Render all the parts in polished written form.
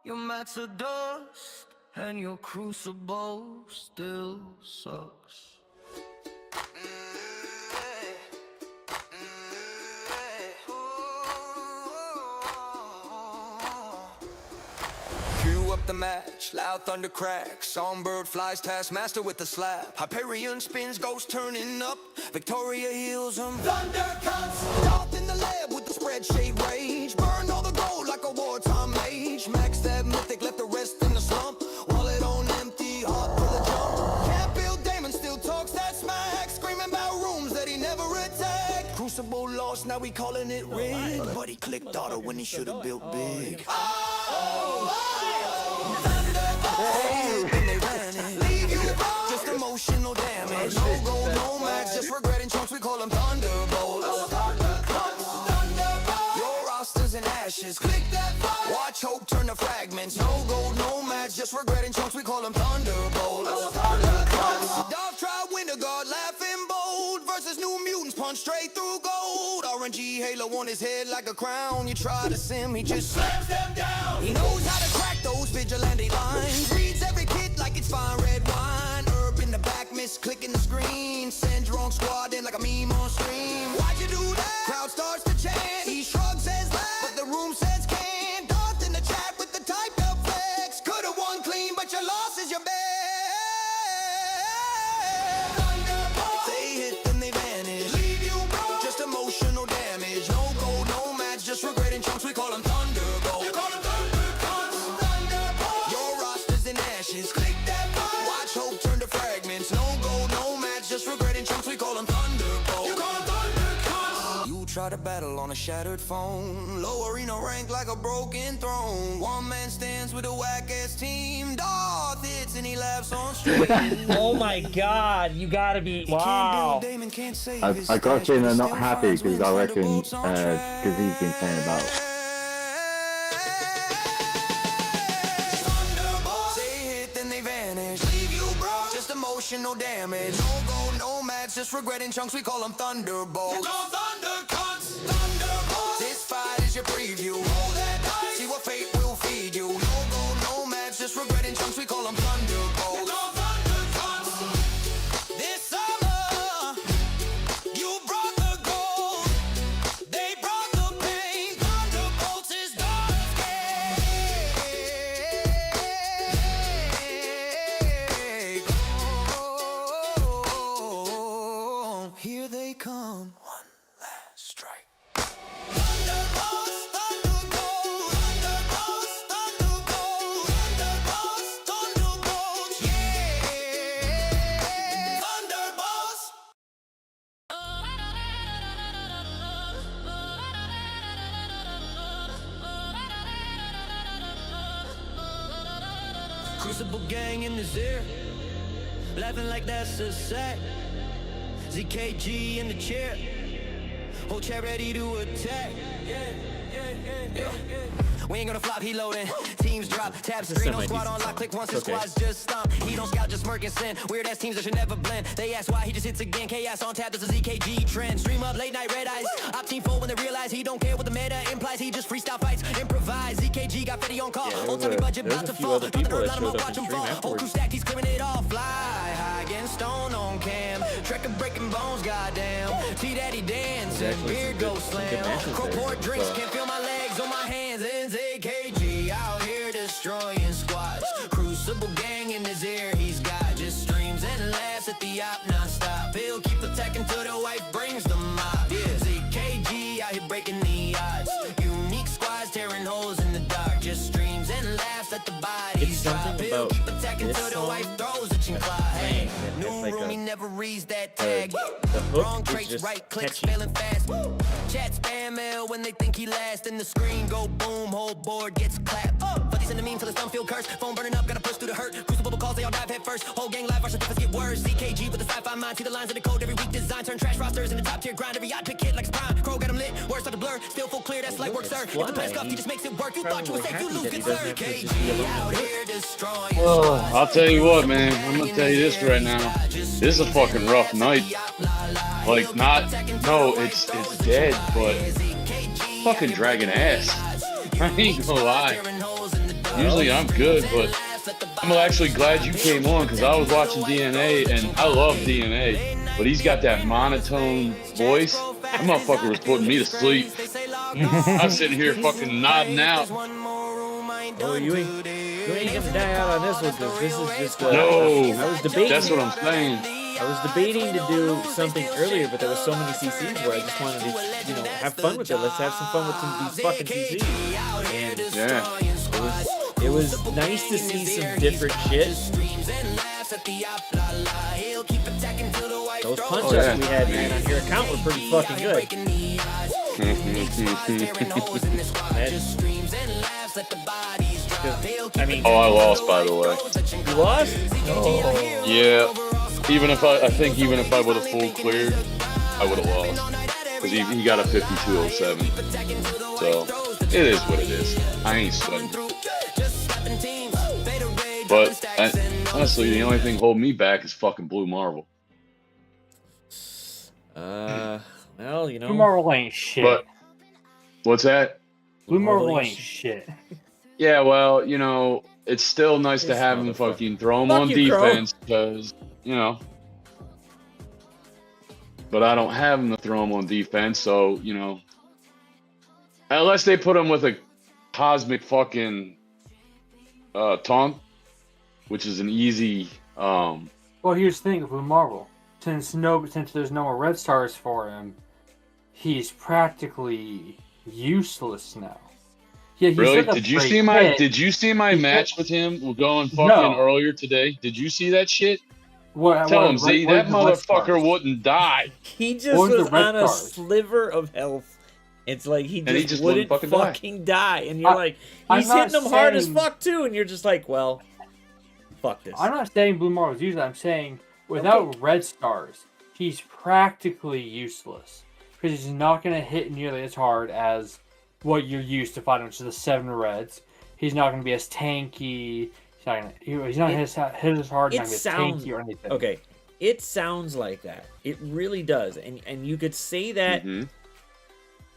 Your mats are dust, and your crucible still sucks. Cue up the match, loud thunder cracks. Songbird flies Taskmaster with the slap. Hyperion spins, ghost turning up. Victoria heals him. Thunder cuts, Darth in the lab with the spread shade rage. Burn all the gold like a wartime mage. Max that mythic, left the rest in the slump. Wallet on empty, heart full of jump. Can't build Damon, still talks that smack. Screaming about rooms that he never attacked. Crucible lost, now we calling it rigged. But he clicked auto when he should've built big. Then they ran it. Leave you just emotional damage. No gold, no max, just regretting chunks. We call them thunderbolts. Your roster's in ashes. Click that fire. Watch hope turn to fragments. No gold, no match, just regretting chunks. We call them thunderbolts. Darth tried Winter Guard, laughing bold. Versus New Mutants, punch straight through gold. RNG Halo on his head like a crown. You try to sim, he just slams them down. He knows how to crack those vigilante lines. Reads every kid like it's fine red wine. Herb in the back, miss clicking the screen. Send drunk squad in like a meme on stream. Why'd you do that? Crowd starts to chant. He shrugs, says laugh, but the room says can't. Darth in the chat with the typed up flex. Could've won clean, but your loss is your bet. They hit, then they vanish. Leave you broke. Just emotional damage. No gold, no match, just regretting chunks. We call them thunderbolts. You call them thunderbolts. Your roster's in ashes. Click that fire. Watch hope turn to fragments. No gold, no match, just regretting chunks. We call them thunderbolts. You call them thunderbolts. You try to battle on a shattered phone. Low arena rank like a broken throne. One man stands with a whack-ass team. Darth hits and he laughs on stream. Oh my god, you gotta be. Wow. I got you and I'm not happy because I reckon because he's been saying about They hit, then they vanish. Leave you broke. Just emotional damage. No gold, no match, just regretting chunks. We call them thunderbolts. Thunderbolts. This fight is your preview. Roll that dice. See what fate will feed you. No gold, no match, just regretting chunks. We call them thunderbolts. This summer, you brought the gold. They brought the pain. Thunderbolts is Darth Gate. Oh, here they come. One last strike. Thunderbolts, thunderbolts, thunderbolts, thunderbolts, thunderbolts, thunderbolts, yeah. Thunderbolts. Crucible gang in his ear, laughing like that's a sack. ZKG in the chair, whole chair ready to attack. We ain't gonna flop, he loading. Teams drop, tabs, screen on squad on lock, click once his squads just stomp. He don't scout, just smirk and sin. Weird ass teams that should never blend. They ask why he just hits again. Chaos on tap, there's a ZKG trend. Stream up, late night red eyes. Op team full when they realize he don't care what the meta implies. He just freestyle fights, improvise. ZKG got Fetty on call. Whole time budget about to fall. From the nerd, let him up, watch him fall. Whole crew stacked, he's clearing it all. Fly high, getting stone on cam. Trek of breaking bones, goddamn. T-Daddy dancing, beard go slam. Crowport drinks, can't feel my legs on my hands. And ZKG out here destroying squads. Crucible gang in his ear, he's got just streams and laughs at the op non-stop. He'll keep attacking till the wife brings the mop. Yeah, ZKG out here breaking the odds. Unique squads tearing holes in the dark. Just streams and laughs at the bodies drop. He'll keep attacking till the wife throws a chin clock. Hey, new room, he never reads that tag. Wrong traits, right clicks, failing fast. Chat spam mail when they think he last. And the screen go boom, whole board gets clapped. Fuzzies in the meme till his thumb feel cursed. Phone burning up, gotta push through the hurt. Crucible calls, they all dive head first. Whole gang live, rush the get worse. ZKG with the sci-fi mind, see the lines of the code. Every week design, turn trash rosters in the top tier grind. Every odd pick hit like Prime. Crow got him lit, worse on the blur. Still full clear, that's light work, sir. If the plan scuffed, he just makes it work. You thought you were safe, you lose, good sir. KG out here destroying. I'll tell you what, man. I'm gonna tell you this right now. This is a fucking rough night. Like, not, no, it's dead, but fucking dragging ass. I ain't gonna lie. Usually I'm good, but I'm actually glad you came on because I was watching DNA and I love DNA, but he's got that monotone voice. That motherfucker was putting me to sleep. I'm sitting here fucking nodding out. Oh, you ain't gonna die out on this one because this is just. No, I was debating. that's what I'm saying. I was debating to do something earlier, but there was so many CCs where I just wanted to, have fun with it. Let's have some fun with these fucking CCs. And Yeah. it was nice to see some different shit. Those punch-ups we had on your account were pretty fucking good. I mean, Oh, I lost, by the way. you lost? Oh. Yeah. Even if I think even if I would have full cleared, I would have lost. Because he got a 52.07. So, it is what it is. I ain't sweating. But, honestly, the only thing holding me back is fucking Blue Marvel. Well, Blue Marvel ain't shit. But, what's that? Blue Marvel ain't shit. Yeah, well, it's still nice to have him fucking throw him on defense because, but I don't have him to throw him on defense, so, unless they put him with a cosmic fucking taunt, which is an easy Well, here's the thing with Blue Marvel. Since there's no more red stars for him, he's practically useless now. Yeah, he's really? like Did you see my match with him going fucking earlier today? Did you see that shit? Tell him, Z, that motherfucker wouldn't die. He just was on a sliver of health. It's like he just wouldn't fucking die. And you're like, he's hitting them hard as fuck too. And you're just like, well, fuck this. I'm not saying Blue Marvel's useless. I'm saying without red stars, he's practically useless. Because he's not going to hit nearly as hard as what you're used to fighting, which is the 7 reds. He's not going to be as tanky. He's not going to hit as hard. He's not going to be as tanky or anything. Okay, it sounds like that. It really does, and you could say that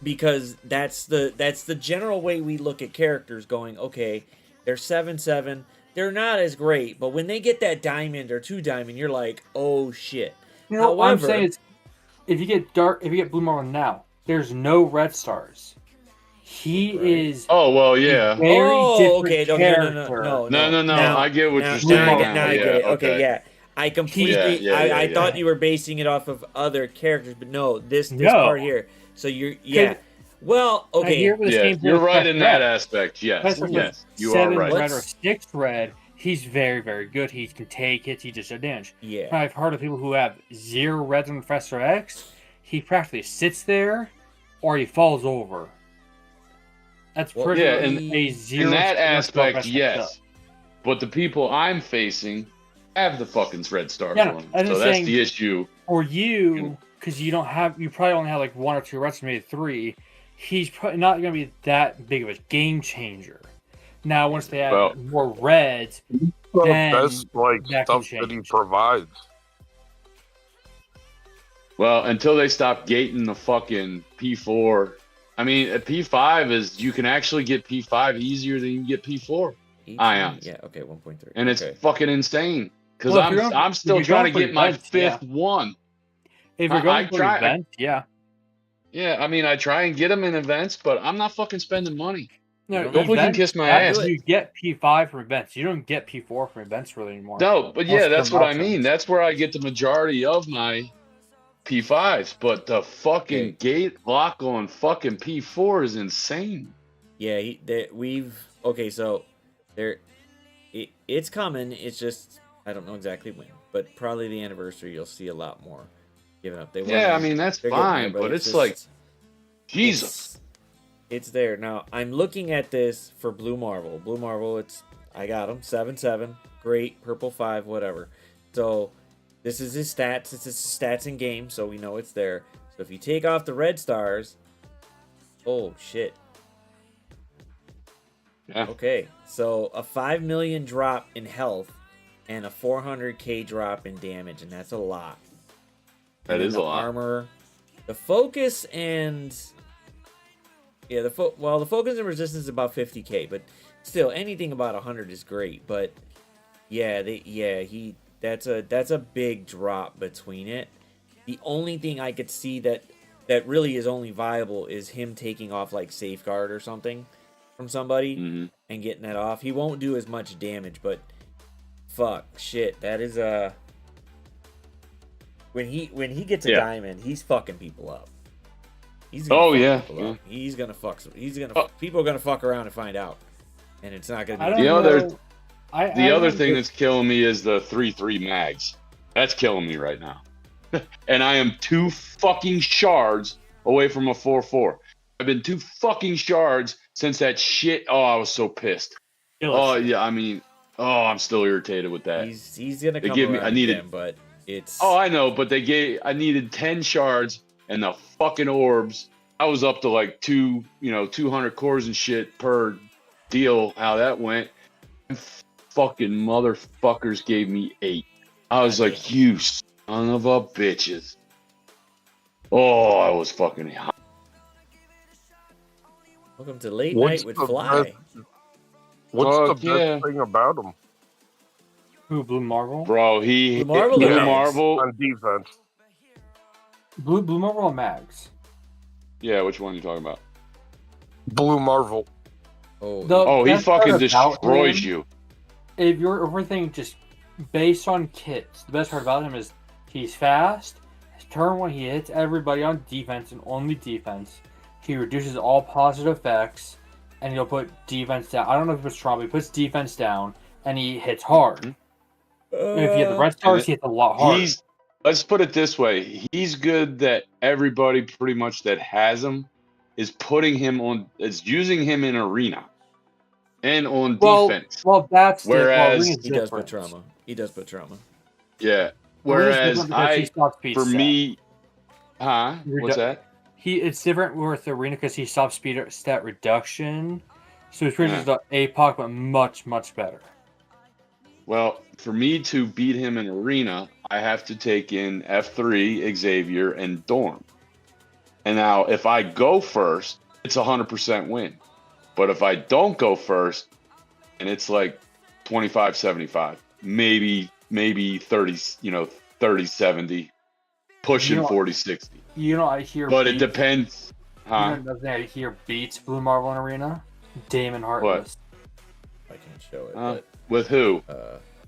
because that's the general way we look at characters. Going, okay, they're 7/7. They're not as great, but when they get that diamond or 2 diamond, you're like, oh shit. However, what I'm saying is, if you get Blue Marvel now, there's no red stars. He is. Oh well, yeah. Okay. No. I get what you're saying. I get it. Okay, yeah. I completely. I thought you were basing it off of other characters, but no. This part here. So you're Well, okay. You're right in that aspect. Yes, you are right. 7 red or 6 red. He's very, very good. He can take hits. He just does damage. Yeah. I've heard of people who have 0 reds on Professor X. He practically sits there, or he falls over. That's pretty a 0. In that aspect, yes. But the people I'm facing have the fucking red stars on them. So that's the issue. For you, because you probably only have like 1 or 2 reds, maybe 3. He's probably not going to be that big of a game changer. Now, once they add more reds, then that's like stuff that he provides. Well, until they stop gating the fucking P4. I mean, at P5 is you can actually get P5 easier than you can get P4 ions. Yeah, okay, 1.3. And it's fucking insane because I'm still trying to get my 5th one. If you're going for events, yeah. Yeah, I mean, I try and get them in events, but I'm not fucking spending money. No, don't fucking kiss my ass. You get P5 from events. You don't get P4 from events really anymore. No, but yeah, that's what I mean. That's where I get the majority of my P5s. But the fucking gate lock on fucking P4 is insane. Yeah, it's coming. It's just I don't know exactly when, but probably the anniversary. You'll see a lot more giving up. I mean that's fine, but it's like Jesus. It's there now. I'm looking at this for Blue Marvel. Blue Marvel, I got him 7/7, great, purple 5, whatever. So this is his stats. It's his stats in game, so we know it's there. So if you take off the red stars, oh shit. Yeah. Okay, so a 5 million drop in health and a 400k drop in damage, and that's a lot. That is a lot. Armor, the focus and. Yeah, the focus and resistance is about 50k, but still anything about 100 is great, but yeah, that's a big drop between it. The only thing I could see that really is only viable is him taking off like Safeguard or something from somebody and getting that off. He won't do as much damage, but fuck, shit, that is when he gets a diamond, he's fucking people up. He's gonna fuck people up. He's gonna fuck. People are gonna fuck around and find out, and it's not gonna be. The other thing that's killing me is the 3-3 mags. That's killing me right now. And I am 2 fucking shards away from a 4-4. I've been 2 fucking shards since that shit. Oh, I was so pissed. Oh yeah, I mean, I'm still irritated with that. He's gonna come around I needed, again, but it's. Oh, I know, but I needed 10 shards and the fucking orbs. I was up to like 200 cores and shit per deal. How that went. Fucking motherfuckers gave me 8. I was like, you son of a bitches. Oh, I was fucking hot. Welcome to Late Night with Fly. What's the best thing about him? Who, Blue Marvel? Bro, Blue Marvel on defense. Blue Marvel or Mags? Yeah, which one are you talking about? Blue Marvel. He fucking destroys you. If we're thinking just based on kits, the best part about him is he's fast. His turn 1, he hits everybody on defense and only defense. He reduces all positive effects, and he'll put defense down. I don't know if he puts trauma, but he puts defense down, and he hits hard. And if you have the red stars, he hits a lot harder. Let's put it this way. He's good that everybody pretty much that has him is using him in arena. And on defense. Well, that's whereas he does put trauma. Yeah. Whereas for me, what's that? It's different with arena because he stops speed stat reduction, so it's pretty much the APOC, but much better. Well, for me to beat him in arena, I have to take in F3, Xavier, and Dorm. And now, if I go first, it's 100% win. But if I don't go first, and it's like 25-75, maybe 30-70, pushing 40-60. I hear. But it depends. I hear beats Blue Marvel in Arena. Damon Heartless. I can't show it. But, with who?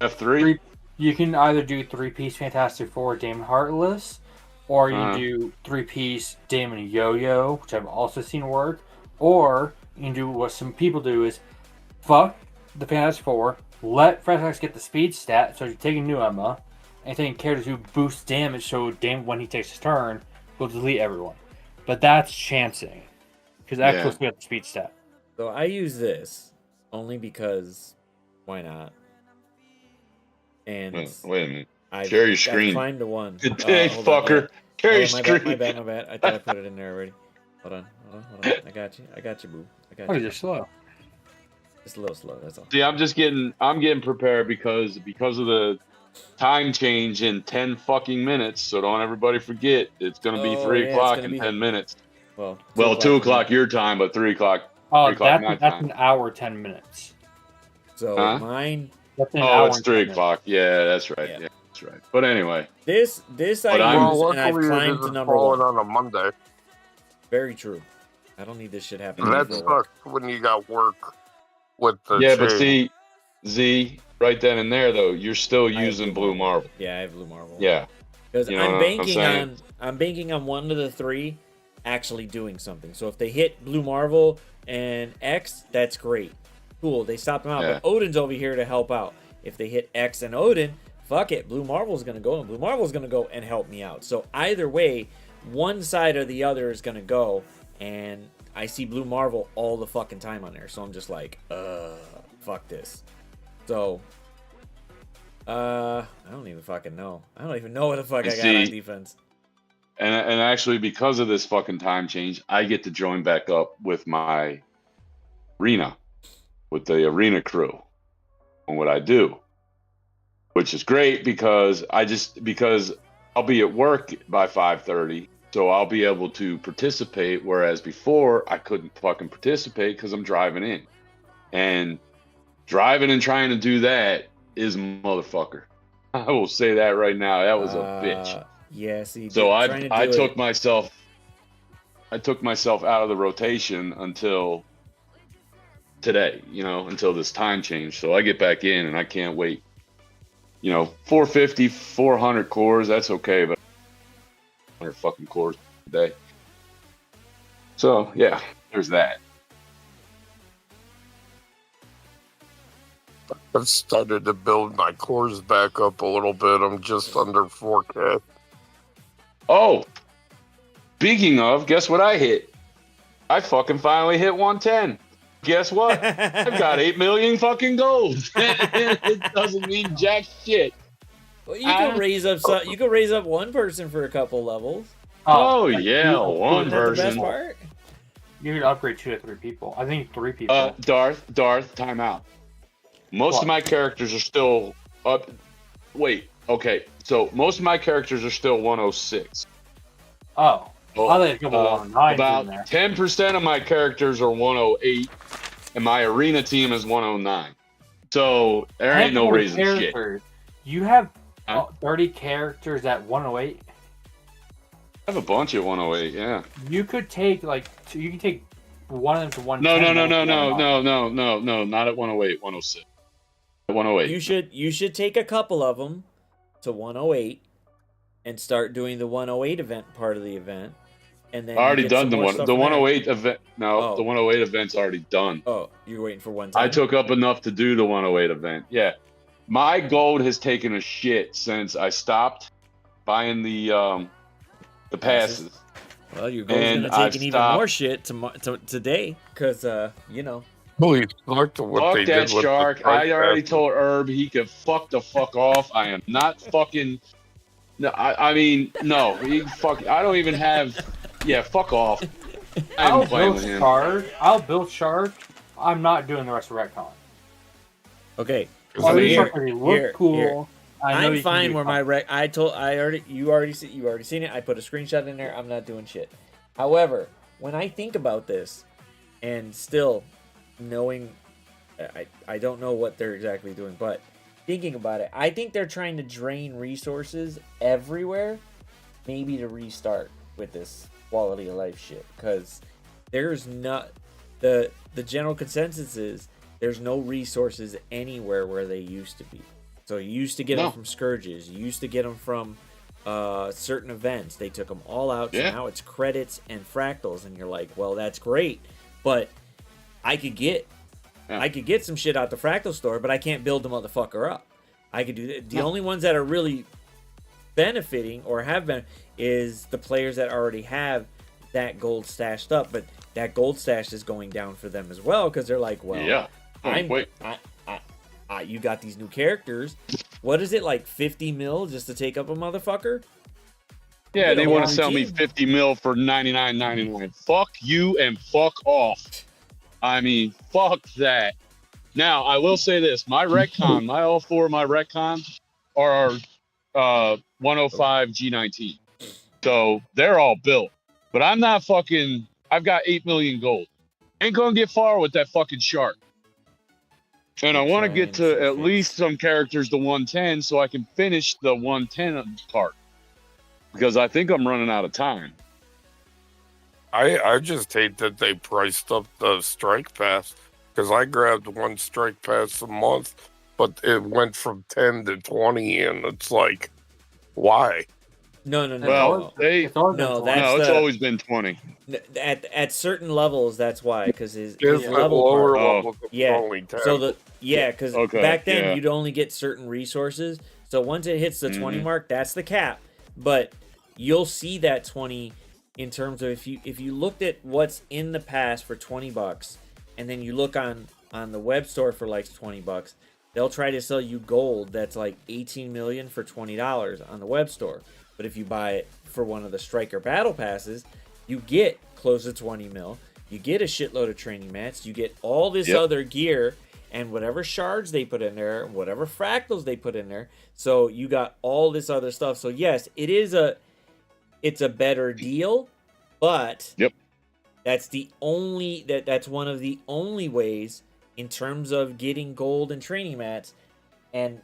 F3. You can either do 3-piece Fantastic Four Damon Heartless, or you do 3-piece Damon Yo-Yo, which I've also seen work, or you can do what some people do is fuck the Fantastic Four, let Fantastic get the speed stat, so you're taking New Emma, and taking characters who boost damage, so Damon, when he takes his turn, will delete everyone. But that's chancing, because Echo's got the speed stat. So I use this only because why not? And wait a minute. Share your screen. I climbed to 1. Good day, fucker. Share your screen. My bad. I thought I put it in there already. Hold on. I got you, boo. You're slow. Just a little slow, that's all. See, I'm getting prepared because of the time change in 10 fucking minutes. So don't everybody forget, it's going to be 3 o'clock in 10 minutes. Well, 2 o'clock your time, but 3 o'clock. That's an hour, 10 minutes. So mine. It's 3 o'clock. Yeah, that's right. Yeah, that's right. But anyway, this I use, and I've climbed to number 1 on a Monday. Very true. I don't need this shit happening. That sucks when you got work with the but see, Z, right then and there though, you're still using Blue Marvel. Yeah, I have Blue Marvel. Yeah, because I'm banking on 1 of the 3 actually doing something. So if they hit Blue Marvel and X, that's great. Cool, they stopped them out. But Odin's over here to help out. If they hit X and Odin, fuck it. Blue Marvel's going to go, and Blue Marvel's going to go and help me out. So either way, one side or the other is going to go, and I see Blue Marvel all the fucking time on there. So I'm just like, fuck this. So, I don't even fucking know. I don't even know what the fuck I got on defense. And actually, because of this fucking time change, I get to join back up with my arena, with the arena crew, and what I do, which is great because I'll be at work by 5:30, so I'll be able to participate. Whereas before, I couldn't fucking participate because I'm driving in, and driving and trying to do that is a motherfucker. I will say that right now. That was a bitch. Yeah, see. So trying to I do took it- myself out of the rotation until today, until this time change. So I get back in and I can't wait. 450, 400 cores, that's okay, but 100 fucking cores a day. So yeah, there's that. I've started to build my cores back up a little bit. I'm just under 4K. Oh, speaking of, guess what I hit? I fucking finally hit 110. Guess what? I've got 8 million fucking gold. It doesn't mean jack shit. Well, you can raise up you can raise up one person for a couple levels. Oh yeah, you- one Isn't that the best person. part? You could upgrade 2 to 3 people. I think 3 people. Darth, time out. Most What? of my characters are still up. Wait, okay. So most of my characters are still 106. Oh, I think a couple 109s about in there. 10% of my characters are 108, and my arena team is 109. So there ain't no reason shit. Characters. You have Huh? 30 characters at 108. I have a bunch at 108. Yeah. You could take you can take one of them to 110. No. Not at 108. 106. At 108. You should take a couple of them to 108 and start doing the 108 event part of the event, and then I already you get done some more stuff the from there. 108 event. No, Oh. the 108 event's already done. Oh, you're waiting for 110. I took up enough to do the 108 event. Yeah. My gold has taken a shit since I stopped buying the passes. Well, your goal's And gonna take I've an even stopped- more shit today, because Please, look to what Fuck they that did with shark. the I already Strike told Herb he could fuck the fuck off. I am not fucking. No, I mean, no. He fuck. I don't even have. Yeah, fuck off. I I'll am playing build with him. Shark. I'll build Shark. I'm not doing the rest of Retcon. okay. Pass. Oh, So these here- Shark already look here- cool. here. I know I'm you can fine do where my rec. You already seen it. I put a screenshot in there. I'm not doing shit. However, when I think about this, and still knowing, I don't know what they're exactly doing, but thinking about it, I think they're trying to drain resources everywhere, maybe to restart with this quality of life shit, because there's not the general consensus is there's no resources anywhere where they used to be. So you used to get them No. from Scourges. You used to get them from certain events. They took them all out. Yeah. So now it's credits and fractals, and you're like, well, that's great, but I could get some shit out the fractal store, but I can't build the motherfucker up. I could do that. The only ones that are really benefiting or have been is the players that already have that gold stashed up, but that gold stash is going down for them as well, because they're like, well, Yeah. Oh, wait. you got these new characters. What is it, like 50 mil just to take up a motherfucker? Yeah, Get they a want to long sell me team. 50 mil for 99.99. Fuck you and fuck off. I mean, fuck that. Now, I will say this: my retcon, all four of my retcons are 105 G19, so they're all built. But I'm not fucking. I've got 8 million gold. Ain't gonna get far with that fucking shark. And I want to get to at least some characters to 110 so I can finish the 110 part. Because I think I'm running out of time. I just hate that they priced up the strike pass because I grabbed one strike pass a month, but it went from 10 to 20, and it's like, why? No. Well, they It's always No, been that's no, it's the- always been 20. at certain levels, that's why, because his Just at level lower part- Oh, levels, it's yeah. only 10. So because Okay, back then yeah. you'd only get certain resources. So once it hits the 20 Mhm. mark, that's the cap. But you'll see that 20 in terms of if you looked at what's in the past for $20, and then you look on the web store for like $20, they'll try to sell you gold that's like 18 million for $20 on the web store. But if you buy it for one of the Striker Battle Passes, you get close to 20 mil. You get a shitload of training mats. You get all this Yep. other gear and whatever shards they put in there, whatever fractals they put in there. So you got all this other stuff. So yes, it's a better deal, but Yep. that's one of the only ways in terms of getting gold and training mats, and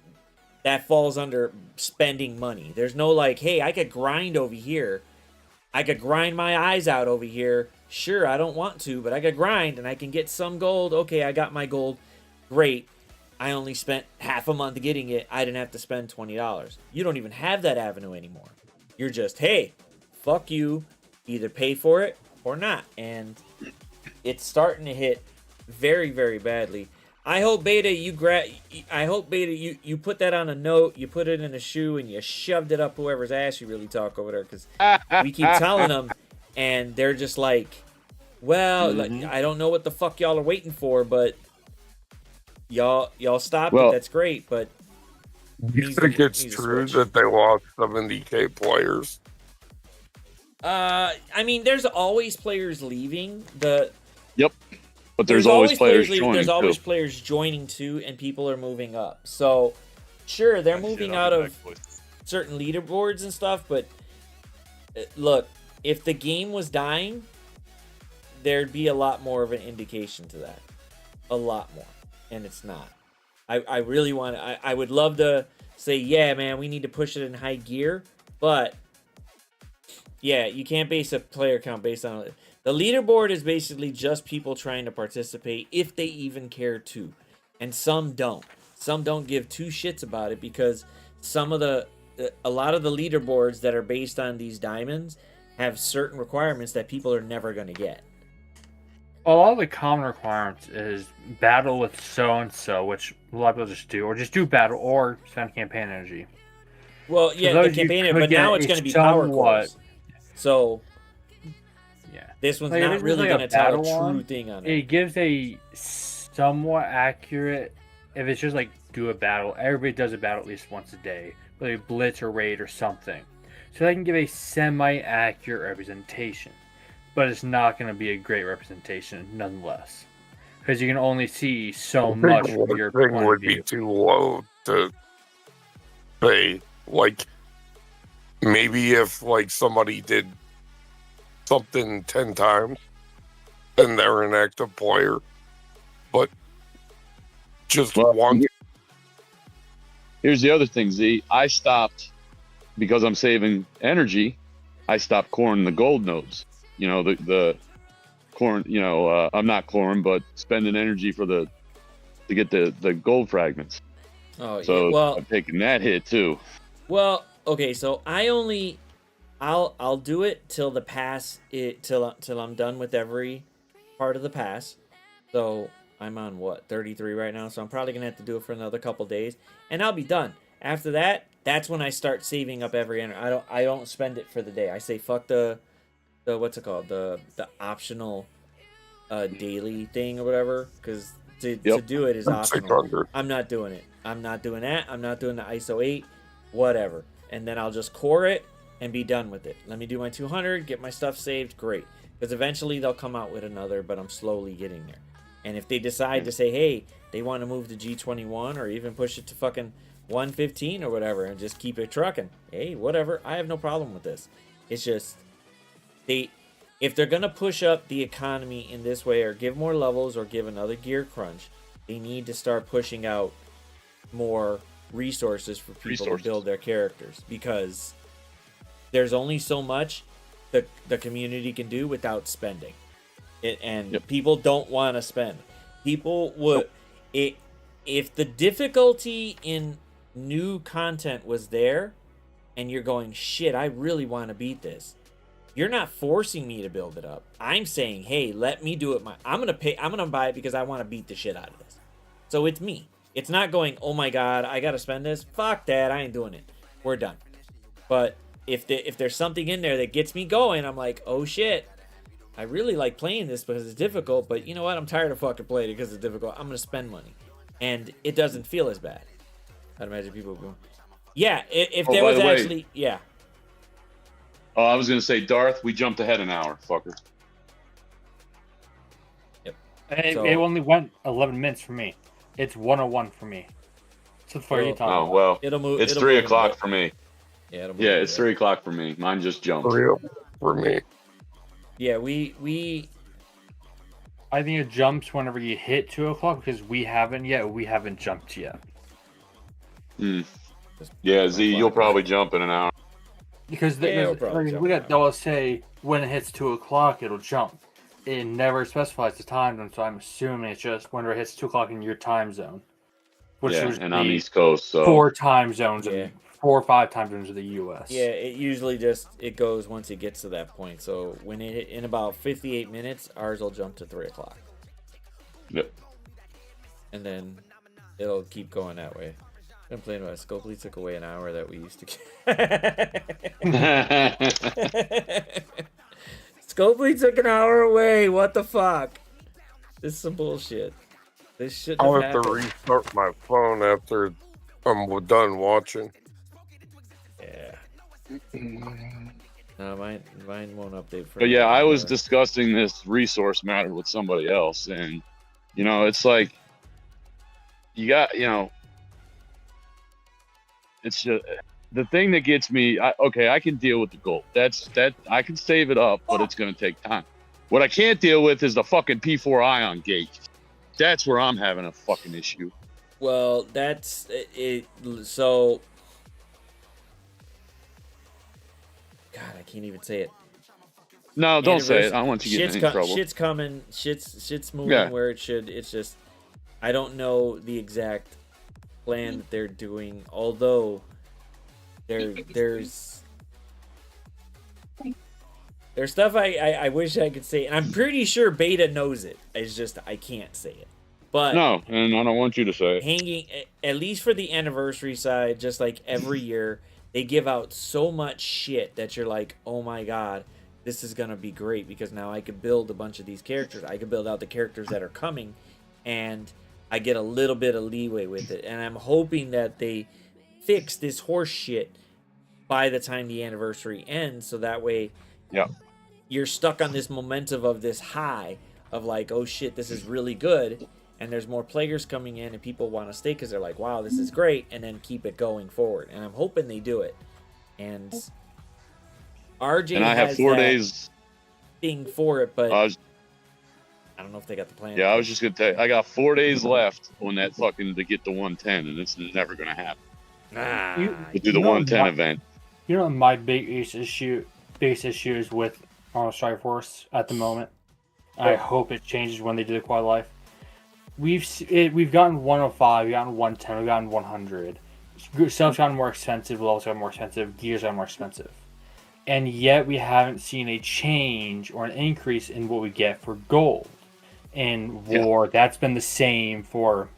that falls under spending money. There's no like, hey, I could grind over here. I could grind my eyes out over here. Sure, I don't want to, but I could grind and I can get some gold. Okay, I got my gold. Great. I only spent half a month getting it. I didn't have to spend $20. You don't even have that avenue anymore. You're just, hey, fuck you. Either pay for it or not. And it's starting to hit very, very badly. I hope Beta you put that on a note, you put it in a shoe, and you shoved it up whoever's ass you really talk over there, because we keep telling them, and they're just like, well, like, I don't know what the fuck y'all are waiting for, but y'all stopped it. That's great, but you think it's true that they lost 70K players? I mean, there's always players leaving. Yep. But there's always players joining. There's always players joining too, and people are moving up. So, sure, they're moving out of certain leaderboards and stuff. But look, if the game was dying, there'd be a lot more of an indication to that. A lot more, and it's not. I really want. I would love to say, yeah, man, we need to push it in high gear, but yeah, you can't base a player count based on it. The leaderboard is basically just people trying to participate if they even care to. And some don't. Some don't give two shits about it, because a lot of the leaderboards that are based on these diamonds have certain requirements that people are never going to get. A lot of the common requirements is battle with so-and-so, which a lot of people just do, or just do battle, or spend campaign energy. Well, yeah, the campaign energy, but now it's going to be power cores. So this one's not really going to tell a true thing on it. It gives a somewhat accurate, if it's just like do a battle, everybody does a battle at least once a day, whether a blitz or raid or something. So they can give a semi-accurate representation, but it's not going to be a great representation nonetheless, because you can only see so much from your point of view. Would be too low to say, like, maybe if like somebody did something 10 times and they're an active player, but just one. Here's the other thing, Z. I stopped, because I'm saving energy, I stopped coring the gold nodes. You know, the corn, you know, I'm not coring, but spending energy to get the gold fragments. Oh, so yeah. Well, I'm taking that hit too. Well, okay, so I'll do it till the pass till I'm done with every part of the pass. So I'm on what, 33 right now, so I'm probably gonna have to do it for another couple days, and I'll be done. After that, that's when I start saving up every energy. I don't spend it for the day. I say fuck the what's it called, the optional daily thing or whatever, because to do it is optional. I'm not doing it. I'm not doing that. I'm not doing the ISO 8, whatever. And then I'll just core it and be done with it. Let me do my 200, get my stuff saved, great. Because eventually they'll come out with another, but I'm slowly getting there. And if they decide to say, hey, they want to move to G21 or even push it to fucking 115 or whatever and just keep it trucking, hey, whatever, I have no problem with this. It's just, if they're going to push up the economy in this way or give more levels or give another gear crunch, they need to start pushing out more resources for people to build their characters, because there's only so much the community can do without spending it, and people don't want to spend. People would if the difficulty in new content was there and you're going, shit, I really want to beat this, you're not forcing me to build it up. I'm saying, hey, let me do it. I'm gonna buy it because I want to beat the shit out of this. So it's me. It's not going, oh my god, I gotta spend this. Fuck that, I ain't doing it. We're done. But if there's something in there that gets me going, I'm like, oh shit, I really like playing this because it's difficult, but you know what? I'm tired of fucking playing it because it's difficult. I'm gonna spend money, and it doesn't feel as bad. I'd imagine people go, yeah. If there was actually, yeah. Oh, I was gonna say, Darth, we jumped ahead an hour, fucker. Yep. It only went 11 minutes for me. It's 101 for me. So for you talking. Oh well, it'll move. It's 3 o'clock for me. Yeah, it's 3 o'clock for me. Mine just jumped. For me. Yeah, we I think it jumps whenever you hit 2 o'clock because we haven't yet. We haven't jumped yet. Yeah, Z, you'll probably jump in an hour. Because Yeah, it'll probably jump out. they'll say when it hits 2 o'clock, it'll jump. It never specifies the time zone, so I'm assuming it's just whenever it hits 2 o'clock in your time zone. Which Yeah, would and I'm be East Coast, so 4 time zones, Yeah. 4 or 5 time zones of the U.S. Yeah, it usually just it goes once it gets to that point. So when it in about 58 minutes, ours will jump to 3 o'clock, Yep. and then it'll keep going that way. I'm playing about it. Scopely took away an hour that we used to get. Scopely took an hour away. What the fuck? This is some bullshit. This shouldn't I'll have have to happened. restart my phone after I'm done watching. Yeah. No, mine won't update for. But yeah, I was anymore. discussing this resource matter with somebody else, and it's like you got, it's just the thing that gets me. I can deal with the gold. That I can save it up, but it's gonna take time. What I can't deal with is the fucking P4 ion gate. That's where I'm having a fucking issue. Well, that's it. So, God, I can't even say it. No, don't say it. I don't want you to get in trouble. Shit's coming. Shit's moving Yeah. where it should. It's just I don't know the exact plan that they're doing. Although there's stuff I wish I could say, and I'm pretty sure Beta knows it. It's just I can't say it. But No, and I don't want you to say it. hanging at least for the anniversary side, just like every year, they give out so much shit that you're like, oh my god, this is gonna be great because now I could build a bunch of these characters. I could build out the characters that are coming, and I get a little bit of leeway with it. And I'm hoping that they fix this horse shit by the time the anniversary ends, so that way, Yeah. you're stuck on this momentum of this high of like, oh shit, this is really good, and there's more players coming in and people want to stay because they're like, wow, this is great, and then keep it going forward. And I'm hoping they do it. And RJ And I have has 4 that days. thing for it, but I was, I don't know if they got the plan. yeah, I was just gonna tell you, I got 4 days left on that fucking to get the 110, and it's never gonna happen. Nah, To do the 110 event. You know, my biggest issue is with Strike Force at the moment. I hope it changes when they do the quad life. We've gotten 105, we've gotten 110, we've gotten 100. Stuff's gotten more expensive, levels gotten more expensive, gears gotten more expensive. And yet we haven't seen a change or an increase in what we get for gold. In War, that's been the same for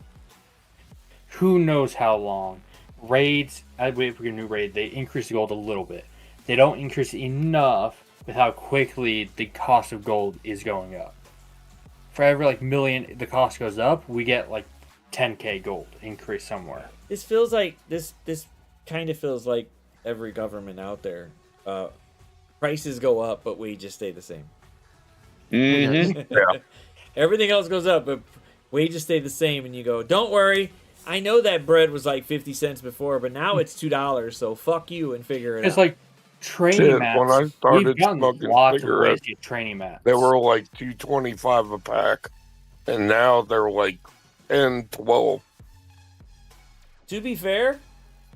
who knows how long. Raids, I wait for a new raid, they increase the gold a little bit. They don't increase it enough with how quickly the cost of gold is going up. For every like million the cost goes up, we get like 10k gold increase somewhere. this feels like this kind of feels like every government out there. Prices go up, but wages stay the same. Mm-hmm. Yeah. Everything else goes up, but wages stay the same, and you go, don't worry. I know that bread was like 50 cents before, but now it's $2, so fuck you and figure it It's out. like training Shit, mats. when I We've started gotten smoking lots of ways cigarettes, to get training mats. they were like $2.25 a pack, and now they're like 10, 12. To be fair,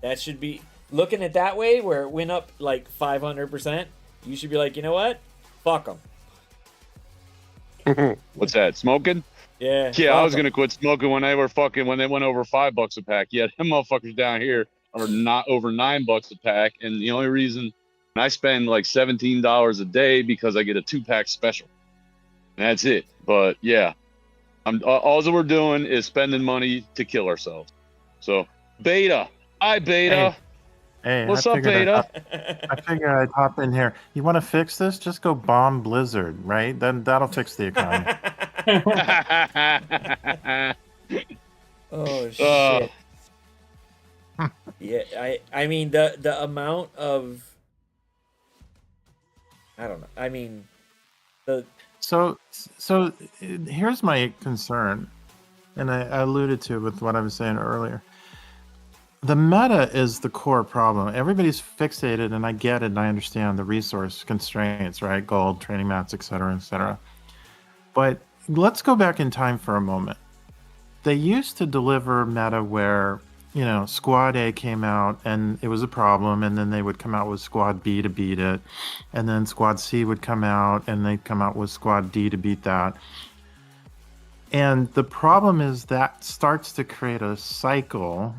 that should be looking at that way where it went up like 500%. You should be like, you know what? Fuck them. What's that? Smoking? Yeah. Yeah, I fuck was 'em. gonna quit smoking when they went over $5 a pack. Yeah, them motherfuckers down here are not over $9 a pack, and the only reason I spend like $17 a day because I get a 2-pack special. And that's it. But yeah, all that we're doing is spending money to kill ourselves. So Beta, hi Beta. Hey, What's I up, figured Beta? I figured I'd hop in here. You want to fix this? Just go bomb Blizzard, right? Then that'll fix the economy. Oh shit. Yeah, I mean the amount of I don't know. I mean the So here's my concern, and I alluded to with what I was saying earlier. The meta is the core problem. Everybody's fixated, and I get it, and I understand the resource constraints, right? Gold, training mats, et cetera, et cetera. But let's go back in time for a moment. They used to deliver meta where, Squad A came out and it was a problem, and then they would come out with Squad B to beat it, and then Squad C would come out and they'd come out with Squad D to beat that. And the problem is that starts to create a cycle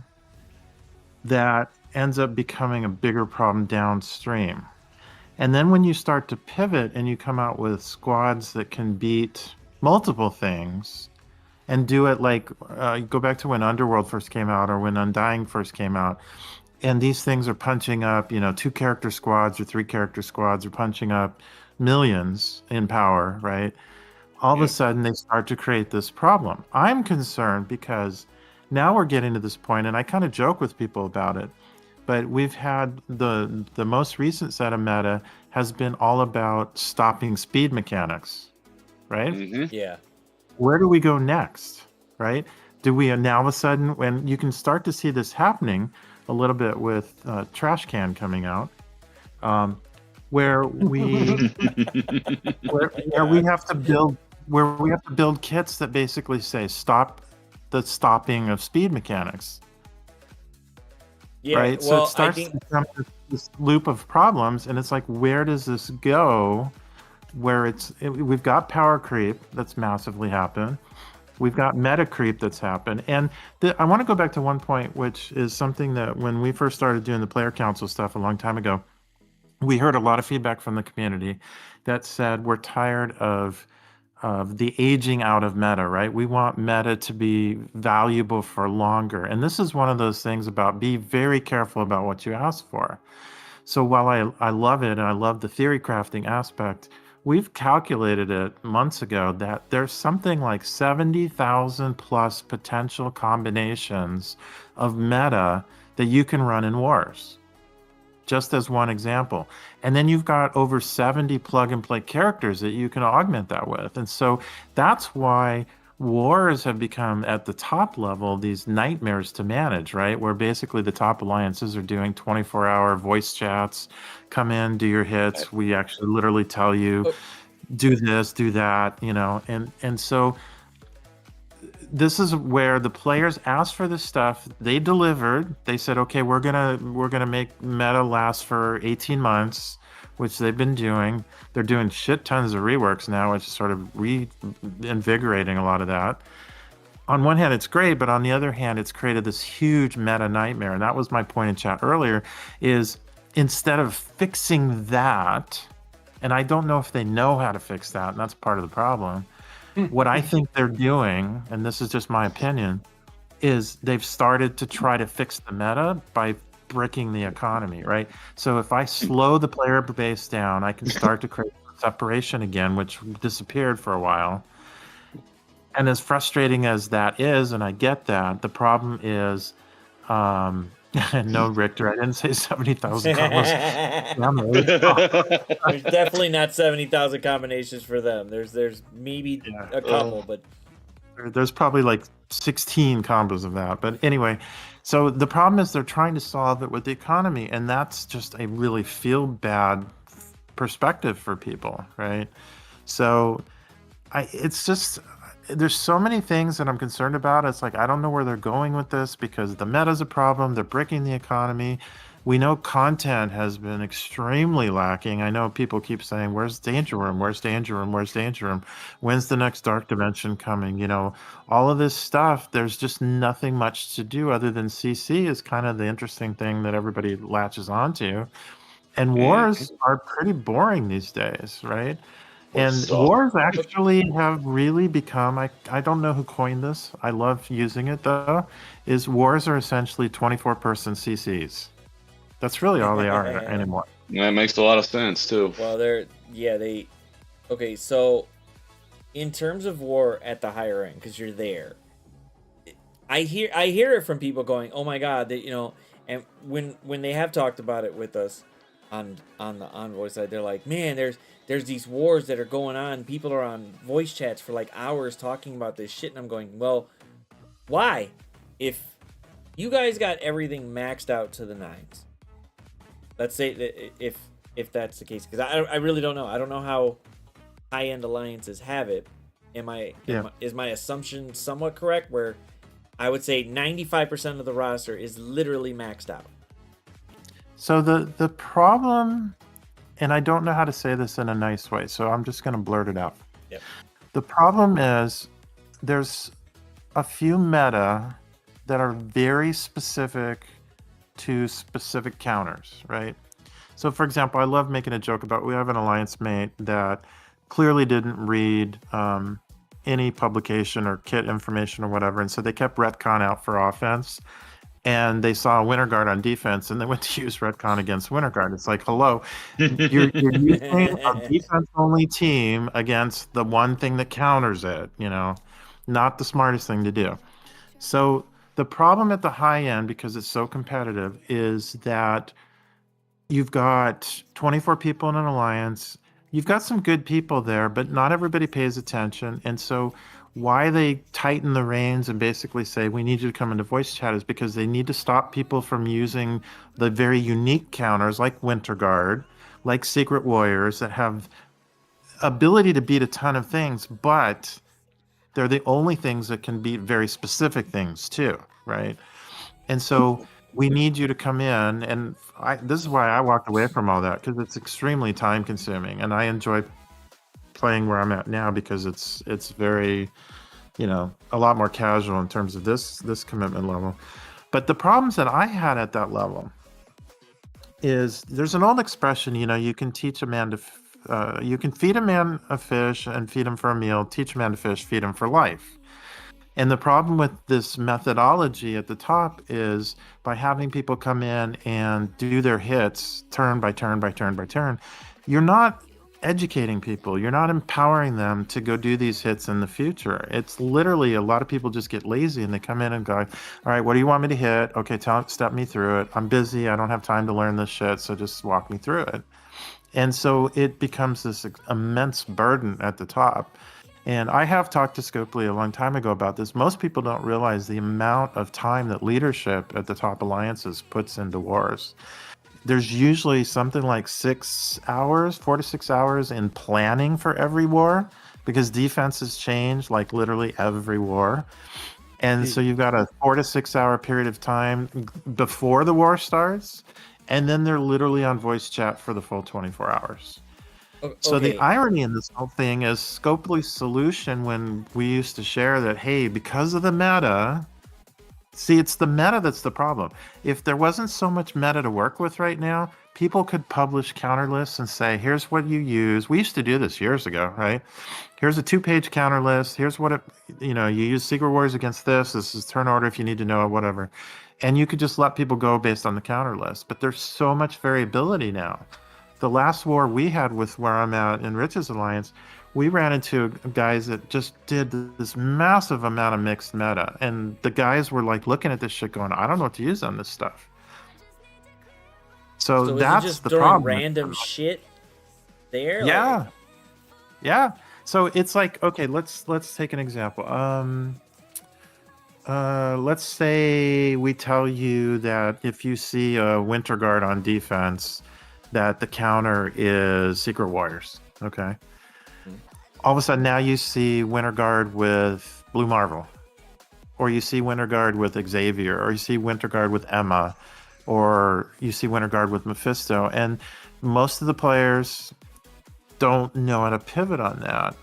that ends up becoming a bigger problem downstream. And then when you start to pivot and you come out with squads that can beat multiple things and do it like, go back to when Underworld first came out or when Undying first came out, and these things are punching up, 2-character squads or 3-character squads are punching up millions in power, right? All of a sudden they start to create this problem. I'm concerned because now we're getting to this point, and I kind of joke with people about it, but we've had the most recent set of meta has been all about stopping speed mechanics, right? Yeah. Where do we go next, right? Do we now all of a sudden, when you can start to see this happening a little bit with Trash Can coming out, where we where we have to build kits that basically say stop the stopping of speed mechanics. Yeah. Right. So Well, it starts to become this loop of problems, and it's like, where does this go? Where we've got power creep that's massively happened. We've got meta creep that's happened. And I want to go back to one point, which is something that when we first started doing the player council stuff a long time ago, we heard a lot of feedback from the community that said we're tired of the aging out of meta, right? We want meta to be valuable for longer. And this is one of those things about be very careful about what you ask for. So while I love it and I love the theory crafting aspect, we've calculated it months ago that there's something like 70,000 plus potential combinations of meta that you can run in Wars, just as one example. And then you've got over 70 plug and play characters that you can augment that with. And so that's why Wars have become at the top level these nightmares to manage, right? Where basically the top alliances are doing 24-hour voice chats, come in, do your hits. We actually literally tell you, do this, do that, and so this is where the players asked for this stuff. They delivered. They said, okay, we're gonna make meta last for 18 months, which they've been doing. They're doing shit tons of reworks now, which is sort of reinvigorating a lot of that. On one hand, it's great, but on the other hand, it's created this huge meta nightmare. And that was my point in chat earlier, is instead of fixing that, and I don't know if they know how to fix that, and that's part of the problem. What I think they're doing, and this is just my opinion, is they've started to try to fix the meta by bricking the economy, right? So if I slow the player base down, I can start to create separation again, which disappeared for a while. And as frustrating as that is, and I get that, the problem is, no, Richter, I didn't say 70,000 combos. There's definitely not 70,000 combinations for them. There's maybe a couple, but there's probably like 16 combos of that. But anyway, so the problem is they're trying to solve it with the economy, and that's just a really feel bad perspective for people, right? So it's just, there's so many things that I'm concerned about. It's like, I don't know where they're going with this because the meta's a problem. They're breaking the economy. We know content has been extremely lacking. I know people keep saying, where's Danger Room? Where's Danger Room? Where's Danger Room? When's the next Dark Dimension coming? All of this stuff, there's just nothing much to do other than CC is kind of the interesting thing that everybody latches onto. And Wars are pretty boring these days, right? And Wars actually have really become, I don't know who coined this, I love using it though, is Wars are essentially 24-person CCs. That's really all they are anymore. That makes a lot of sense too. Well, okay, so in terms of War at the higher end, because you're there, I hear it from people going, oh my god, and when they have talked about it with us on the Envoy side, they're like, man, there's these wars that are going on. People are on voice chats for like hours talking about this shit. And I'm going, well, why? If you guys got everything maxed out to the nines, let's say that if that's the case, because I really don't know. I don't know how high-end alliances have it. Is my assumption somewhat correct? Where I would say 95% of the roster is literally maxed out. So the problem, and I don't know how to say this in a nice way, so I'm just going to blurt it out. Yep. The problem is there's a few meta that are very specific to specific counters, right? So for example, I love making a joke about, we have an alliance mate that clearly didn't read any publication or kit information or whatever, and so they kept Retcon out for offense, and they saw Winter Guard on defense, and they went to use Retcon against Winter Guard. It's like, hello, you're using a defense-only team against the one thing that counters it, you know, not the smartest thing to do. So the problem at the high end, because it's so competitive, is that you've got 24 people in an alliance. You've got some good people there, but not everybody pays attention. And so why they tighten the reins and basically say, we need you to come into voice chat, is because they need to stop people from using the very unique counters like Winter Guard, like Secret Warriors, that have ability to beat a ton of things, but they're the only things that can beat very specific things too, right? And so we need you to come in, and this is why I walked away from all that, because it's extremely time consuming, and I enjoy playing where I'm at now because it's very, you know, a lot more casual in terms of this commitment level. But the problems that I had at that level is, there's an old expression, you know, you can teach a man to you can feed a man a fish and feed him for a meal, teach a man to fish, feed him for life. And the problem with this methodology at the top is, by having people come in and do their hits turn by turn by turn by turn, you're not educating people. You're not empowering them to go do these hits in the future. It's literally, a lot of people just get lazy and they come in and go, all right, what do you want me to hit? Okay, step me through it. I'm busy. I don't have time to learn this shit. So just walk me through it. And so it becomes this immense burden at the top. And I have talked to Scopely a long time ago about this. Most people don't realize the amount of time that leadership at the top alliances puts into wars. There's usually something like 6 hours, 4 to 6 hours in planning for every war, because defenses change like literally every war. And so you've got a 4 to 6 hour period of time before the war starts, and then they're literally on voice chat for the full 24 hours. So the irony in this whole thing is, Scopely's solution, when we used to share that, hey, because of the meta, see, it's the meta that's the problem. If there wasn't so much meta to work with right now, people could publish counter lists and say, here's what you use. We used to do this years ago, right? Here's a 2-page counter list. Here's what you use Secret Wars against this. This is turn order if you need to know it, whatever. And you could just let people go based on the counter list. But there's so much variability now. The last war we had with where I'm at in Rich's Alliance, we ran into guys that just did this massive amount of mixed meta. And the guys were like looking at this shit going, I don't know what to use on this stuff. So that's just the throwing problem. Random shit there. Yeah. Like... Yeah. So it's like, okay, let's take an example. Let's say we tell you that if you see a Winter Guard on defense, that the counter is Secret Warriors. Okay. All of a sudden now you see Winter Guard with Blue Marvel, or you see Winter Guard with Xavier, or you see Winter Guard with Emma, or you see Winter Guard with Mephisto, and most of the players don't know how to pivot on that.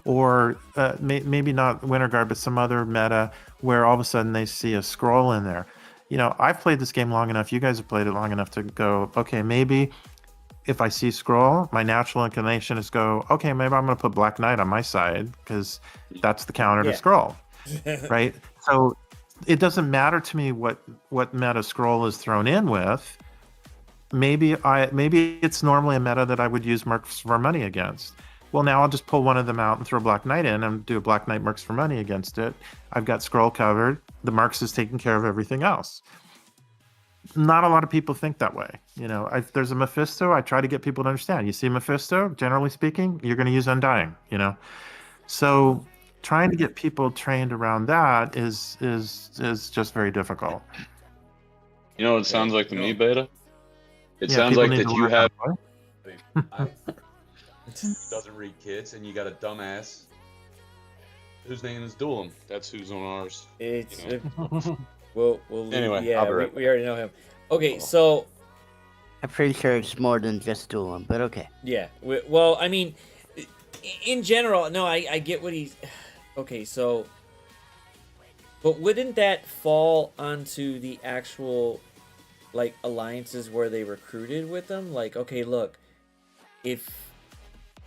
Or maybe not Winter Guard, but some other meta where all of a sudden they see a scroll in there. You know, I've played this game long enough, you guys have played it long enough to go, okay, maybe if I see scroll, my natural inclination is go, okay, maybe I'm going to put Black Knight on my side because that's the counter to scroll, right? So it doesn't matter to me what meta scroll is thrown in with. Maybe it's normally a meta that I would use Mercs for Money against. Well, now I'll just pull one of them out and throw Black Knight in and do a Black Knight Mercs for Money against it. I've got scroll covered. The Mercs is taking care of everything else. Not a lot of people think that way. You know, if there's a Mephisto, I try to get people to understand. You see Mephisto, generally speaking, you're going to use Undying, you know? So trying to get people trained around that is just very difficult. You know what it sounds like to me, Beta? It sounds like that you have... doesn't read kits, and you got a dumbass whose name is Doolin. That's who's on ours. It's You know. we'll Anyway, yeah, I'll be right we already know him. Okay, Oh. so I'm pretty sure it's more than just Doolin, but okay. yeah, well, I mean, in general, no, I get what he's. Okay, so, but wouldn't that fall onto the actual, like, alliances where they recruited with them? Like, okay, look, if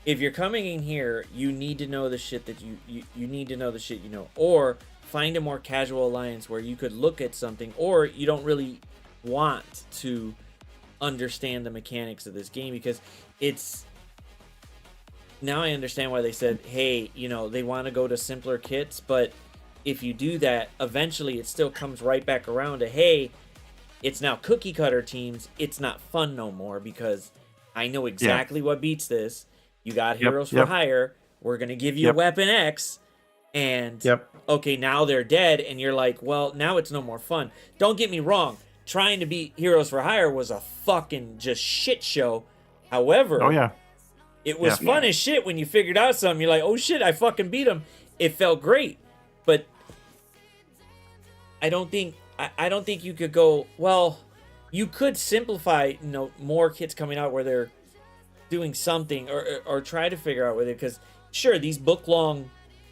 you're coming in here, you need to know the shit that you need to know the shit you know, or find a more casual alliance where you could look at something, or you don't really want to understand the mechanics of this game because it's. Now I understand why they said, hey, you know, they want to go to simpler kits, but if you do that, eventually it still comes right back around to, hey, it's now cookie cutter teams. It's not fun no more because I know exactly what beats this. You got Heroes for Hire. We're going to give you Weapon X. And, okay, now they're dead. And you're like, well, now it's no more fun. Don't get me wrong. Trying to beat Heroes for Hire was a fucking just shit show. However, it was fun as shit when you figured out something. You're like, oh shit, I fucking beat him. It felt great. But I don't think you could go, well, you could simplify, you know, more kits coming out where they're doing something or try to figure out with it. Because sure, these book long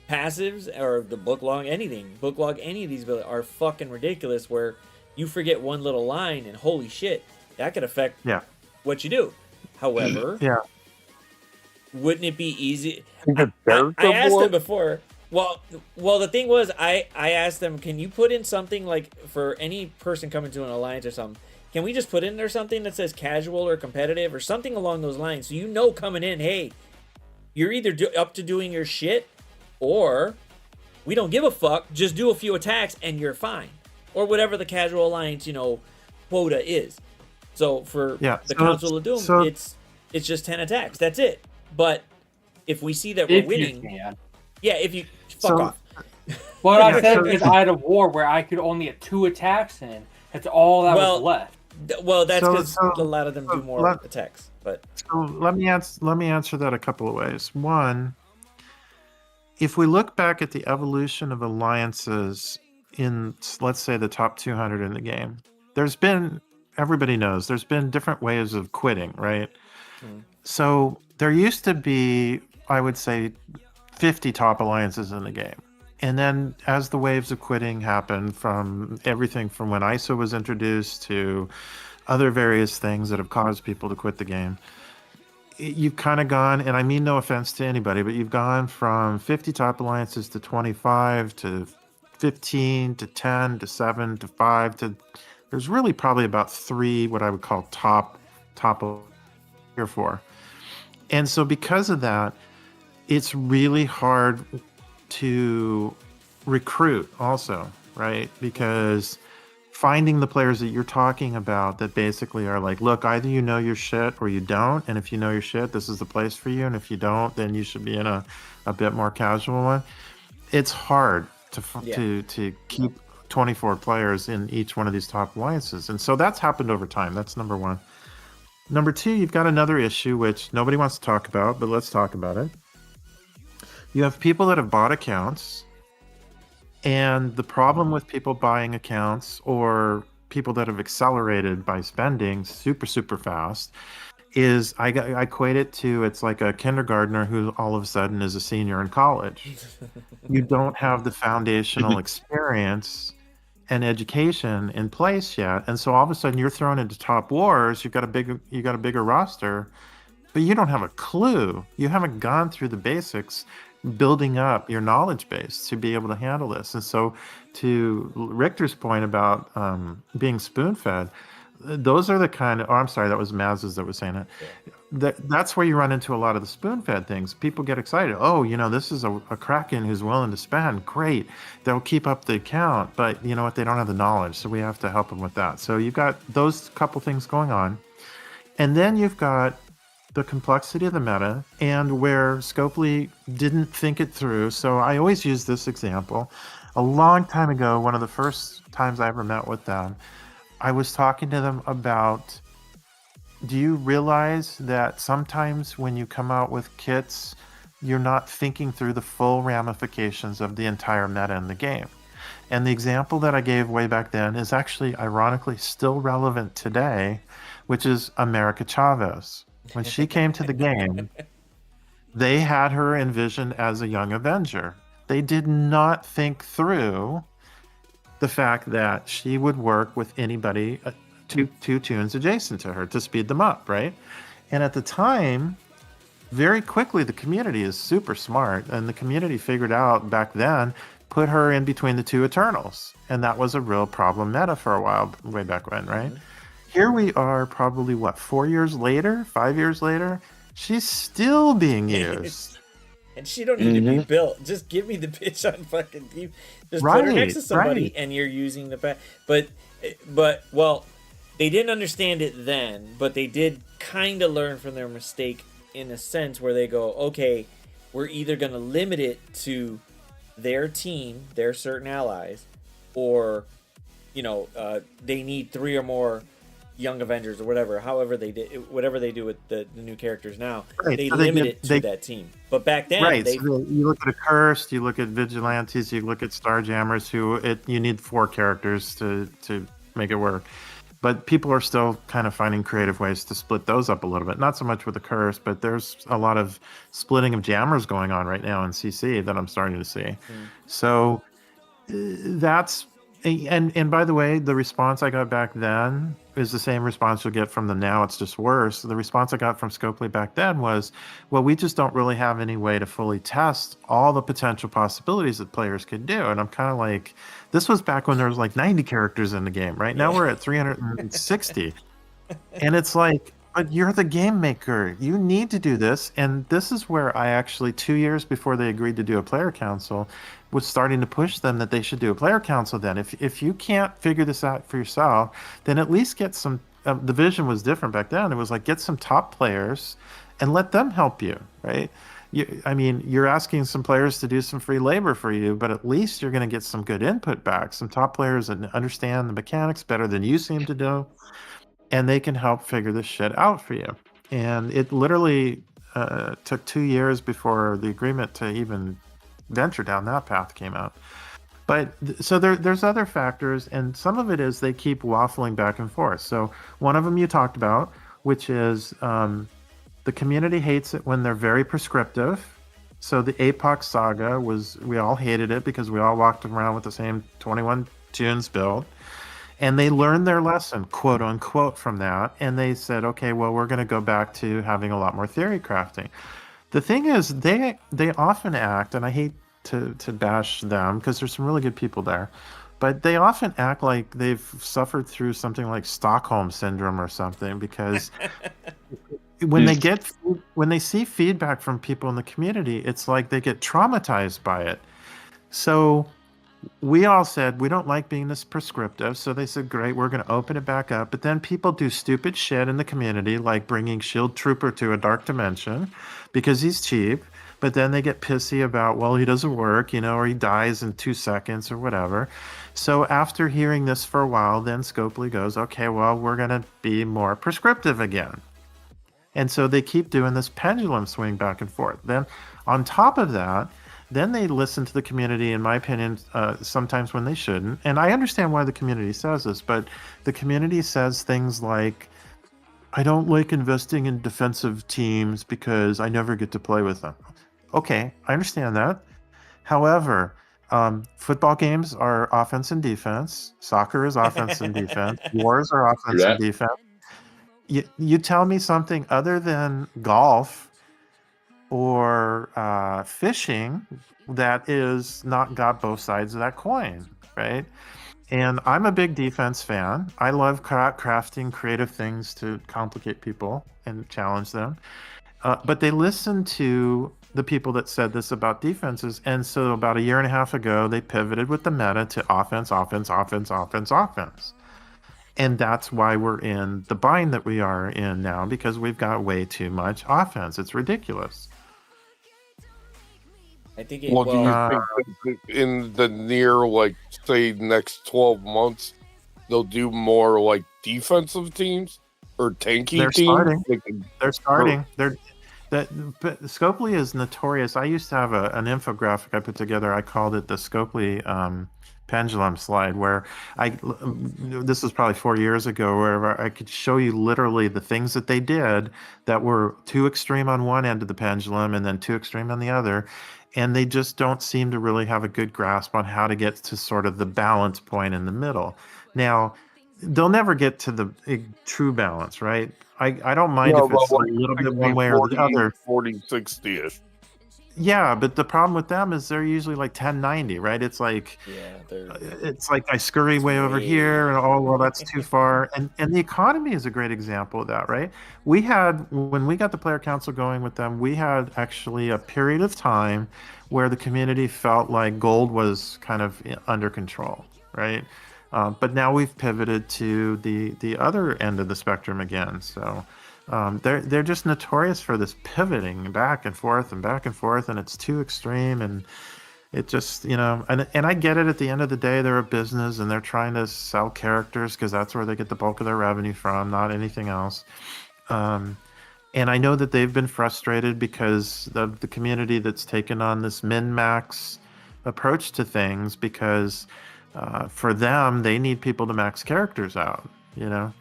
passives or the book log any of these are fucking ridiculous where you forget one little line and holy shit, that could affect what you do. However, wouldn't it be easy? I asked them before. Well, the thing was, I asked them, can you put in something like for any person coming to an alliance or something? Can we just put in there something that says casual or competitive or something along those lines? So you know coming in, hey, you're either up to doing your shit or we don't give a fuck. Just do a few attacks and you're fine. Or whatever the casual alliance, you know, quota is. So for the Council of Doom, it's just 10 attacks. That's it. But if we see that we're winning, if you fuck off. What I said is I had a war where I could only get 2 attacks in. That's all that was left. Well, that's because a lot of them do more attacks. But so let me answer that a couple of ways. One, if we look back at the evolution of alliances in, let's say, the top 200 in the game, everybody knows there's been different ways of quitting, right? So there used to be, I would say, 50 top alliances in the game. And then as the waves of quitting happened from everything from when ISO was introduced to other various things that have caused people to quit the game, you've kind of gone, and I mean no offense to anybody, but you've gone from 50 top alliances to 25 to 15 to 10 to 7 to 5 to there's really probably about 3 what I would call top or 4. And so because of that, it's really hard to recruit also, right? Because finding the players that you're talking about that basically are like, look, either you know your shit or you don't. And if you know your shit, this is the place for you. And if you don't, then you should be in a bit more casual one. It's hard to keep 24 players in each one of these top alliances. And so that's happened over time. That's number one. Number two, you've got another issue, which nobody wants to talk about, but let's talk about it. You have people that have bought accounts, and the problem with people buying accounts or people that have accelerated by spending super, super fast is I equate it to it's like a kindergartner who all of a sudden is a senior in college. You don't have the foundational experience and education in place yet, and so all of a sudden you're thrown into top wars. You got a bigger roster, but you don't have a clue. You haven't gone through the basics, building up your knowledge base to be able to handle this. And so, to Richter's point about being spoon-fed, those are the kind of. Oh, I'm sorry, that was Maz's that was saying it. That's where you run into a lot of the spoon-fed things. People get excited. Oh, this is a Kraken who's willing to spend. Great. They'll keep up the account, but you know what? They don't have the knowledge, so we have to help them with that. So you've got those couple things going on. And then you've got the complexity of the meta and where Scopely didn't think it through. So I always use this example. A long time ago, one of the first times I ever met with them, I was talking to them about, do you realize that sometimes when you come out with kits, you're not thinking through the full ramifications of the entire meta in the game. And the example that I gave way back then is actually, ironically, still relevant today, which is America Chavez. When she came to the game, they had her envisioned as a young Avenger. They did not think through the fact that she would work with anybody two tunes adjacent to her to speed them up, right? And at the time, very quickly, the community is super smart, and the community figured out back then, put her in between the two Eternals. And that was a real problem meta for a while, way back when, right? Here we are probably, 4 years later, 5 years later, she's still being used. And she don't need to be built. Just give me the bitch on fucking team. Just put her next to somebody and you're using the back. But, well, they didn't understand it then, but they did kind of learn from their mistake in a sense where they go, okay, we're either going to limit it to their team, their certain allies, or, they need 3 or more Young Avengers or whatever, however they did, whatever they do with the new characters now, they limit it to that team. But back then, so you look at Accursed, you look at Vigilantes, you look at Starjammers, you need 4 characters to make it work. But people are still kind of finding creative ways to split those up a little bit. Not so much with Accursed, but there's a lot of splitting of jammers going on right now in CC that I'm starting to see. So that's. And by the way, the response I got back then is the same response you'll get from them now. It's just worse. The response I got from Scopely back then was, well, we just don't really have any way to fully test all the potential possibilities that players could do. And I'm kind of like, this was back when there was like 90 characters in the game, right? Now we're at 360. And it's like, but you're the game maker. You need to do this. And this is where I actually, 2 years before they agreed to do a player council, was starting to push them that they should do a player council then. If you can't figure this out for yourself, then at least get some, the vision was different back then. It was like, get some top players and let them help you, right? You're asking some players to do some free labor for you, but at least you're going to get some good input back. Some top players that understand the mechanics better than you seem to do, and they can help figure this shit out for you. And it literally took 2 years before the agreement to even venture down that path came out. But so there's other factors, and some of it is they keep waffling back and forth. So one of them you talked about, which is the community hates it when they're very prescriptive. So the APOC saga we all hated it because we all walked around with the same 21 tunes build. And they learned their lesson, quote unquote, from that. And they said, okay, well, we're going to go back to having a lot more theory crafting. The thing is, they often act, and I hate to bash them because there's some really good people there, but they often act like they've suffered through something like Stockholm syndrome or something, because when they see feedback from people in the community, it's like they get traumatized by it. So we all said we don't like being this prescriptive, so they said, great, we're going to open it back up. But then people do stupid shit in the community, like bringing Shield Trooper to a dark dimension because he's cheap. But then they get pissy about, well, he doesn't work, or he dies in 2 seconds or whatever. So after hearing this for a while, then Scopely goes, okay, well, we're going to be more prescriptive again. And so they keep doing this pendulum swing back and forth. Then on top of that, then they listen to the community, in my opinion, sometimes when they shouldn't. And I understand why the community says this, but the community says things like, I don't like investing in defensive teams because I never get to play with them. Okay, I understand that. However, football games are offense and defense. Soccer is offense and defense. Wars are offense and defense. You tell me something other than golf or fishing that is not got both sides of that coin, right? And I'm a big defense fan. I love crafting creative things to complicate people and challenge them. But they listened to the people that said this about defenses. And so about 1.5 years ago, they pivoted with the meta to offense, offense, offense, offense, offense. And that's why we're in the bind that we are in now, because we've got way too much offense. It's ridiculous. I think do you think in the near, say, next 12 months, they'll do more, defensive teams or tanky teams? They're starting. But Scopely is notorious. I used to have an infographic I put together. I called it the Scopely pendulum slide, where this was probably 4 years ago, where I could show you literally the things that they did that were too extreme on one end of the pendulum and then too extreme on the other. And they just don't seem to really have a good grasp on how to get to sort of the balance point in the middle. Now, they'll never get to the true balance, right? I don't mind if it's a little bit one way or the other. 40-60-ish. Yeah, but the problem with them is they're usually like 1090, right? It's like it's like I scurry way over here, and oh well, that's too far. And the economy is a great example of that, right? We had, when we got the player council going with them, we had actually a period of time where the community felt like gold was kind of under control, right? But now we've pivoted to the other end of the spectrum again. So they're just notorious for this pivoting back and forth, and it's too extreme, and it just, you know, and I get it. At the end of the day, they're a business and they're trying to sell characters because that's where they get the bulk of their revenue from, not anything else. And I know that they've been frustrated because of the community that's taken on this min-max approach to things, because for them, they need people to max characters out, you know?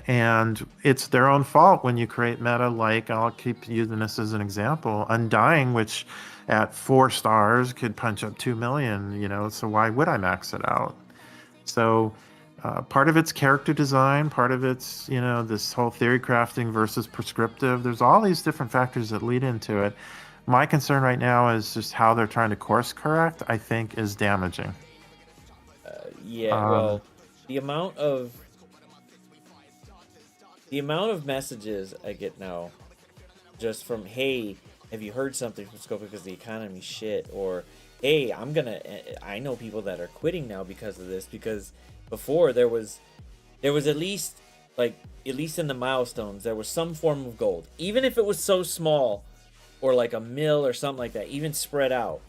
And it's their own fault when you create meta, like, I'll keep using this as an example, Undying, which at 4 stars could punch up 2 million, you know, so why would I max it out? So part of it's character design, part of it's, you know, this whole theory crafting versus prescriptive. There's all these different factors that lead into it. My concern right now is just how they're trying to course correct, I think, is damaging. Well, the amount of messages I get now, just from, hey, have you heard something from Scope because the economy shit, or hey, I know people that are quitting now because of this, because before there was at least in the milestones there was some form of gold, even if it was so small, or like a mill or something like that, even spread out.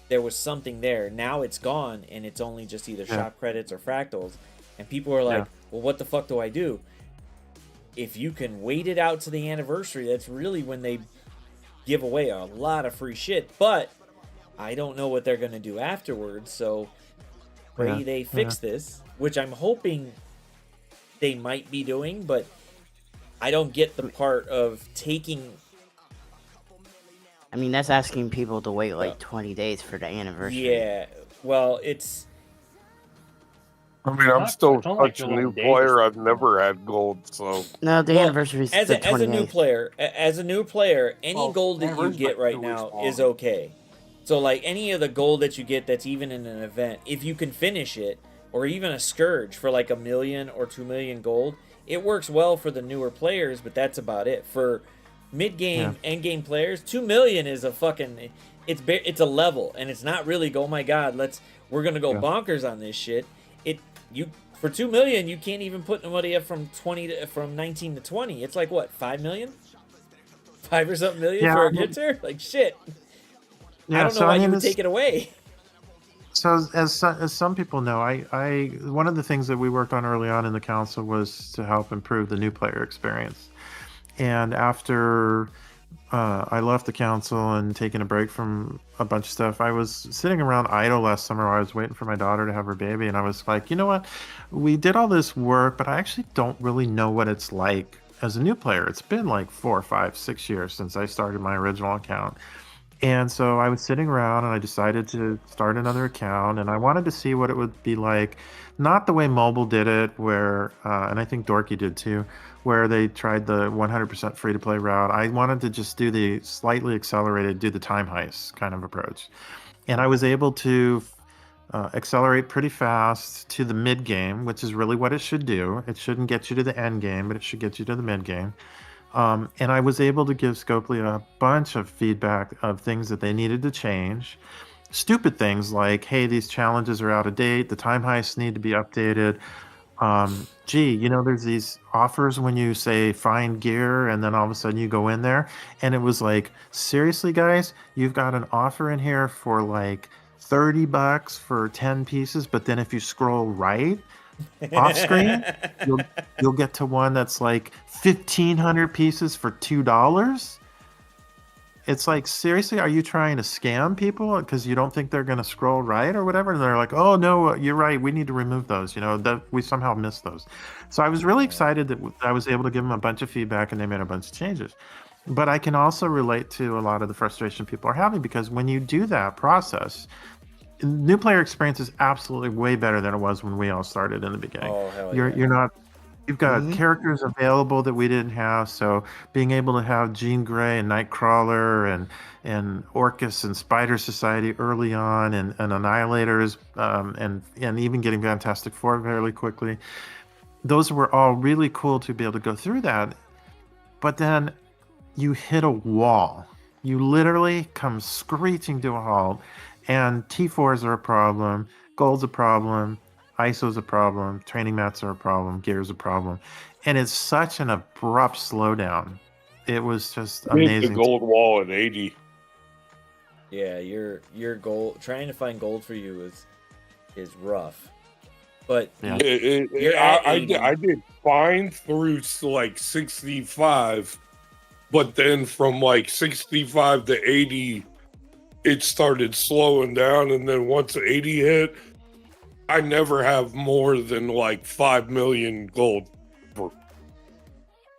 There was something there. Now it's gone, and it's only just either shop credits or fractals. And people are like, well, what the fuck do I do? If you can wait it out to the anniversary, that's really when they give away a lot of free shit. But I don't know what they're going to do afterwards, so pray they fix this, which I'm hoping they might be doing, but I don't get the part of taking... I mean, that's asking people to wait like 20 days for the anniversary. Yeah, well, it's... I mean, I'm still such a new player. I've never had gold, so... No, the anniversary is the 28th. As a new player, any gold that you get right now is okay. So, like, any of the gold that you get that's even in an event, if you can finish it, or even a Scourge for like 1 million or 2 million gold, it works well for the newer players, but that's about it. For mid-game, end-game players, 2 million is a fucking... It's a level, and it's not really, oh my god, we're gonna go bonkers on this shit. For 2 million, you can't even put nobody up from 19 to 20. It's like what, 5 million? 5 or something million for a Gitzer? Like shit. I don't know why you would take it away. So as some people know, I one of the things that we worked on early on in the council was to help improve the new player experience. And after I left the council and taking a break from a bunch of stuff, I was sitting around idle last summer while I was waiting for my daughter to have her baby, and I was like, you know what? We did all this work, but I actually don't really know what it's like as a new player. It's been like 4, 5, 6 years since I started my original account. And so I was sitting around and I decided to start another account, and I wanted to see what it would be like, not the way mobile did it, where, and I think Dorky did too, where they tried the 100% free-to-play route. I wanted to just do the slightly accelerated, do the time heist kind of approach. And I was able to accelerate pretty fast to the mid-game, which is really what it should do. It shouldn't get you to the end game, but it should get you to the mid-game. And I was able to give Scopely a bunch of feedback of things that they needed to change. Stupid things like, hey, these challenges are out of date, the time heists need to be updated. Gee, you know, there's these offers when you say find gear, and then all of a sudden you go in there, and it was like, seriously, guys, you've got an offer in here for like $30 for 10 pieces, but then if you scroll right off screen, you'll get to one that's like 1,500 pieces for $2. it's like, seriously, are you trying to scam people because you don't think they're going to scroll right or whatever? And they're like, oh no, you're right. We need to remove those. That we somehow missed those. So I was really excited that I was able to give them a bunch of feedback and they made a bunch of changes. But I can also relate to a lot of the frustration people are having, because when you do that process, new player experience is absolutely way better than it was when we all started in the beginning. Oh, hell You're yeah. not. You've got characters available that we didn't have, so being able to have Jean Grey and Nightcrawler and Orcus and Spider Society early on, and Annihilators, and even getting Fantastic Four fairly quickly, those were all really cool to be able to go through that. But then you hit a wall. You literally come screeching to a halt, and T4s are a problem, gold's a problem, ISO's a problem, training mats are a problem, gear's a problem. And it's such an abrupt slowdown. It was just Hit amazing. the gold wall at 80. Yeah, your gold, trying to find gold for you is rough. But Yeah. you're at 80. I did fine through like 65, but then from like 65 to 80, it started slowing down. And then once 80 hit, I never have more than like 5 million gold.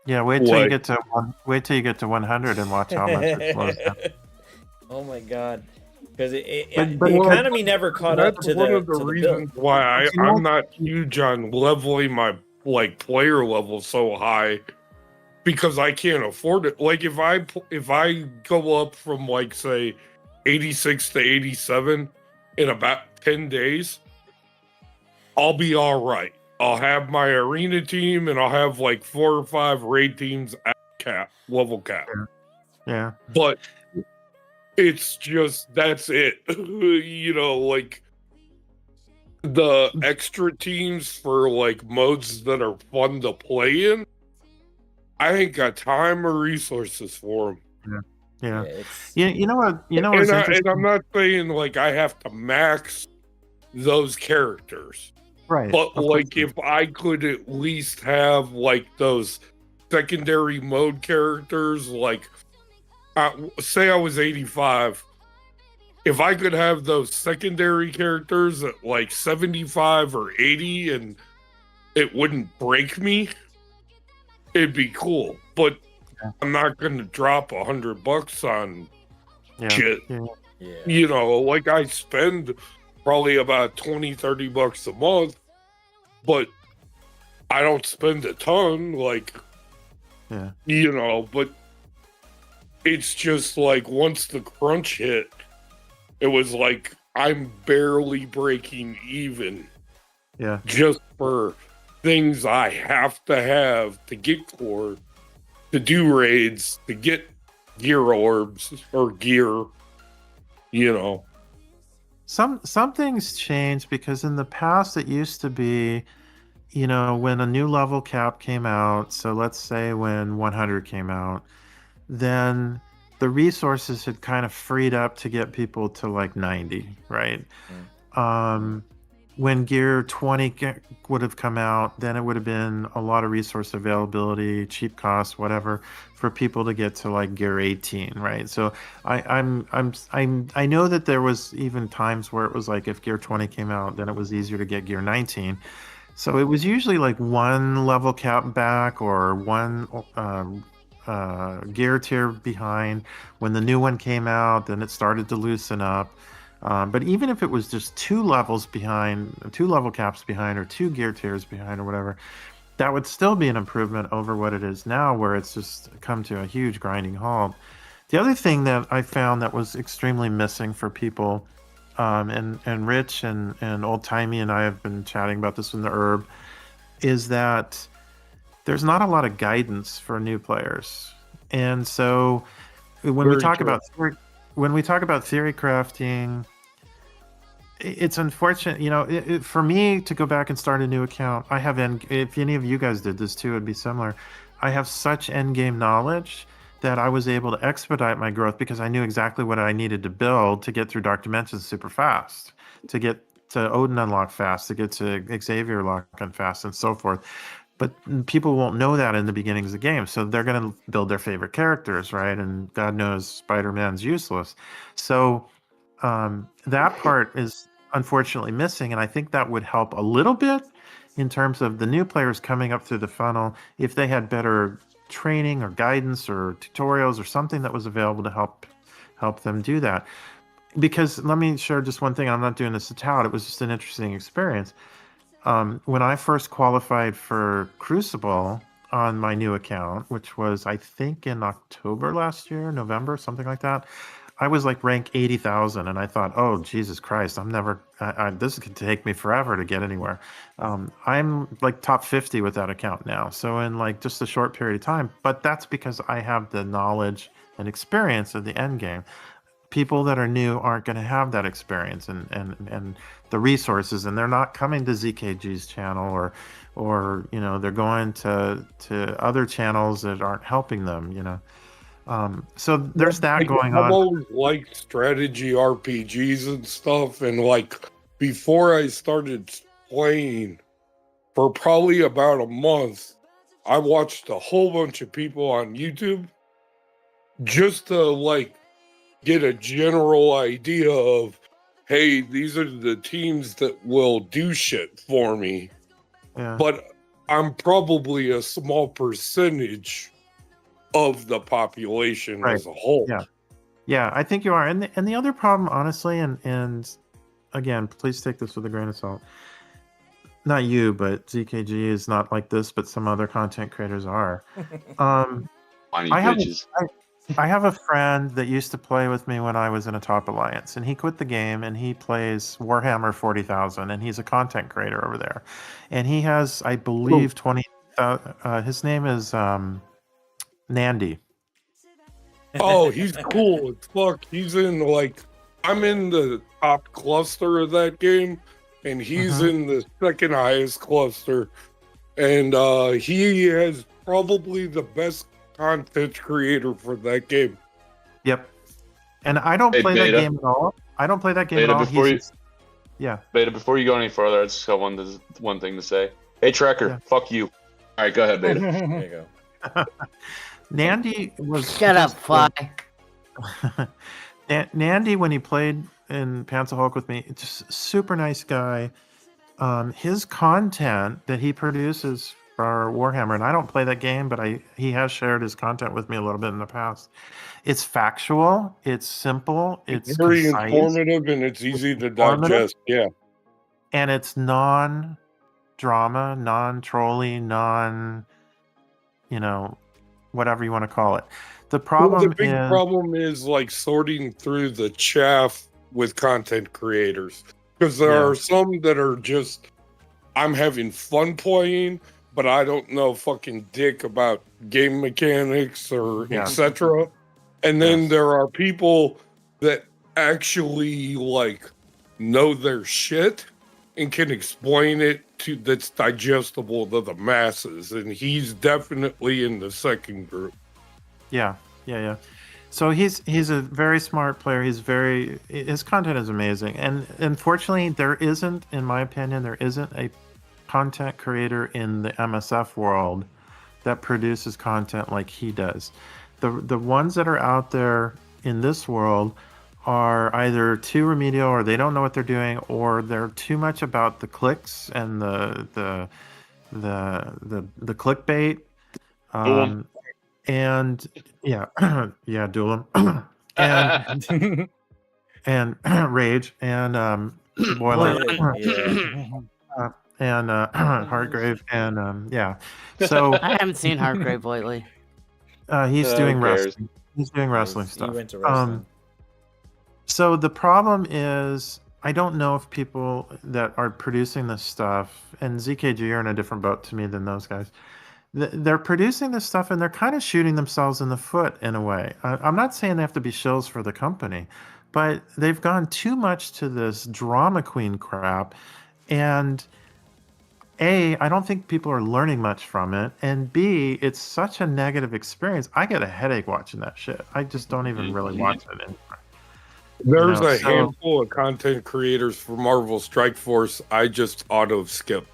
Yeah, wait till you Like- get to 100 and watch how much it slows down. Oh my god. Because But- the well, economy never caught up That's to one the, of the to the reasons bill. why You know- I'm not huge on leveling my like player level so high, because I can't afford it. Like if I go up from like say 86 to 87 in about 10 days, I'll be all right. I'll have my arena team and I'll have like 4 or 5 raid teams at level cap. Yeah. But it's just, that's it. Like the extra teams for like modes that are fun to play in, I ain't got time or resources for them. Yeah. It's, You know what? And I'm not saying like I have to max those characters, right. but of like course. if I could at least have like those secondary mode characters, like say I was 85, if I could have those secondary characters at like 75 or 80 and it wouldn't break me, it'd be cool. But Yeah. I'm not gonna drop $100 on Yeah. shit. yeah. Like I spend probably about $20-$30 a month, but I don't spend a ton, like, Yeah. but it's just like once the crunch hit, it was like I'm barely breaking even Yeah. just for things I have to get core, to do raids, to get gear orbs or gear, Some things changed, because in the past it used to be, when a new level cap came out, so let's say when 100 came out, then the resources had kind of freed up to get people to like 90, right? When gear 20 would have come out, then it would have been a lot of resource availability, cheap cost, whatever, for people to get to like gear 18, right? So I know that there was even times where it was like if gear 20 came out, then it was easier to get gear 19. So it was usually like one level cap back or one gear tier behind. When the new one came out, then it started to loosen up. But even if it was just 2 levels behind, 2 level caps behind, or 2 gear tiers behind, or whatever, that would still be an improvement over what it is now, where it's just come to a huge grinding halt. The other thing that I found that was extremely missing for people, and Rich and Old Timey and I have been chatting about this in the Herb, is that there's not a lot of guidance for new players. And so when we Very talk true. about theory crafting, it's unfortunate, for me to go back and start a new account, I have, if any of you guys did this too, it'd be similar. I have such endgame knowledge that I was able to expedite my growth because I knew exactly what I needed to build to get through Dark Dimensions super fast, to get to Odin unlock fast, to get to Xavier lock on fast, and so forth. but people won't know that in the beginnings of the game, so they're going to build their favorite characters, right? And God knows Spider-Man's useless, so that part is unfortunately missing, and I think that would help a little bit in terms of the new players coming up through the funnel if they had better training or guidance or tutorials or something that was available to help them do that. Because let me share just one thing. I'm not doing this to tout. It was just an interesting experience. When I first qualified for Crucible on my new account, which was I think in October last year, November, something like that, I was like rank 80,000, and I thought, oh Jesus Christ, I'm never. This could take me forever to get anywhere. I'm like top 50 with that account now, so in like just a short period of time. But that's because I have the knowledge and experience of the end game. People that are new aren't going to have that experience and the resources, and they're not coming to ZKG's channel or they're going to other channels that aren't helping them. So there's that going on. I've always liked strategy RPGs and stuff, and like before I started playing, for probably about a month, I watched a whole bunch of people on YouTube just to like get a general idea of, hey, these are the teams that will do shit for me. Yeah. But I'm probably a small percentage of the population Right. as a whole. Yeah, I think you are. And the other problem, honestly, and again, please take this with a grain of salt. Not you, but ZKG is not like this, but some other content creators are. Funny I have bitches. I have a friend that used to play with me when I was in a top alliance, and he quit the game and he plays Warhammer 40,000, and he's a content creator over there. And he has, I believe, 20. His name is Nandy. Oh, he's cool as fuck. He's in like, I'm in the top cluster of that game, and he's in the second highest cluster. And he has probably the best content creator for that game. Yep. And I don't Hey, play that Beta. game at all. I don't play that game Beta, at all. before He's- Yeah. Beta, before you go any further, I just got one thing to say. Hey, Trekker, Yeah. fuck you. All right, go ahead, Beta. There you go. Nandy was Shut up, just Fly. Nandy, when he played in Panzer Hulk with me, just super nice guy. His content that he produces for Warhammer, and I don't play that game, but he has shared his content with me a little bit in the past. It's factual, it's simple, it's very concise, informative, and it's easy to informative. digest. Yeah. and it's non-drama, non-trolly, whatever you want to call it. The Well, problem the big is problem is like sorting through the chaff with content creators, because there Yeah. are some that are just, I'm having fun playing, but I don't know fucking dick about game mechanics or Yeah. etc. And then Yes. there are people that actually like know their shit and can explain it that's digestible to the masses. And he's definitely in the second group. Yeah. So he's a very smart player. His content is amazing. And unfortunately, in my opinion, there isn't a content creator in the MSF world that produces content like he does. The ones that are out there in this world are either too remedial, or they don't know what they're doing, or they're too much about the clicks and the clickbait. And yeah, yeah, Duelim, and Rage, and Boiler, Yeah. and Heartgrave, and yeah. So I haven't seen Heartgrave lately. he's Who doing cares? wrestling. He's doing wrestling He stuff. went to wrestling. So the problem is, I don't know if people that are producing this stuff, and ZKG are in a different boat to me than those guys. They're producing this stuff and they're kind of shooting themselves in the foot in a way. I'm not saying they have to be shills for the company, but they've gone too much to this drama queen crap. And A, I don't think people are learning much from it. And B, it's such a negative experience. I get a headache watching that shit. I just don't even really watch it anymore. There's No, a so- handful of content creators for Marvel Strike Force I just auto skip.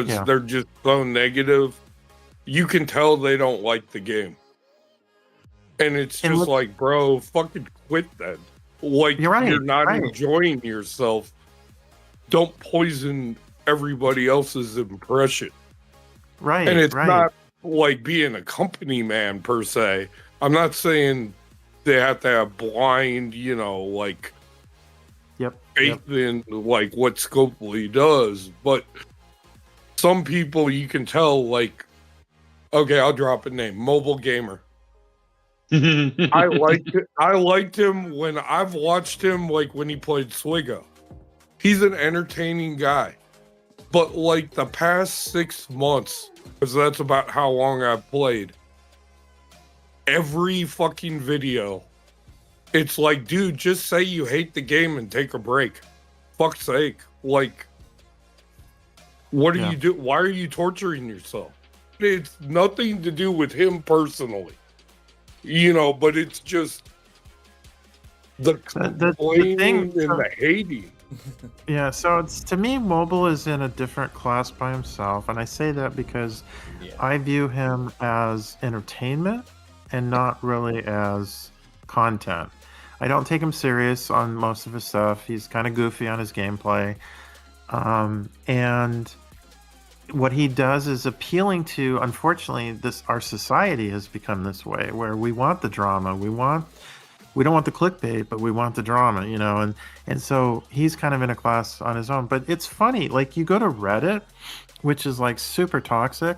because Yeah. they're just so negative. You can tell they don't like the game. And it's And just look- like, bro, fucking quit then. Like, You're right, you're not right. enjoying yourself. Don't poison everybody else's impression. Right. And it's right. not like being a company man per se. I'm not saying they have to have blind, like Yep. faith in like what Scopely does, but some people you can tell, like, okay, I'll drop a name, Mobile Gamer. I liked him when I've watched him, like when he played Swigo. He's an entertaining guy. But like the past 6 months, because that's about how long I've played, every fucking video, it's like, dude, just say you hate the game and take a break. Fuck's sake. Like, what do Yeah. you do? Why are you torturing yourself? It's nothing to do with him personally. But it's just the The complaining thing- and the hating. Yeah, so it's, to me, Mobile is in a different class by himself, and I say that because Yeah. I view him as entertainment and not really as content. I don't take him serious on most of his stuff. He's kind of goofy on his gameplay, and what he does is appealing to. Unfortunately, our society has become this way, where we want the drama, we don't want the clickbait, but we want the drama, and so he's kind of in a class on his own. But it's funny, like you go to Reddit, which is like super toxic,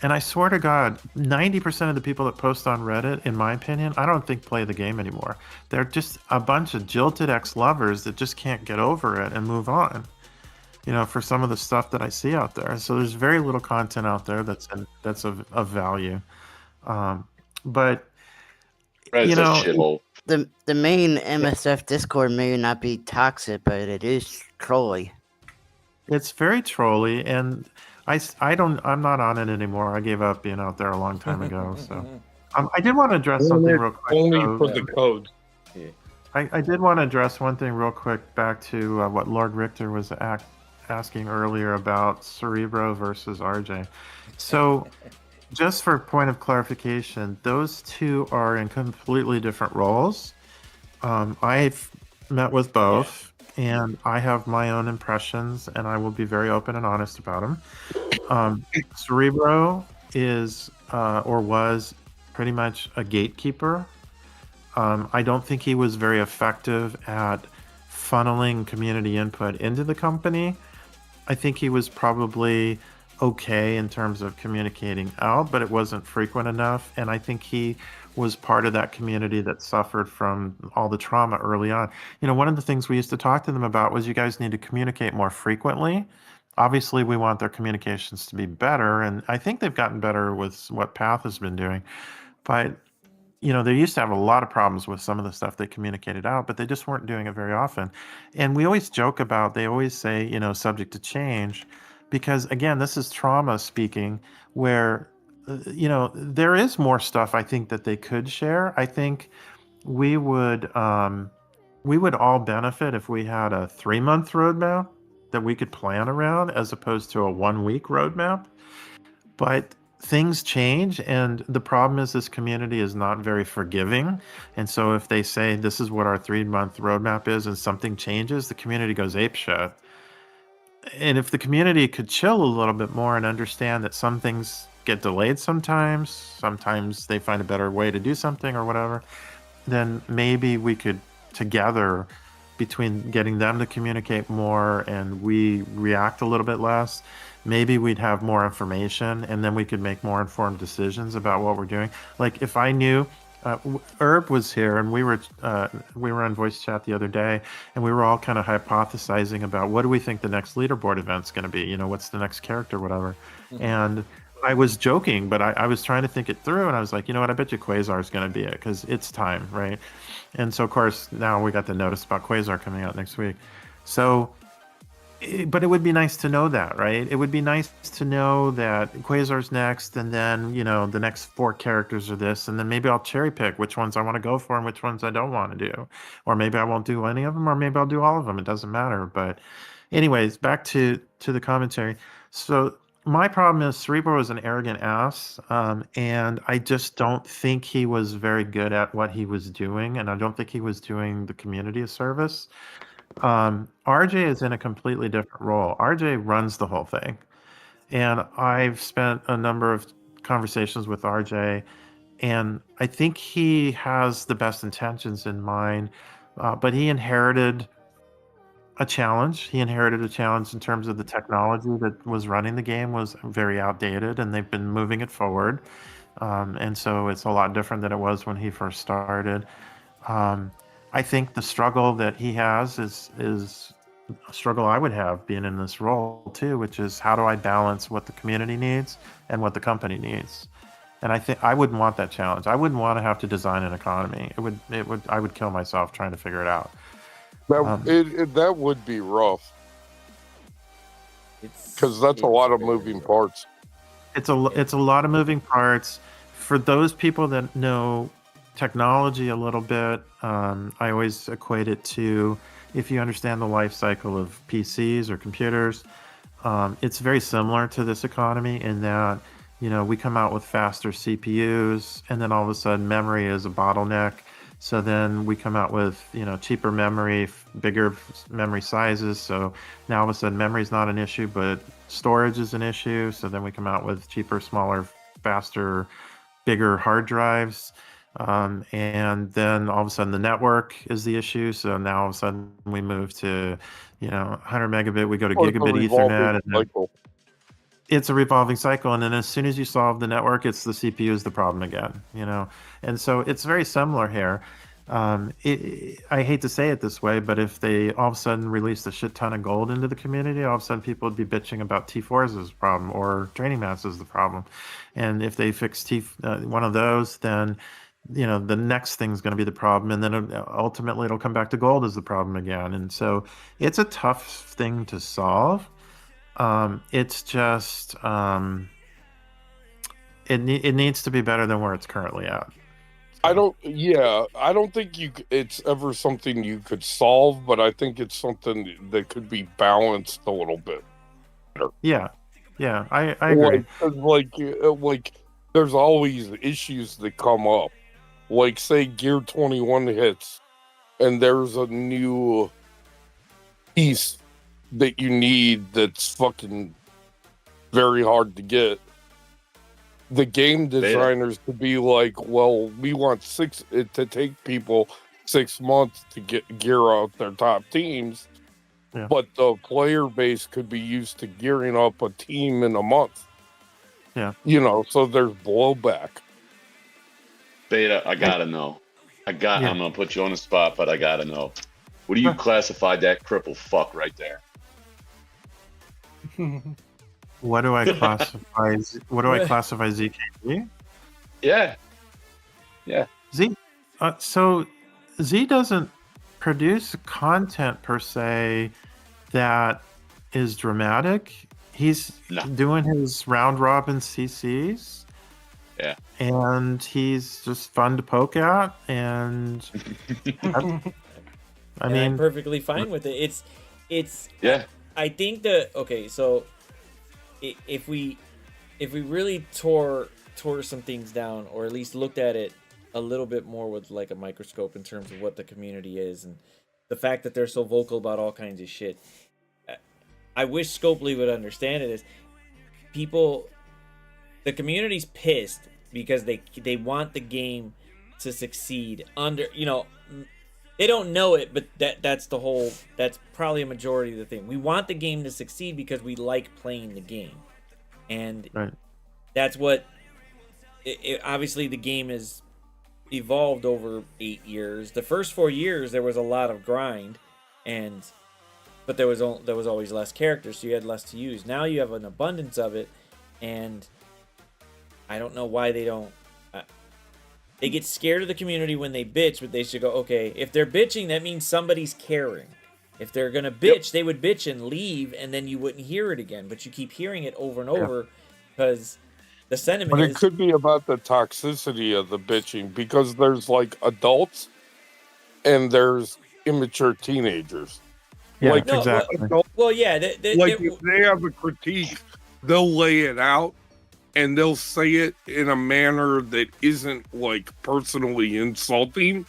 and I swear to God, 90% of the people that post on Reddit, in my opinion, I don't think play the game anymore. They're just a bunch of jilted ex-lovers that just can't get over it and move on. For some of the stuff that I see out there. So there's very little content out there that's of value. But Reddit's you know, a shithole. The main MSF Discord may not be toxic, but it is trolly. it's very trolly, and I'm not on it anymore. I gave up being out there a long time ago. So I did want to address something real quick. Only though. for the code. I did want to address one thing real quick back to what Lord Richter was asking earlier about Cerebro versus RJ. So, just for point of clarification, those two are in completely different roles. I've met with both, and I have my own impressions, and I will be very open and honest about them. Cerebro is or was pretty much a gatekeeper. I don't think he was very effective at funneling community input into the company. I think he was probably okay in terms of communicating out, but it wasn't frequent enough. And I think he was part of that community that suffered from all the trauma early on. One of the things we used to talk to them about was you guys need to communicate more frequently. Obviously, we want their communications to be better, and I think they've gotten better with what Path has been doing. But they used to have a lot of problems with some of the stuff they communicated out, but they just weren't doing it very often. And we always joke about, they always say, subject to change, because again, this is trauma speaking, where, there is more stuff I think that they could share. I think we would all benefit if we had a 3-month roadmap that we could plan around as opposed to a 1-week roadmap. But things change, and the problem is this community is not very forgiving. And so if they say this is what our 3-month roadmap is and something changes, the community goes apeshit. And if the community could chill a little bit more and understand that some things get delayed sometimes they find a better way to do something or whatever, then maybe we could together, between getting them to communicate more and we react a little bit less, maybe we'd have more information, and then we could make more informed decisions about what we're doing. Like if I knew, Herb was here, and we were on voice chat the other day, and we were all kind of hypothesizing about what do we think the next leaderboard event's going to be. What's the next character, whatever. And I was joking, but I was trying to think it through, and I was like, what? I bet you Quasar's going to be it because it's time, right? And so of course now we got the notice about Quasar coming out next week. So. But it would be nice to know that, right? It would be nice to know that Quasar's next, and then, the next 4 characters are this, and then maybe I'll cherry pick which ones I want to go for and which ones I don't want to do. Or maybe I won't do any of them, or maybe I'll do all of them. It doesn't matter. But anyways, back to the commentary. So my problem is Cerebro is an arrogant ass, and I just don't think he was very good at what he was doing, and I don't think he was doing the community a service. RJ is in a completely different role. RJ runs the whole thing, and I've spent a number of conversations with RJ, and I think he has the best intentions in mind, but he inherited a challenge. He inherited a challenge in terms of the technology that was running the game was very outdated, and they've been moving it forward. And so it's a lot different than it was when he first started. I think the struggle that he has is a struggle I would have being in this role too, which is how do I balance what the community needs and what the company needs? And I think I wouldn't want that challenge. I wouldn't want to have to design an economy. I would kill myself trying to figure it out. That would be rough because that's a lot of moving parts. It's a lot of moving parts. For those people that know technology a little bit, I always equate it to if you understand the life cycle of PCs or computers, it's very similar to this economy in that, we come out with faster CPUs and then all of a sudden memory is a bottleneck. So then we come out with, cheaper memory, bigger memory sizes. So now all of a sudden memory is not an issue, but storage is an issue. So then we come out with cheaper, smaller, faster, bigger hard drives. And then all of a sudden the network is the issue. So now all of a sudden we move to, 100 megabit, we go to gigabit Ethernet. And it's a revolving cycle. And then as soon as you solve the network, it's the CPU is the problem again, And so it's very similar here. I hate to say it this way, but if they all of a sudden released a shit ton of gold into the community, all of a sudden people would be bitching about T4s as a problem or training mats as the problem. And if they fix one of those, then the next thing's going to be the problem, and then ultimately it'll come back to gold as the problem again. And so it's a tough thing to solve. It's just it needs to be better than where it's currently at. I don't think it's ever something you could solve, but I think it's something that could be balanced a little bit better. Yeah, I agree. Like there's always issues that come up. Like say Gear 21 hits and there's a new piece that you need that's fucking very hard to get. The game designers to be like, well, we want it to take people 6 months to get gear out their top teams, but the player base could be used to gearing up a team in a month. Yeah, so there's blowback. Beta, I gotta know. I'm gonna put you on the spot, but I gotta know. What do you classify that cripple fuck right there? What do I classify? What do I classify ZKG? Yeah. Z. So Z doesn't produce content per se that is dramatic. He's doing his round robin CCs. Yeah. And he's just fun to poke at, and I'm perfectly fine with it. It's I think so if we really tore some things down, or at least looked at it a little bit more with like a microscope in terms of what the community is and the fact that they're so vocal about all kinds of shit. I wish Scopely would understand it as the community's pissed because they want the game to succeed under, they don't know it, but that's probably a majority of the thing. We want the game to succeed because we like playing the game. And that's what obviously the game has evolved over 8 years. The first 4 years there was a lot of grind, but there was always less characters, so you had less to use. Now you have an abundance of it, and I don't know why they don't. They get scared of the community when they bitch, but they should go, okay, if they're bitching, that means somebody's caring. If they're going to bitch, they would bitch and leave, and then you wouldn't hear it again. But you keep hearing it over and over because the sentiment But it could be about the toxicity of the bitching, because there's like adults and there's immature teenagers. Yeah, like, exactly. Adults, well, yeah. if they have a critique, they'll lay it out and they'll say it in a manner that isn't like personally insulting.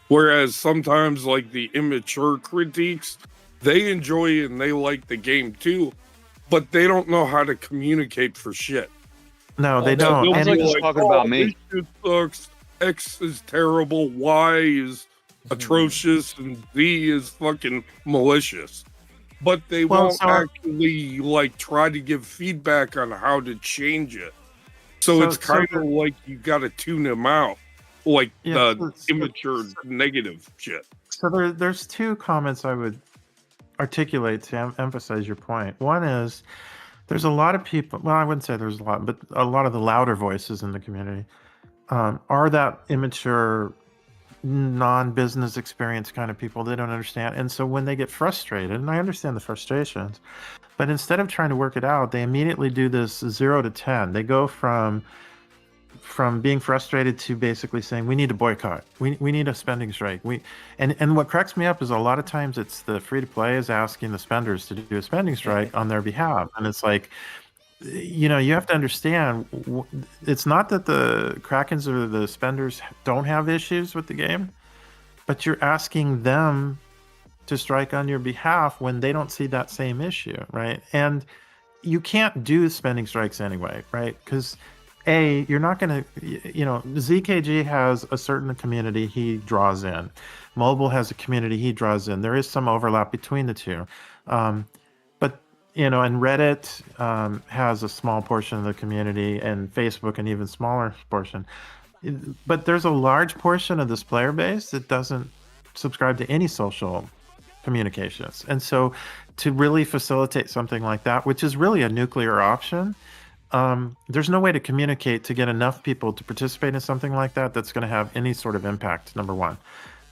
Whereas sometimes like the immature critiques, they enjoy it and they like the game too, but they don't know how to communicate for shit. No, they don't. Feels And like he's talking about me. This shit sucks. X is terrible. Y is atrocious, and Z is fucking malicious. But they won't actually like try to give feedback on how to change it. So it's kind of like you got to tune them out, like the immature negative shit. So there's two comments I would articulate to emphasize your point. One is there's a lot of people, well, I wouldn't say there's a lot, but a lot of the louder voices in the community are that immature, non-business experience kind of people. They don't understand. And so when they get frustrated, and I understand the frustrations, but instead of trying to work it out, they immediately do this 0 to 10. They go from being frustrated to basically saying, we need to boycott. We need a spending strike. And what cracks me up is a lot of times it's the free-to-play is asking the spenders to do a spending strike on their behalf. And it's like, you know, you have to understand, it's not that the Krakens or the spenders don't have issues with the game, but you're asking them to strike on your behalf when they don't see that same issue, right? And you can't do spending strikes anyway, right? Because you're not going to, you know, ZKG has a certain community he draws in. Mobile has a community he draws in. There is some overlap between the two. But, you know, and Reddit has a small portion of the community, and Facebook an even smaller portion. But there's a large portion of this player base that doesn't subscribe to any social communications. And so to really facilitate something like that, which is really a nuclear option, there's no way to communicate to get enough people to participate in something like that that's going to have any sort of impact, number one.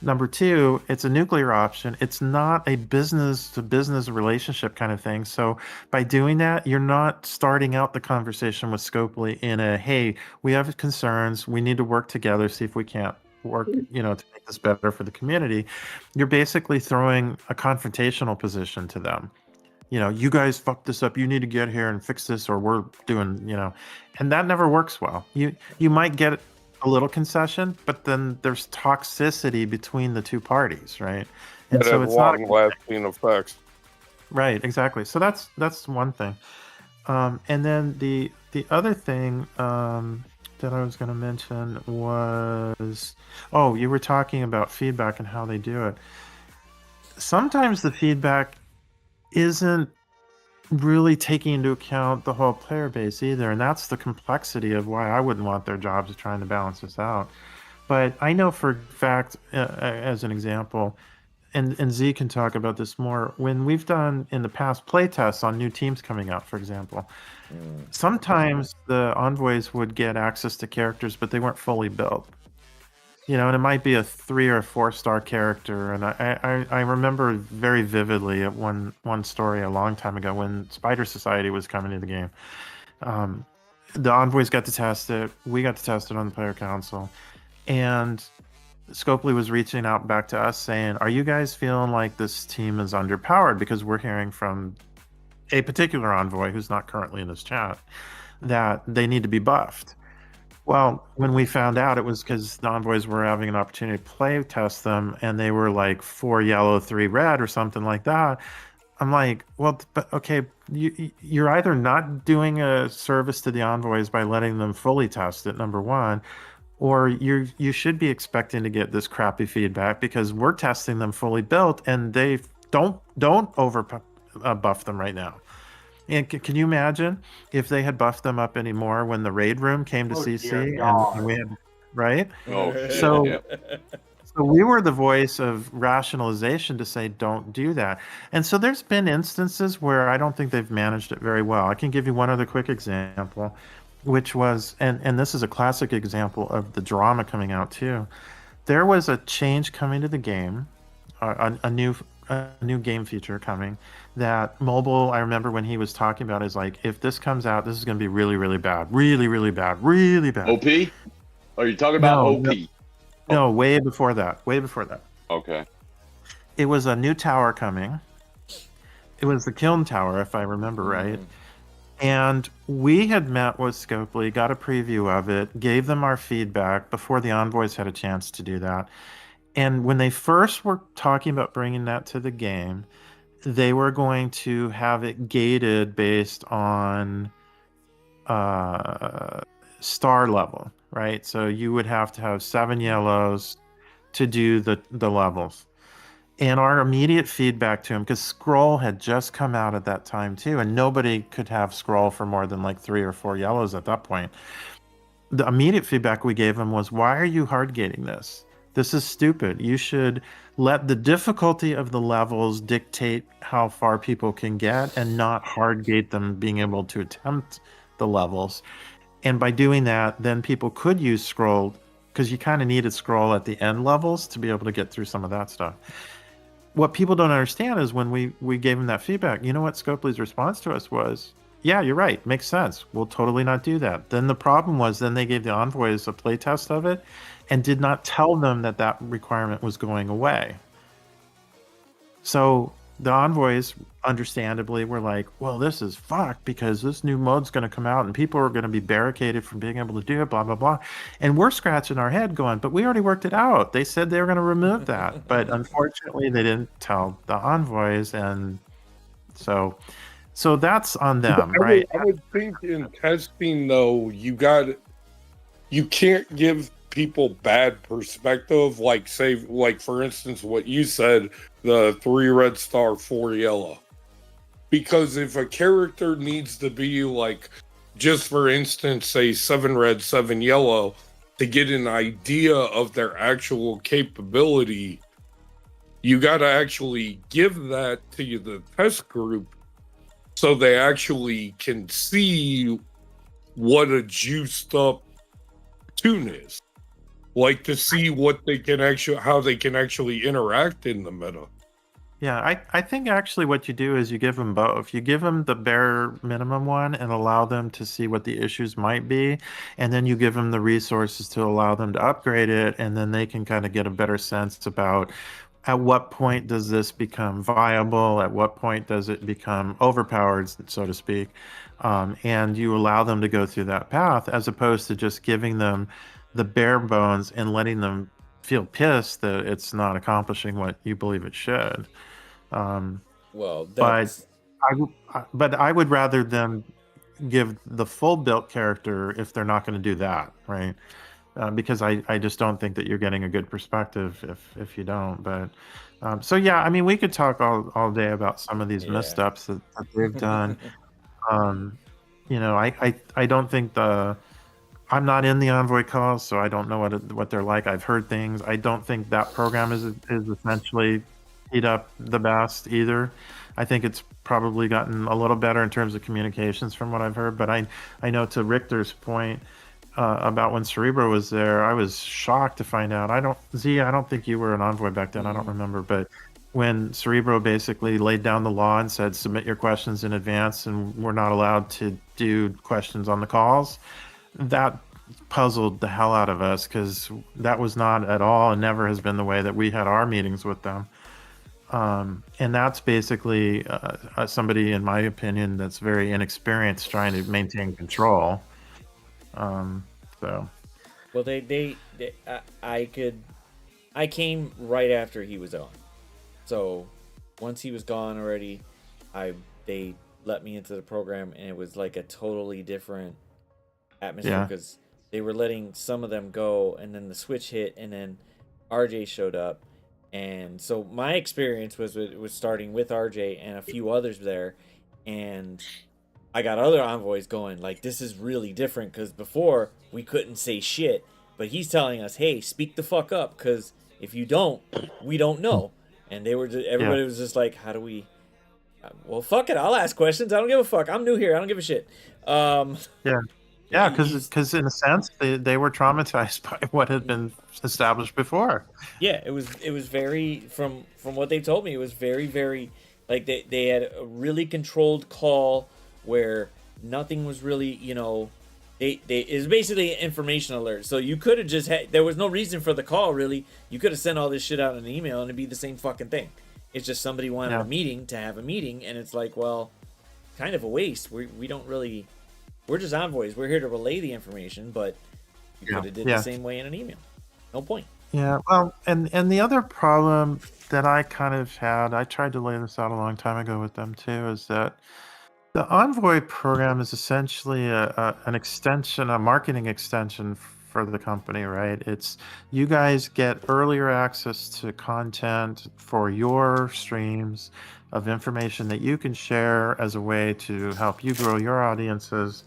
Number two, it's a nuclear option. It's not a business-to-business relationship kind of thing. So by doing that, you're not starting out the conversation with Scopely in a, hey, we have concerns, we need to work together, see if we can't work, you know, to make this better for the community. You're basically throwing a confrontational position to them. You know, you guys fucked this up. You need to get here and fix this, or we're doing, you know, and that never works well. You might get a little concession, but then there's toxicity between the two parties, right? And so it's not long-lasting effects. Right, exactly. So that's one thing. And then the other thing that I was going to mention was, you were talking about feedback and how they do it. Sometimes the feedback isn't really taking into account the whole player base either, and that's the complexity of why I wouldn't want their jobs of trying to balance this out. But I know for a fact, as an example, and Z can talk about this more, when we've done in the past playtests on new teams coming out, for example, sometimes the envoys would get access to characters, but they weren't fully built. You know, and it might be a 3 or 4-star character. And I remember very vividly at one story a long time ago when Spider Society was coming to the game. The envoys got to test it. We got to test it on the player council. And Scopely was reaching out back to us saying, are you guys feeling like this team is underpowered? Because we're hearing from a particular envoy who's not currently in this chat that they need to be buffed. Well, when we found out, it was because the envoys were having an opportunity to play test them, and they were like 4 yellow, 3 red, or something like that. I'm like, well, but okay, you're either not doing a service to the envoys by letting them fully test it, number one, or you should be expecting to get this crappy feedback because we're testing them fully built, and they don't over buff them right now. And can you imagine if they had buffed them up anymore when the raid room came to CC and we had, right? Oh, shit. So we were the voice of rationalization to say, don't do that. And so there's been instances where I don't think they've managed it very well. I can give you one other quick example, which was, and this is a classic example of the drama coming out too. There was a change coming to the game, a new game feature coming that Mobile, I remember when he was talking about, is like, if this comes out, this is going to be really, really bad. Really, really bad. Really bad. OP? Are you talking about OP? No, way before that. Way before that. Okay. It was a new tower coming. It was the Kiln Tower, if I remember right. And we had met with Scopely, got a preview of it, gave them our feedback before the envoys had a chance to do that. And when they first were talking about bringing that to the game, they were going to have it gated based on star level, right? So you would have to have 7 yellows to do the levels. And our immediate feedback to him, because Scroll had just come out at that time too, and nobody could have Scroll for more than like 3 or 4 yellows at that point. The immediate feedback we gave him was, why are you hard gating this? This is stupid. You should let the difficulty of the levels dictate how far people can get and not hard gate them being able to attempt the levels. And by doing that, then people could use Scroll, because you kind of needed Scroll at the end levels to be able to get through some of that stuff. What people don't understand is when we gave him that feedback, you know what Scopely's response to us was, yeah, you're right, makes sense, we'll totally not do that. Then the problem was, then they gave the envoys a playtest of it and did not tell them that that requirement was going away. So the envoys understandably were like, well, this is fucked because this new mode's going to come out and people are going to be barricaded from being able to do it, blah, blah, blah. And we're scratching our head going, but we already worked it out. They said they were going to remove that. But unfortunately, they didn't tell the envoys. And so that's on them, right? I would think in testing, though, you can't give people bad perspective, like for instance what you said, the 3 red star 4 yellow, because if a character needs to be like, just for instance, say 7 red 7 yellow to get an idea of their actual capability, you got to actually give that to the test group so they actually can see what a juiced up tune is. Like, to see what they can actually, how they can actually interact in the meta. Yeah, I think actually what you do is you give them both. You give them the bare minimum one and allow them to see what the issues might be, and then you give them the resources to allow them to upgrade it, and then they can kind of get a better sense about at what point does this become viable, at what point does it become overpowered, so to speak, and you allow them to go through that path as opposed to just giving them the bare bones and letting them feel pissed that it's not accomplishing what you believe it should. Well, that's... but I would rather them give the full built character if they're not going to do that, right? Because I just don't think that you're getting a good perspective if you don't. But so yeah, I mean, we could talk all day about some of these missteps that they've done. You know, I don't think I'm not in the envoy calls, so I don't know what they're like. I've heard things. I don't think that program is essentially teed up the best either. I think it's probably gotten a little better in terms of communications from what I've heard. But I know, to Richter's point about when Cerebro was there, I was shocked to find out. I don't think you were an envoy back then. I don't remember, but when Cerebro basically laid down the law and said submit your questions in advance and we're not allowed to do questions on the calls, that puzzled the hell out of us, because that was not at all and never has been the way that we had our meetings with them. And that's basically somebody, in my opinion, that's very inexperienced trying to maintain control. So, well, I came right after he was on, so once he was gone already, they let me into the program, and it was like a totally different atmosphere, because they were letting some of them go, and then the switch hit, and then RJ showed up. And so my experience was starting with RJ and a few others there, and I got other envoys going like, this is really different, because before we couldn't say shit, but he's telling us, hey, speak the fuck up, because if you don't, we don't know. And everybody was just like, how do we? Well, fuck it, I'll ask questions. I don't give a fuck. I'm new here. I don't give a shit. Yeah, because in a sense they were traumatized by what had been established before. Yeah, it was very, from what they told me, it was very, very, like they had a really controlled call where nothing was really, you know, it was basically an information alert. So you could have just there was no reason for the call, really. You could have sent all this shit out in an email and it'd be the same fucking thing. It's just somebody wanted a meeting to have a meeting, and it's like, well, kind of a waste. We don't really. We're just envoys. We're here to relay the information, but you could have did the same way in an email. No point. Yeah, well, and the other problem that I kind of had, I tried to lay this out a long time ago with them too, is that the Envoy program is essentially an extension, a marketing extension for the company, right? It's you guys get earlier access to content for your streams of information that you can share as a way to help you grow your audiences.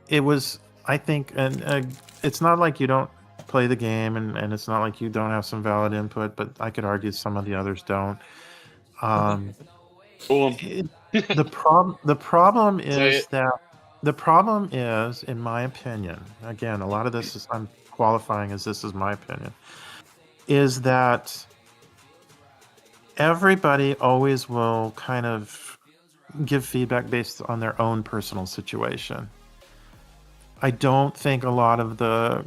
It was, I think, and it's not like you don't play the game, and it's not like you don't have some valid input, but I could argue some of the others don't. The problem is that the problem is, in my opinion, again, a lot of this is I'm qualifying as this is my opinion, is that everybody always will kind of give feedback based on their own personal situation. I don't think a lot of the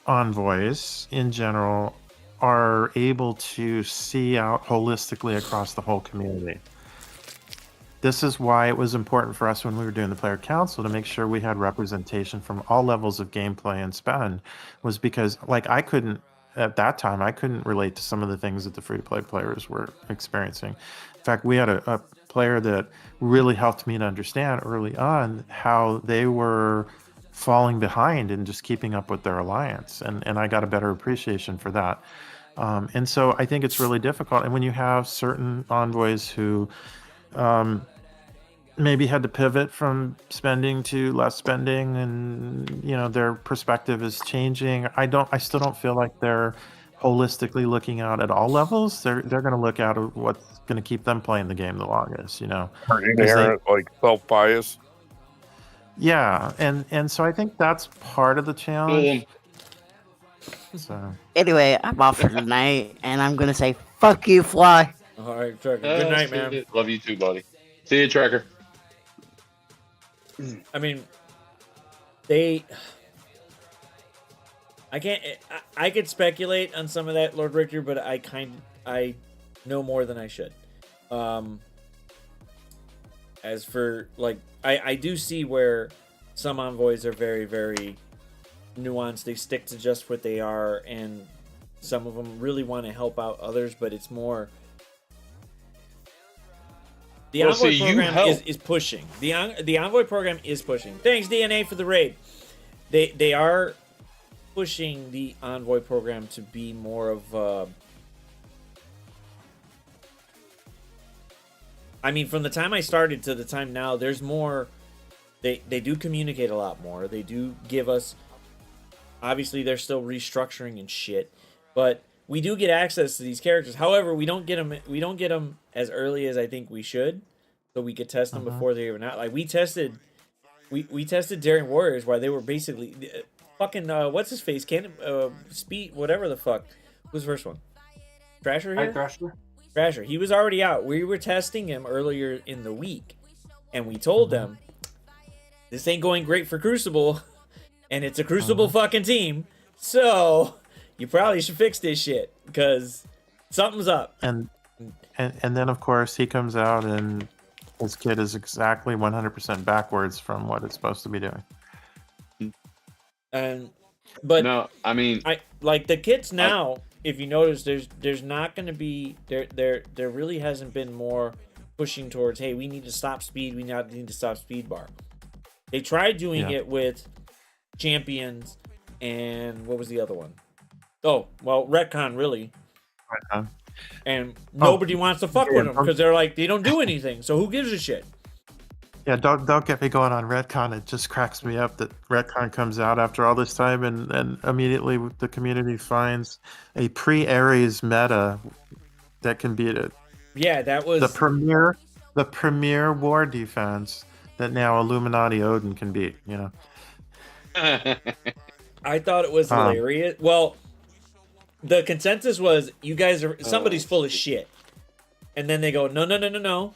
envoys in general are able to see out holistically across the whole community. This is why it was important for us when we were doing the player council to make sure we had representation from all levels of gameplay and spend, was because like at that time I couldn't relate to some of the things that the free-to-play players were experiencing. In fact, we had a player that really helped me to understand early on how they were falling behind and just keeping up with their alliance, and I got a better appreciation for that. And so I think it's really difficult. And when you have certain envoys who maybe had to pivot from spending to less spending, and their perspective is changing, I still don't feel like they're holistically looking out at all levels. They're going to look at what's going to keep them playing the game the longest, Or inherent like self-bias. Yeah, and so I think that's part of the challenge. So Anyway, I'm off for tonight, and I'm gonna say fuck you, Fly. All right, Tracker. Good night, man. Love you too, buddy. See you, Tracker. I mean, I could speculate on some of that, Lord Richter, but I know more than I should. As for like, I do see where some envoys are very, very nuanced. They stick to just what they are, and some of them really want to help out others, but it's more. The Envoy program is pushing. The Envoy program is pushing. Thanks, DNA, for the raid. They are pushing the Envoy program to be more of I mean, from the time I started to the time now, there's more. They do communicate a lot more. They do give us. Obviously, they're still restructuring and shit, but we do get access to these characters. However, we don't get them. We don't get them as early as I think we should, so we could test them before they even out. Like we tested Daring Warriors while they were basically fucking what's his face? Speed, whatever the fuck. Who's the first one? Thrasher here. Thrasher. He was already out. We were testing him earlier in the week, and we told them this ain't going great for Crucible, and it's a Crucible fucking team. So you probably should fix this shit because something's up. And then of course he comes out and his kit is exactly 100% backwards from what it's supposed to be doing. But no, I mean, I like the kits now. If you notice, there's not going to be there really hasn't been more pushing towards, hey, we need to stop speed, we need to stop speed bar. They tried doing it with champions and what was the other one? Oh, well, Retcon really. Retcon. And nobody wants to fuck with them because they're like, they don't do anything. So who gives a shit? Yeah, don't get me going on Retcon. It just cracks me up that Retcon comes out after all this time, and immediately the community finds a pre-Ares meta that can beat it. Yeah, that was the premier war defense that now Illuminati Odin can beat. I thought it was hilarious. Well, the consensus was you guys are somebody's full of shit, and then they go no.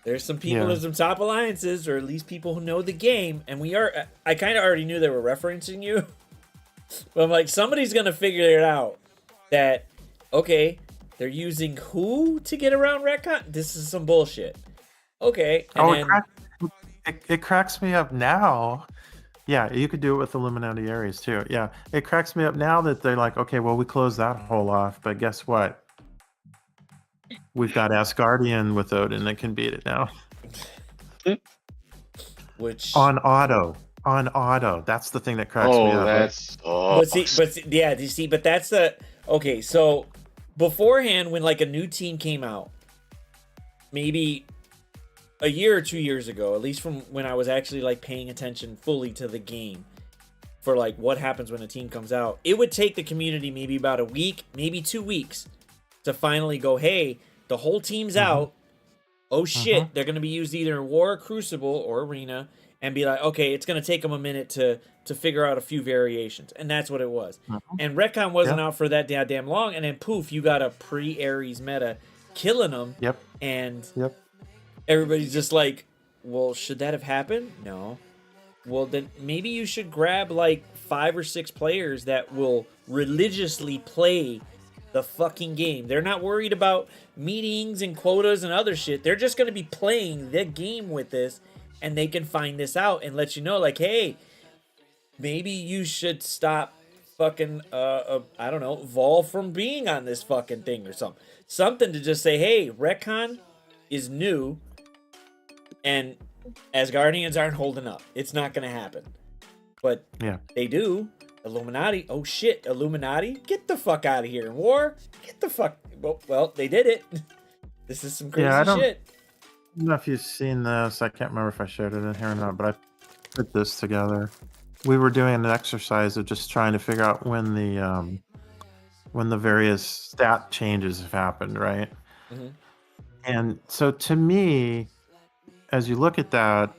There's some people in some top alliances, or at least people who know the game, and I kind of already knew they were referencing you. But I'm like, somebody's going to figure it out that, okay, they're using who to get around Retcon? This is some bullshit. Okay, and Oh, then it cracks me up now. Yeah, you could do it with Illuminati Ares too. Yeah, it cracks me up now that they're like, okay, well, we closed that hole off, but guess what? We've got Asgardian with Odin that can beat it now. which On auto. On auto. That's the thing that cracks me Oh, up. that's yeah, do you see? But that's the okay. So beforehand, when like a new team came out, maybe a year or 2 years ago, at least from when I was actually like paying attention fully to the game for like what happens when a team comes out, it would take the community maybe about a week, maybe 2 weeks to finally go, hey, the whole team's out. Oh shit, they're gonna be used either in War, Crucible, or Arena, and be like, okay, it's gonna take them a minute to figure out a few variations, and that's what it was. And Retcon wasn't out for that damn long, and then poof, you got a pre-Ares meta killing them. Yep. And Yep. everybody's just like, well, should that have happened? No. Well, then maybe you should grab like 5 or 6 players that will religiously play the fucking game. They're not worried about meetings and quotas and other shit. They're just going to be playing the game with this, and they can find this out and let you know, like, hey, maybe you should stop fucking, I don't know, Vol from being on this fucking thing or something. Something to just say, hey, Retcon is new, and Asgardians aren't holding up. It's not going to happen. But Yeah. they do. Illuminati. Oh shit, Illuminati. Get the fuck out of here. War. Get the fuck. Well, they did it. This is some crazy I don't shit. know if you've seen this. I can't remember if I shared it in here or not, but I put this together. We were doing an exercise of just trying to figure out when the various stat changes have happened, right? Mhm. And so to me, as you look at that,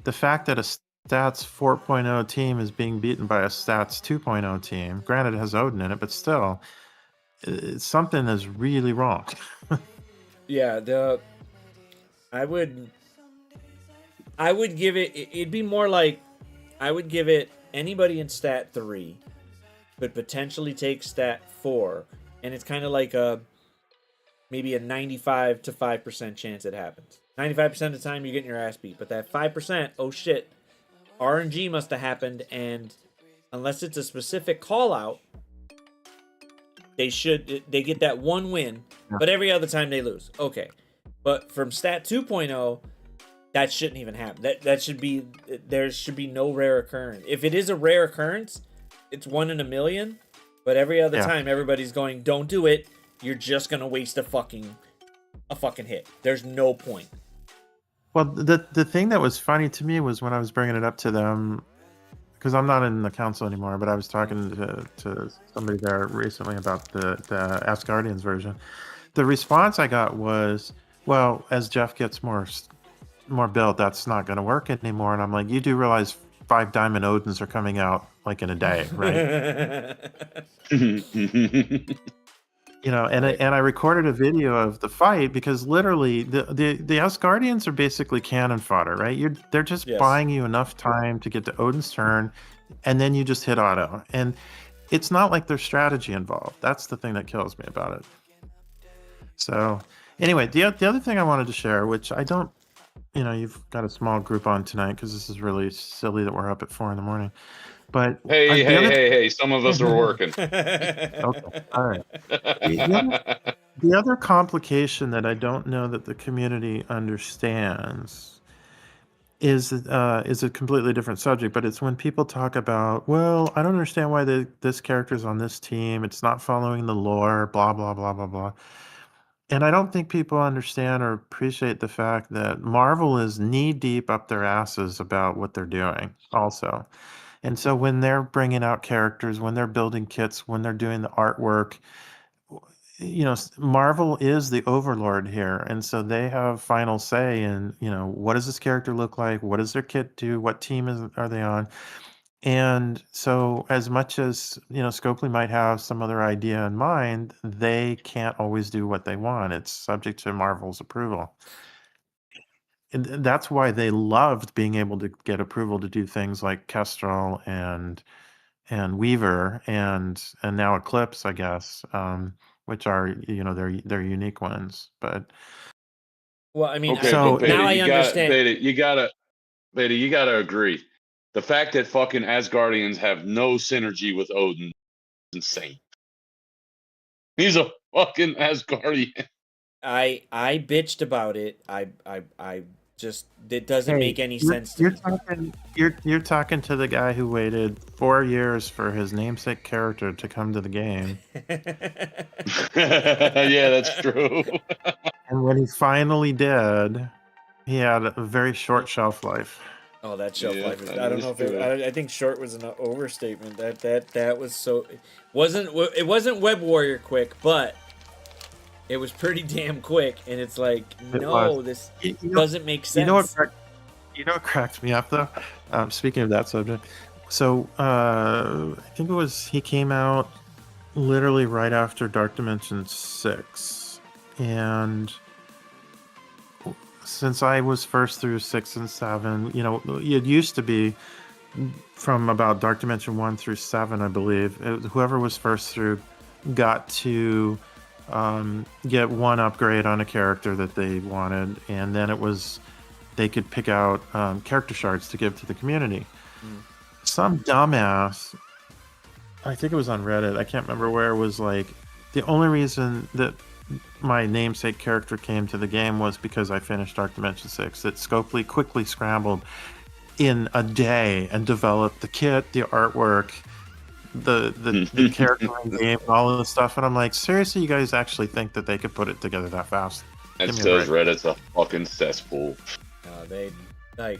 the fact that a stats 4.0 team is being beaten by a stats 2.0 team, granted it has Odin in it, but still, something is really wrong. Yeah, I would give it. It'd be more like I would give it anybody in stat 3 could potentially take stat 4, and it's kind of like maybe a 95 to 5% chance it happens. 95% of the time you're getting your ass beat, but that 5%, oh shit, RNG must have happened, and unless it's a specific call out, they get that one win, but every other time they lose. Okay. But from stat 2.0, that shouldn't even happen. That should be, there should be no rare occurrence. If it is a rare occurrence, it's 1 in a million, but every other time everybody's going, don't do it. You're just going to waste a fucking hit. There's no point. Well, the thing that was funny to me was when I was bringing it up to them, because I'm not in the council anymore, but I was talking to somebody there recently about the Asgardians version. The response I got was, well, as Jeff gets more built, that's not going to work anymore. And I'm like, you do realize 5 Diamond Odins are coming out like in a day, right? You know, and I recorded a video of the fight because literally the Asgardians are basically cannon fodder, right? They're just buying you enough time to get to Odin's turn, and then you just hit auto. And it's not like there's strategy involved. That's the thing that kills me about it. So anyway, the other thing I wanted to share, which I don't, you know, you've got a small group on tonight because this is really silly that we're up at 4 a.m. But hey, some of us are working. Okay, all right. The other complication that I don't know that the community understands is a completely different subject, but it's when people talk about, well, I don't understand why this character's on this team. It's not following the lore, blah, blah, blah, blah, blah. And I don't think people understand or appreciate the fact that Marvel is knee-deep up their asses about what they're doing also. And so when they're bringing out characters, when they're building kits, when they're doing the artwork, you know, Marvel is the overlord here. And so they have final say in, you know, what does this character look like? What does their kit do? What team are they on? And so as much as, you know, Scopely might have some other idea in mind, they can't always do what they want. It's subject to Marvel's approval. And that's why they loved being able to get approval to do things like Kestrel and Weaver and now Eclipse, I guess, which are, you know, they're unique ones. But Well, I mean, Okay, So- but Beta, now I understand. Beta, you gotta agree. The fact that fucking Asgardians have no synergy with Odin is insane. He's a fucking Asgardian. I bitched about it. I just it doesn't make any sense to you're me. talking you're talking to the guy who waited 4 years for his namesake character to come to the game, Yeah, that's true. and when he finally did, he had a very short shelf life. Oh, that shelf Yeah, life is. that I don't is know if true. I think short was an overstatement. That was so. It wasn't Web Warrior quick, but it was pretty damn quick. And it's like, It no, was. this You know, doesn't make sense. you know what cracked me up though? Speaking of that subject, so I think it was he came out literally right after Dark Dimension 6, and since I was first through 6 and 7, you know, it used to be from about Dark Dimension 1 through 7, I believe. Whoever was first through got to get one upgrade on a character that they wanted, and then they could pick out character shards to give to the community. Some dumbass, I think it was on Reddit, I can't remember where, was like, the only reason that my namesake character came to the game was because I finished Dark Dimension 6. That Scopely quickly scrambled in a day and developed the kit, the artwork, the character in game, and all of the stuff. And I'm like, seriously, you guys actually think that they could put it together that fast? That Give me a says break. Reddit's a fucking cesspool. They like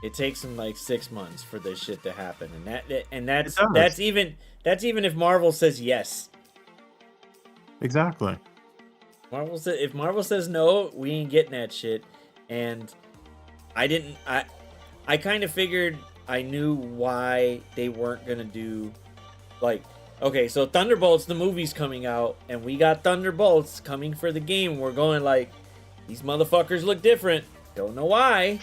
it takes them like 6 months for this shit to happen, and It does. that's even if Marvel says yes. Exactly. If Marvel says no, we ain't getting that shit. And I kind of figured, I knew why they weren't gonna do, like, okay, so Thunderbolts, the movie's coming out, and we got Thunderbolts coming for the game. We're going like, these motherfuckers look different. Don't know why,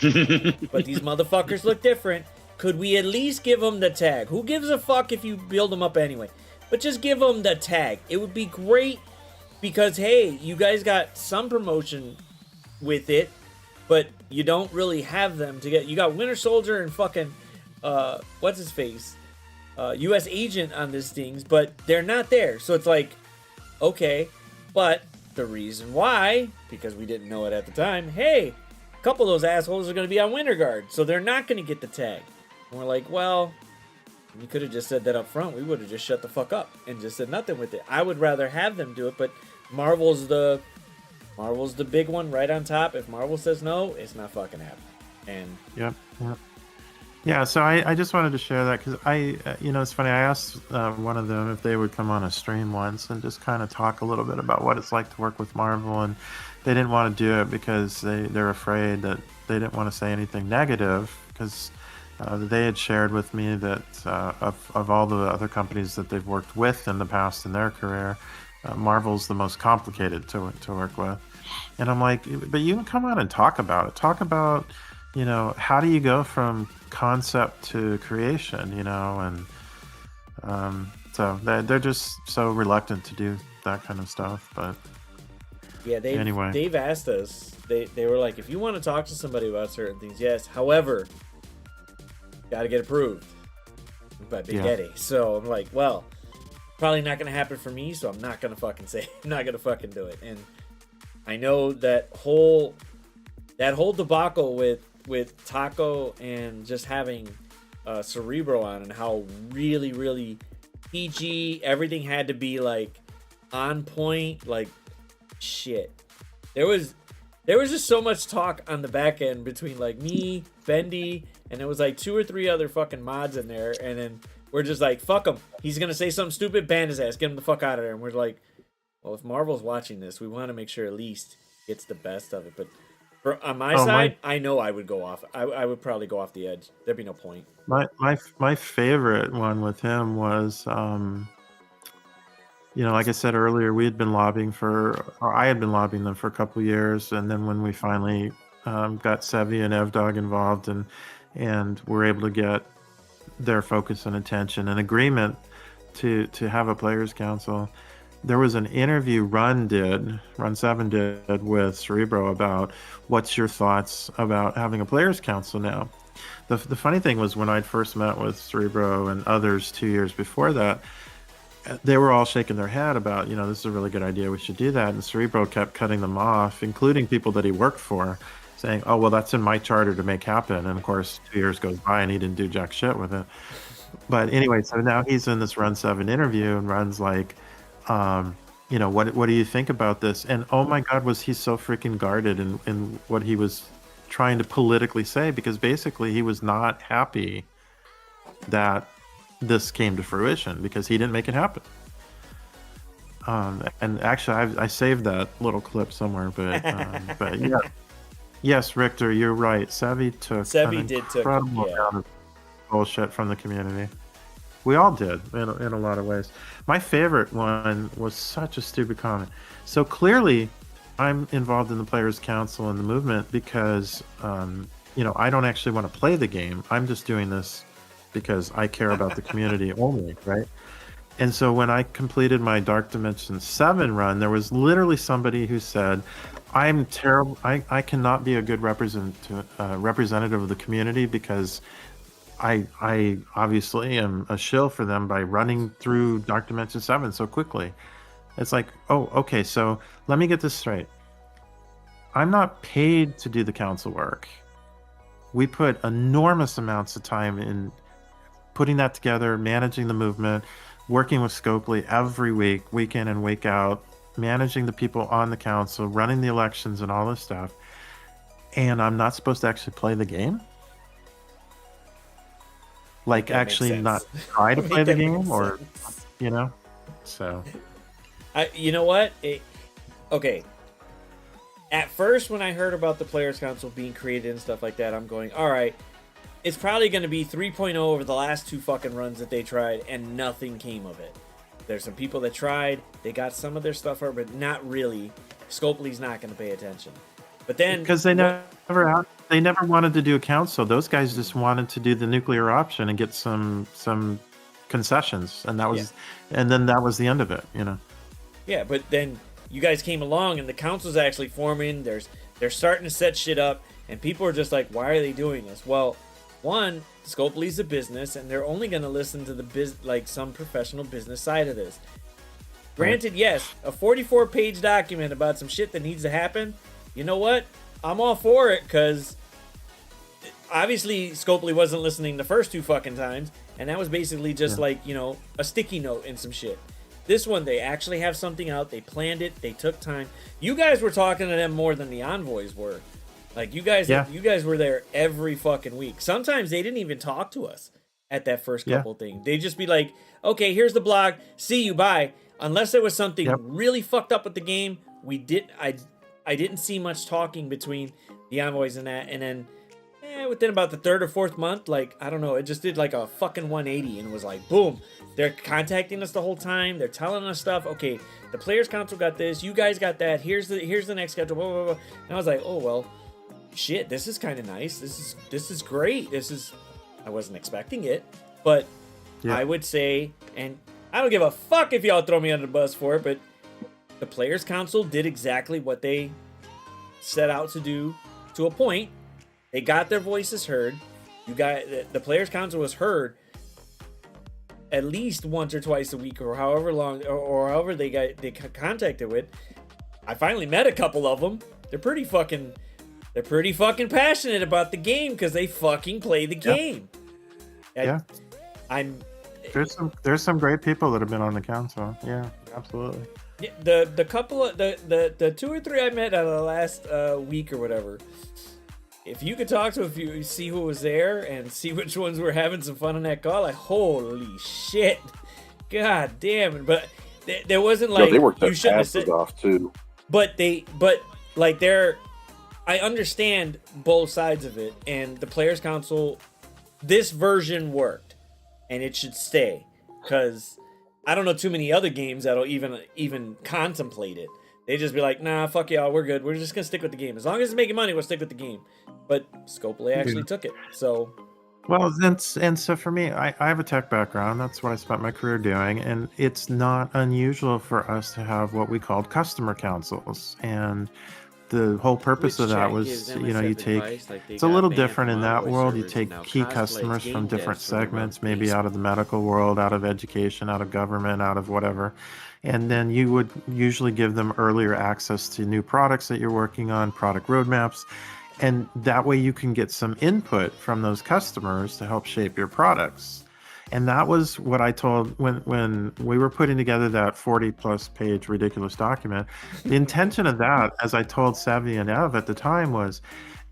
but these motherfuckers look different. Could we at least give them the tag? Who gives a fuck if you build them up anyway? But just give them the tag. It would be great, because hey, you guys got some promotion with it, but you don't really have them to get. You got Winter Soldier and fucking what's his face, U.S. Agent on these things, but they're not there. So it's like, okay, but the reason why, because we didn't know it at the time. Hey, a couple of those assholes are going to be on Winter Guard, so they're not going to get the tag. And we're like, well, you could have just said that up front. We would have just shut the fuck up and just said nothing with it. I would rather have them do it, but Marvel's the big one right on top. If Marvel says no, it's not fucking happening. And Yep. Yeah, so I just wanted to share that because it's funny. I asked one of them if they would come on a stream once and just kind of talk a little bit about what it's like to work with Marvel, and they didn't want to do it because they're afraid that they didn't want to say anything negative, because they had shared with me that of all the other companies that they've worked with in the past in their career, Marvel's the most complicated to work with. And I'm like, but you can come out and talk about it. Talk about, how do you go from concept to creation, and so they're just so reluctant to do that kind of stuff. But yeah, they've asked us. They were like, if you want to talk to somebody about certain things, yes. However, got to get approved by Big Daddy. So I'm like, well, probably not going to happen for me, so I'm not going to fucking say, I'm not going to fucking do it. And I know that whole debacle with Taco and just having Cerebro on, and how really, really PG everything had to be, like, on point, like, shit. There was just so much talk on the back end between, like, me, Bendy, and it was like 2 or 3 other fucking mods in there, and then we're just like, fuck him. He's gonna say something stupid, ban his ass, get him the fuck out of there. And we're like, well, if Marvel's watching this, we want to make sure at least gets the best of it. But on my side, I know I would go off. I would probably go off the edge. There'd be no point. My favorite one with him was, like I said earlier, I had been lobbying them for a couple of years, and then when we finally got Sevi and Evdog involved, and were able to get their focus and attention and agreement to have a players council, there was an interview Run 7 did with Cerebro about what's your thoughts about having a players council now. The funny thing was when I'd first met with Cerebro and others 2 years before that, they were all shaking their head about, this is a really good idea, we should do that. And Cerebro kept cutting them off, including people that he worked for, saying, oh, well, that's in my charter to make happen. And of course, 2 years goes by and he didn't do jack shit with it. But anyway, so now he's in this Run 7 interview and Run's like, what do you think about this? And oh my God, was he so freaking guarded in what he was trying to politically say, because basically he was not happy that this came to fruition because he didn't make it happen. And actually, I saved that little clip somewhere, but yeah. Yes, Richter, you're right. Savvy took an incredible amount of bullshit from the community. We all did in a lot of ways. My favorite one was such a stupid comment. So clearly, I'm involved in the Players Council and the movement because, I don't actually want to play the game. I'm just doing this because I care about the community only, right? And so when I completed my Dark Dimension 7 run, there was literally somebody who said, I'm terrible. I cannot be a good representative of the community because I obviously am a shill for them by running through Dark Dimension 7 so quickly. It's like, oh, okay, so let me get this straight. I'm not paid to do the council work. We put enormous amounts of time in putting that together, managing the movement, working with Scopely every week in and week out, managing the people on the council, running the elections and all this stuff. And I'm not supposed to actually play the game? Like actually not try to play the game or, so. You know what? Okay. At first, when I heard about the Players Council being created and stuff like that, I'm going, all right, it's probably going to be 3.0 over the last 2 fucking runs that they tried, and nothing came of it. There's some people that tried, they got some of their stuff over, but not really. Scopely's not going to pay attention. But then... Because they never wanted to do a council. Those guys just wanted to do the nuclear option and get some concessions, and that was, and then that was the end of it, Yeah, but then you guys came along and the council's actually forming. They're starting to set shit up, and people are just like, why are they doing this? Well, one, Scopely's a business, and they're only going to listen to the some professional business side of this. Granted, yes, a 44-page document about some shit that needs to happen. You know what? I'm all for it, because obviously Scopely wasn't listening the first 2 fucking times, and that was basically just a sticky note and some shit. This one, they actually have something out. They planned it. They took time. You guys were talking to them more than the envoys were. Like, you guys were there every fucking week. Sometimes they didn't even talk to us at that first couple things. They'd just be like, okay, here's the blog. See you, bye. Unless there was something really fucked up with the game, I didn't see much talking between the envoys and that. And then within about the 3rd or 4th month, I don't know, it just did like a fucking 180 and was like, boom. They're contacting us the whole time. They're telling us stuff. Okay, the Players Council got this. You guys got that. Here's the next schedule. Blah, blah, blah. And I was like, oh, well, shit, this is kind of nice. This is great. I wasn't expecting it, but I would say, and I don't give a fuck if y'all throw me under the bus for it, but the Players Council did exactly what they set out to do to a point. They got their voices heard. The Players Council was heard at least once or twice a week, or however long, or however they contacted with. I finally met a couple of them. They're pretty fucking passionate about the game because they fucking play the game. There's some great people that have been on the council. Yeah, absolutely. Yeah, the couple of the 2 or 3 I met out of the last week or whatever. If you could talk to a few, see who was there, and see which ones were having some fun on that call, like, holy shit, god damn it! But there wasn't like they worked you shouldn't have asses said off too. But I understand both sides of it, and the Players Council, this version worked, and it should stay, because I don't know too many other games that'll even contemplate it. They just be like, nah, fuck y'all, we're good. We're just gonna stick with the game. As long as it's making money, we'll stick with the game. But Scopely actually took it. So Well, and so for me, I have a tech background. That's what I spent my career doing, and it's not unusual for us to have what we called customer councils. And the whole purpose Which of that chat gives was, them you know, you accepted take advice, like they it's a got little banned different from in that Envoy world. You servers, take now key cosplays, customers from game different devs from the segments, maybe basement. out of the medical world, out of education, out of government, out of whatever. And then you would usually give them earlier access to new products that you're working on, product roadmaps. And that way you can get some input from those customers to help shape your products. And that was what I told when we were putting together that 40 plus page ridiculous document. The intention of that, as I told Savvy and Ev at the time, was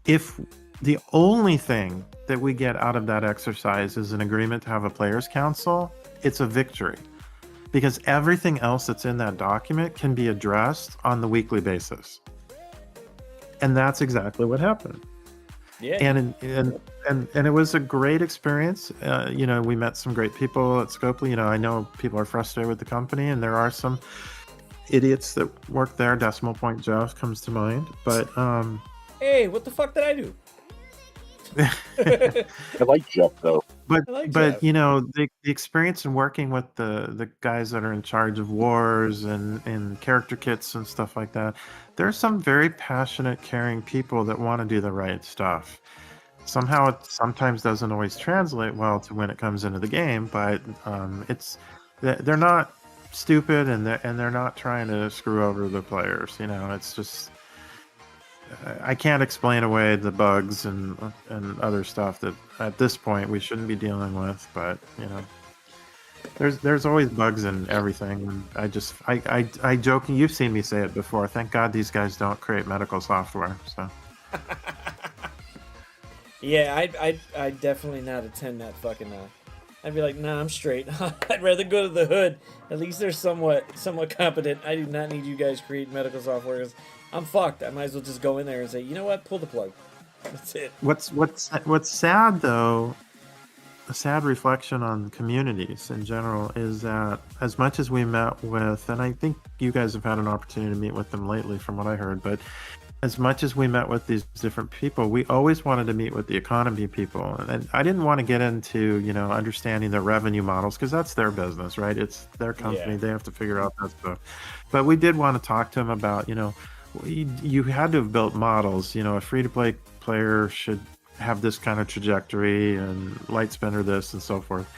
if the only thing that we get out of that exercise is an agreement to have a players council, it's a victory. Because everything else that's in that document can be addressed on the weekly basis. And that's exactly what happened. Yeah. And it was a great experience. You know, we met some great people at Scopely. You know, I know people are frustrated with the company, and there are some idiots that work there. Decimal Point Jeff comes to mind, but Hey, what the fuck did I do? I like Jeff though. but I like but Jeff. you know, the experience in working with the guys that are in charge of wars and character kits and stuff like that, there's some very passionate, caring people that want to do the right stuff. Somehow it sometimes doesn't always translate well to when it comes into the game, but it's they're not stupid, and they're not trying to screw over the players. You know, it's just I can't explain away the bugs and other stuff that at this point we shouldn't be dealing with, but you know, there's always bugs in everything. And I joking, you've seen me say it before. Thank God these guys don't create medical software. So Yeah, I'd definitely not attend that fucking. I'd be like, nah, I'm straight. I'd rather go to the hood. At least they're somewhat competent. I do not need you guys create medical software. 'Cause I'm fucked. I might as well just go in there and say, you know what, pull the plug. That's it. what's sad though, a sad reflection on communities in general, is that as much as we met with, and I think you guys have had an opportunity to meet with them lately from what I heard, but as much as we met with these different people, we always wanted to meet with the economy people. And I didn't want to get into, you know, understanding their revenue models, because that's their business, right? It's their company. Yeah. They have to figure out that stuff. But we did want to talk to them about, you know, you had to have built models. You know, a free-to-play player should have this kind of trajectory, and Lightspender this and so forth.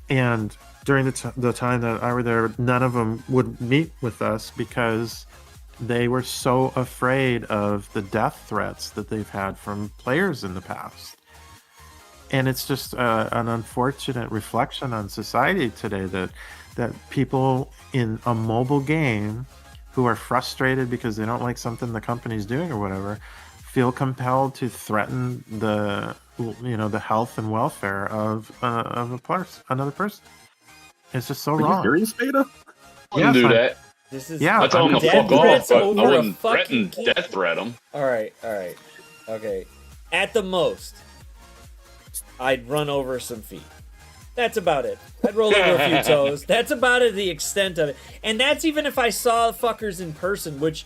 And during the time that I were there, none of them would meet with us because they were so afraid of the death threats that they've had from players in the past. And it's just an unfortunate reflection on society today that people in a mobile game who are frustrated because they don't like something the company's doing or whatever feel compelled to threaten the health and welfare of another person. It's just so Are wrong. you serious, Beta? I wouldn't do I'm- that. This is Yeah, I tell him to Death fuck off, threats but I over a wouldn't fucking threaten game? death threat him. all right. Okay. At the most, I'd run over some feet. That's about it. I'd roll over a few toes. That's about it, the extent of it. And that's even if I saw fuckers in person, which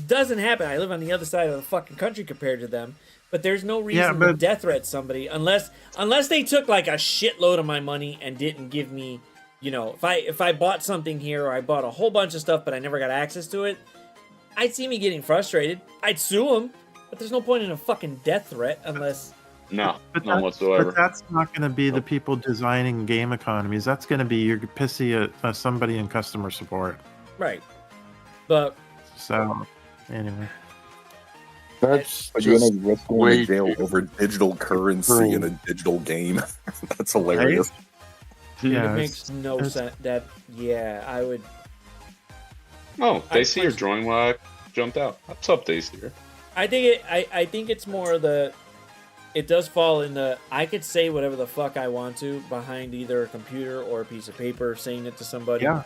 doesn't happen. I live on the other side of the fucking country compared to them. But there's no reason to but- death threat somebody unless they took like a shitload of my money and didn't give me, you know, if I bought something here or I bought a whole bunch of stuff but I never got access to it, I'd see me getting frustrated. I'd sue them. But there's no point in a fucking death threat unless... No, But none that- whatsoever. But that's not going to be the people designing game economies. That's going to be you're pissy at somebody in customer support. Right. But So, anyway. That's But just you risk going way to jail too- over digital currency in a digital game. That's hilarious. Yeah, it makes no it's- sense. That, yeah, I would... Oh, I Daisy, you're placed- drawing while I jumped out. What's up, Daisy? I think it's more the... It does fall in the... I could say whatever the fuck I want to behind either a computer or a piece of paper, saying it to somebody. Yeah.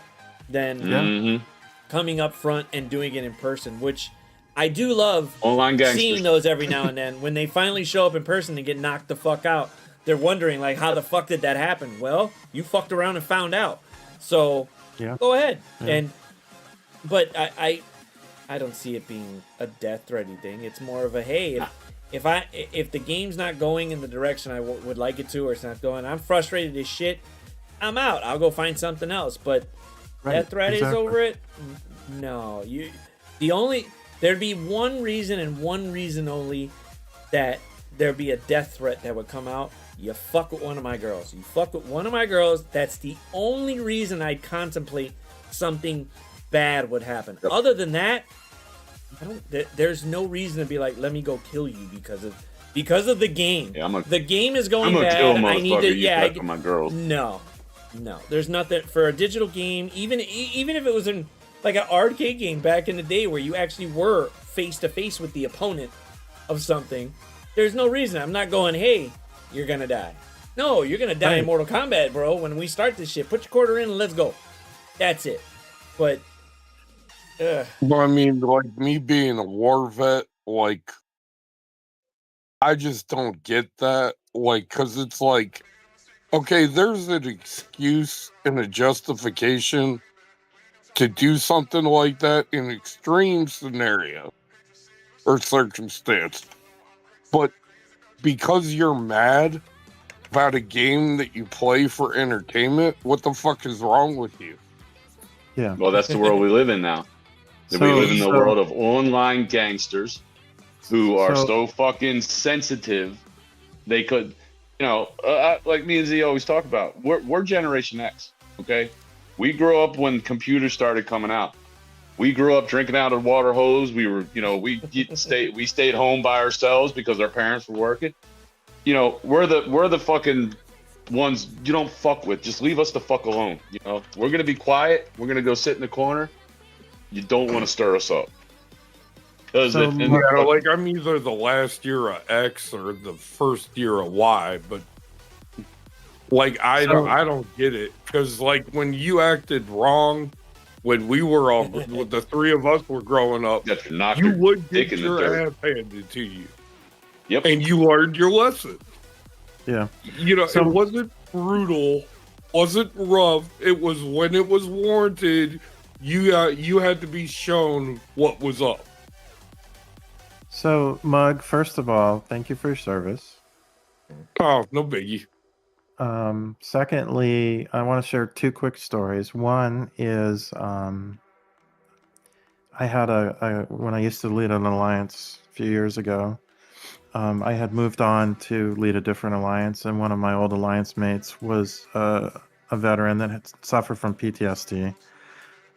Then Yeah. Mm-hmm. coming up front and doing it in person, which I do love Online gangsters. seeing those every now and then. When they finally show up in person and get knocked the fuck out, they're wondering, like, how the fuck did that happen? Well, you fucked around and found out. So, Yeah. go ahead. Yeah. But I don't see it being a death threaty thing. It's more of a, hey, if the game's not going in the direction I would like it to, or it's not going, I'm frustrated as shit. I'm out. I'll go find something else. But death threat is over it. No, there'd be one reason and one reason only that there'd be a death threat that would come out. You fuck with one of my girls. You fuck with one of my girls. That's the only reason I'd contemplate something bad would happen. Yep. Other than that, there's no reason to be like, let me go kill you because of the game. Yeah, the game is going bad. I need to. My girls. No, there's nothing for a digital game. Even if it was in like an arcade game back in the day where you actually were face to face with the opponent of something, there's no reason. I'm not going, hey, you're gonna die. No, you're gonna die in Mortal Kombat, bro. When we start this shit, put your quarter in and let's go. That's it. But well, I mean, like me being a war vet, like I just don't get that. Like, cause it's like, okay, there's an excuse and a justification to do something like that in extreme scenario or circumstance. But because you're mad about a game that you play for entertainment, what the fuck is wrong with you? Yeah. Well, that's the world we live in now. We live in the world of online gangsters who are so fucking sensitive. They could, like me and Z always talk about, we're Generation X, okay? We grew up when computers started coming out. We grew up drinking out of water hose. We were, we stayed home by ourselves because our parents were working. We're the fucking ones you don't fuck with. Just leave us the fuck alone. We're gonna be quiet. We're gonna go sit in the corner. You don't want to stir us up. Like I'm either the last year of X or the first year of Y, but like I don't get it, because like when you acted wrong when we were all when the three of us were growing up, you would get your ass handed to you. Yep. And you learned your lesson. Yeah. It wasn't brutal, wasn't rough. It was when it was warranted. You had to be shown what was up. So, Mug, first of all, thank you for your service. Oh, no biggie. Secondly, I want to share two quick stories. One is I had when I used to lead an alliance a few years ago, I had moved on to lead a different alliance, and one of my old alliance mates was a veteran that had suffered from PTSD.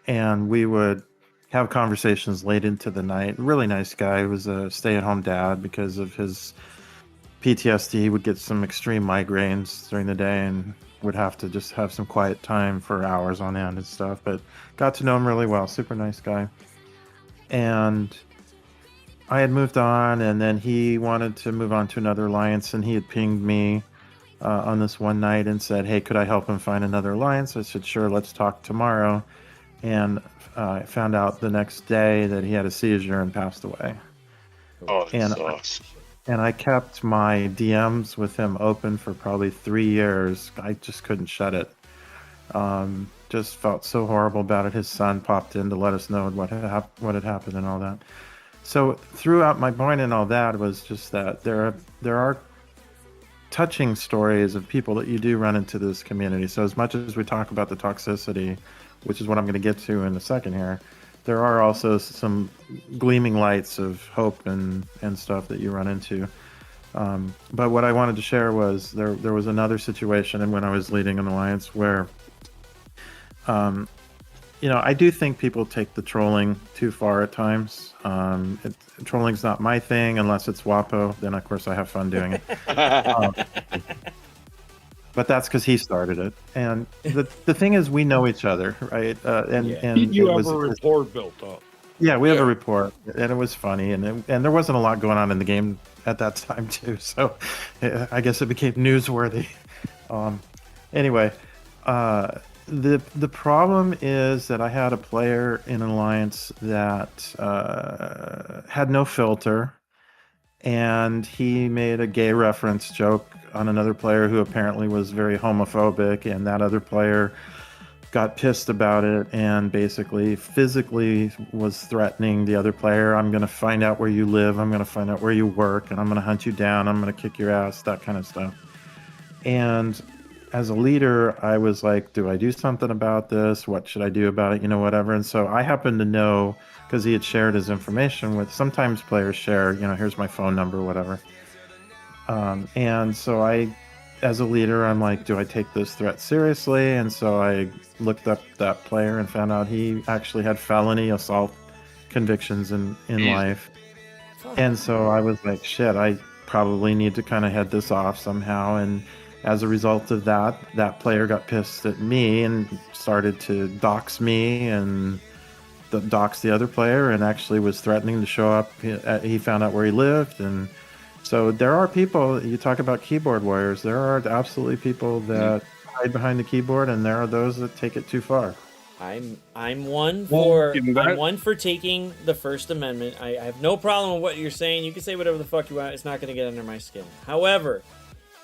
And we would have conversations late into the night. Really nice guy. He was a stay-at-home dad because of his PTSD. He would get some extreme migraines during the day and would have to just have some quiet time for hours on end and stuff. But got to know him really well. Super nice guy. And I had moved on, and then he wanted to move on to another alliance, and he had pinged me on this one night and said, hey, could I help him find another alliance? I said, sure, let's talk tomorrow. And I found out the next day that he had a seizure and passed away. Oh, that sucks. And I kept my DMs with him open for probably 3 years. I just couldn't shut it. Just felt so horrible about it. His son popped in to let us know what had happened and all that. So throughout my point and all that was just that there are touching stories of people that you do run into this community. So as much as we talk about the toxicity, which is what I'm going to get to in a second here, there are also some gleaming lights of hope and stuff that you run into. But what I wanted to share was there was another situation, and when I was leading an alliance where, I do think people take the trolling too far at times. Trolling's not my thing unless it's WAPO. Then, of course, I have fun doing it. But that's because he started it. And the thing is, we know each other, right? And you have a rapport built up. Yeah, we have a rapport, and it was funny, and there wasn't a lot going on in the game at that time too. So I guess it became newsworthy. Anyway, the problem is that I had a player in an alliance that had no filter, and he made a gay reference joke on another player who apparently was very homophobic, and that other player got pissed about it and basically physically was threatening the other player. I'm going to find out where you live. I'm going to find out where you work, and I'm going to hunt you down. I'm going to kick your ass, that kind of stuff. And as a leader, I was like, do I do something about this? What should I do about it? Whatever. And so I happened to know, because he had shared his information with, sometimes players share, here's my phone number, whatever. And so as a leader, I'm like, do I take this threat seriously? And so I looked up that player and found out he actually had felony assault convictions in life. And so I was like, shit, I probably need to kind of head this off somehow. And as a result of that player got pissed at me and started to dox me and dox the other player, and actually was threatening to show up. He found out where he lived. And so there are people, you talk about keyboard warriors, there are absolutely people that hide behind the keyboard, and there are those that take it too far. I'm one for taking the First Amendment. I have no problem with what you're saying. You can say whatever the fuck you want. It's not going to get under my skin. However,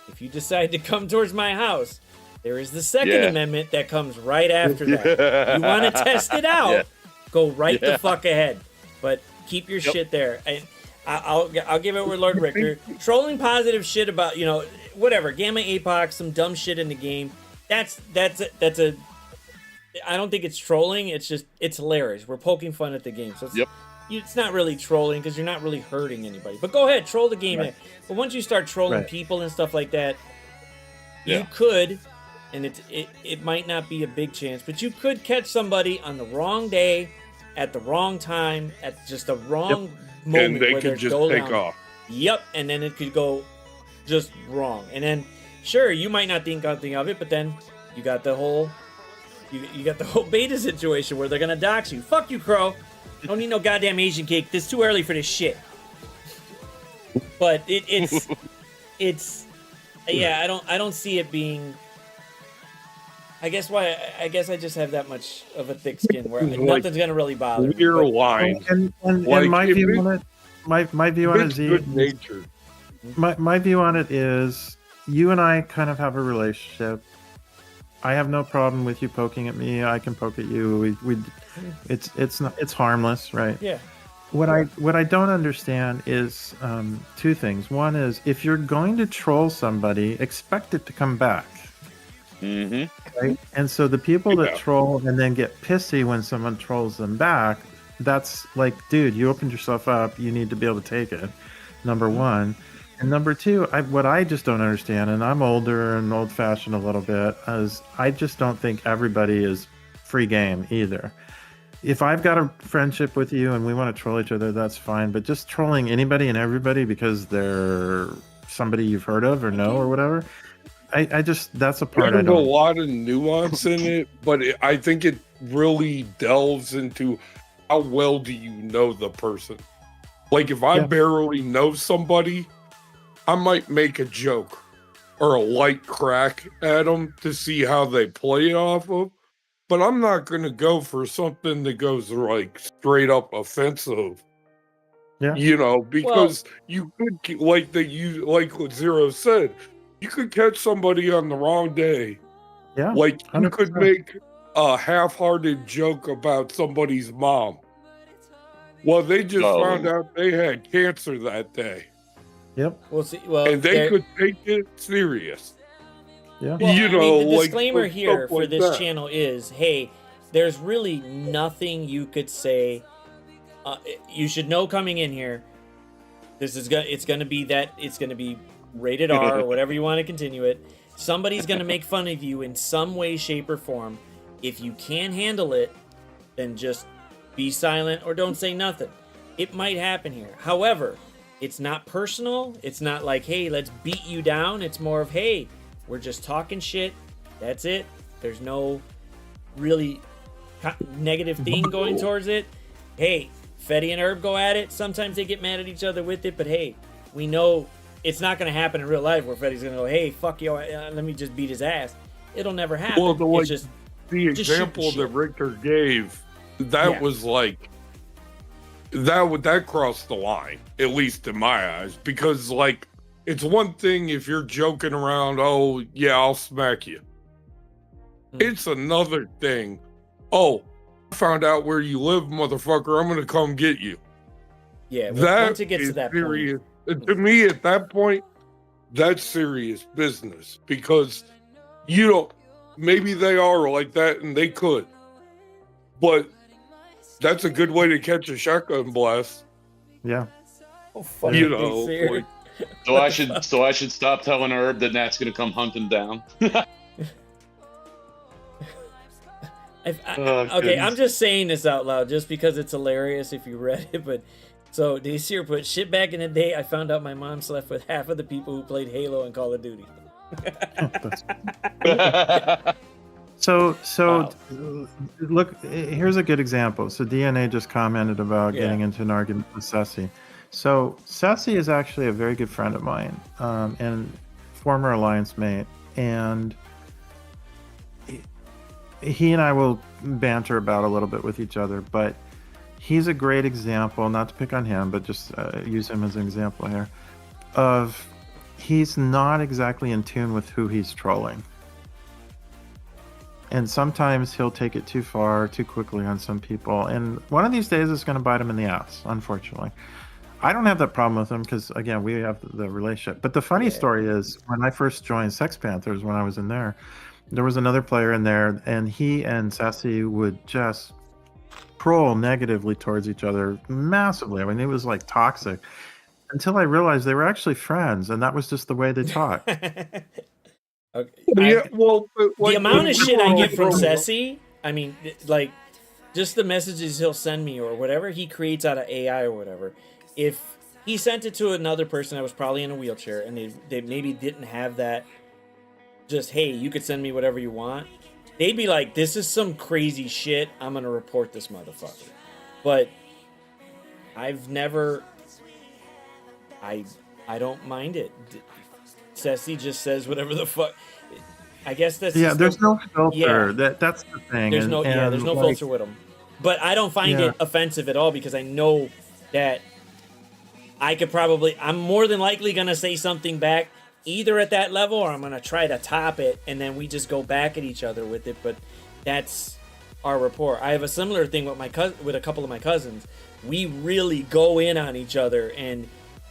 if you decide to come towards my house, there is the Second Amendment that comes right after that. You want to test it out, go right the fuck ahead. But keep your shit there. I'll give it with Lord Richter. Trolling positive shit about, whatever, Gamma Apox, some dumb shit in the game. That's a I don't think it's trolling. It's hilarious. We're poking fun at the game. So it's not really trolling because you're not really hurting anybody. But go ahead, troll the game. Right. But once you start trolling people and stuff like that, you could, and it might not be a big chance, but you could catch somebody on the wrong day, at the wrong time, at just the wrong moment, and they where could just take off. Yep, and then it could go just wrong. And then, sure, you might not think nothing of it, but then you got the whole beta situation where they're gonna dox you. Fuck you, Crow. I don't need no goddamn Asian cake. It's too early for this shit. But it's I don't see it being. I guess I just have that much of a thick skin where nothing's gonna really bother me. You're lying. And my view on it, my view on it is good nature. My view on it is, you and I kind of have a relationship. I have no problem with you poking at me. I can poke at you. It's harmless, right? Yeah. What I don't understand is two things. One is, if you're going to troll somebody, expect it to come back. Mm-hmm. Right? And so the people that troll and then get pissy when someone trolls them back, that's like, dude, you opened yourself up. You need to be able to take it. Number one. And number two, what I just don't understand, and I'm older and old-fashioned a little bit, is I just don't think everybody is free game either. If I've got a friendship with you and we want to troll each other, that's fine. But just trolling anybody and everybody because they're somebody you've heard of or know or whatever, I just, that's a part I don't. There's a lot of nuance in it, but I think it really delves into how well do you know the person. Like, if I barely know somebody, I might make a joke or a light crack at them to see how they play it off of, but I'm not going to go for something that goes like straight up offensive. Yeah. Because you could, like what Zero said, you could catch somebody on the wrong day. Yeah. Like, you 100%. could make a half-hearted joke about somebody's mom. Well, they just found out they had cancer that day. Yep. And they could take it serious. Yeah. Well, the disclaimer like here for like this that. channel is, hey, there's really nothing you could say. You should know coming in here. It's gonna be rated R or whatever you want to continue it. Somebody's gonna make fun of you in some way, shape, or form. If you can't handle it, then just be silent or don't say nothing. It might happen here. However, it's not personal. It's not like, hey, let's beat you down. It's more of, hey, we're just talking shit. That's it. There's no really negative thing going towards it. Hey, Fetty and Herb go at it. Sometimes they get mad at each other with it, but hey, we know it's not going to happen in real life where Fetty's going to go, hey, fuck you, let me just beat his ass. It'll never happen. Well, It's the example that Richter gave, that was like, that crossed the line, at least in my eyes, because like, it's one thing if you're joking around, oh yeah, I'll smack you. It's another thing. Oh, I found out where you live, motherfucker. I'm gonna come get you. Yeah, That once it gets to is that serious. point. To me, at that point, that's serious business because you don't. Maybe they are like that, and they could, but that's a good way to catch a shotgun blast. Yeah. Oh, fuck, You be know, fair. like, So I should stop telling Herb that Nat's gonna come hunting down. Oh, okay, goodness. I'm just saying this out loud just because it's hilarious if you read it, but so Dacier put shit back in the day. I found out my mom slept with half of the people who played Halo and Call of Duty. So Wow. look, here's a good example. So DNA just commented about Yeah. getting into an argument with Ceci. So Ceci is actually a very good friend of mine, and former alliance mate, and he and I will banter about a little bit with each other, but he's a great example, not to pick on him, but just use him as an example here, of he's not exactly in tune with who he's trolling. And sometimes he'll take it too far, too quickly on some people. And one of these days it's going to bite him in the ass, unfortunately. I don't have that problem with him because, again, we have the relationship. But the funny story is when I first joined Sex Panthers, when I was in there was another player in there, and he and Sassy would just troll negatively towards each other massively. I mean, it was like toxic until I realized they were actually friends, and that was just the way they talk. Okay. yeah, well, The amount of shit I get from Ceci. Ceci, I mean, like, just the messages he'll send me or whatever he creates out of AI or whatever. If he sent it to another person that was probably in a wheelchair and they maybe didn't have that, just, hey, you could send me whatever you want, they'd be like, this is some crazy shit. I'm going to report this motherfucker. But I've never, I don't mind it. Ceci just says whatever the fuck. I guess that's Yeah, just there's the- no filter. Yeah. That's the thing. There's and, no and there's no like, filter with them. But I don't find Yeah. it offensive at all because I know that I'm more than likely gonna say something back either at that level or I'm gonna try to top it and then we just go back at each other with it. But that's our rapport. I have a similar thing with with a couple of my cousins. We really go in on each other, and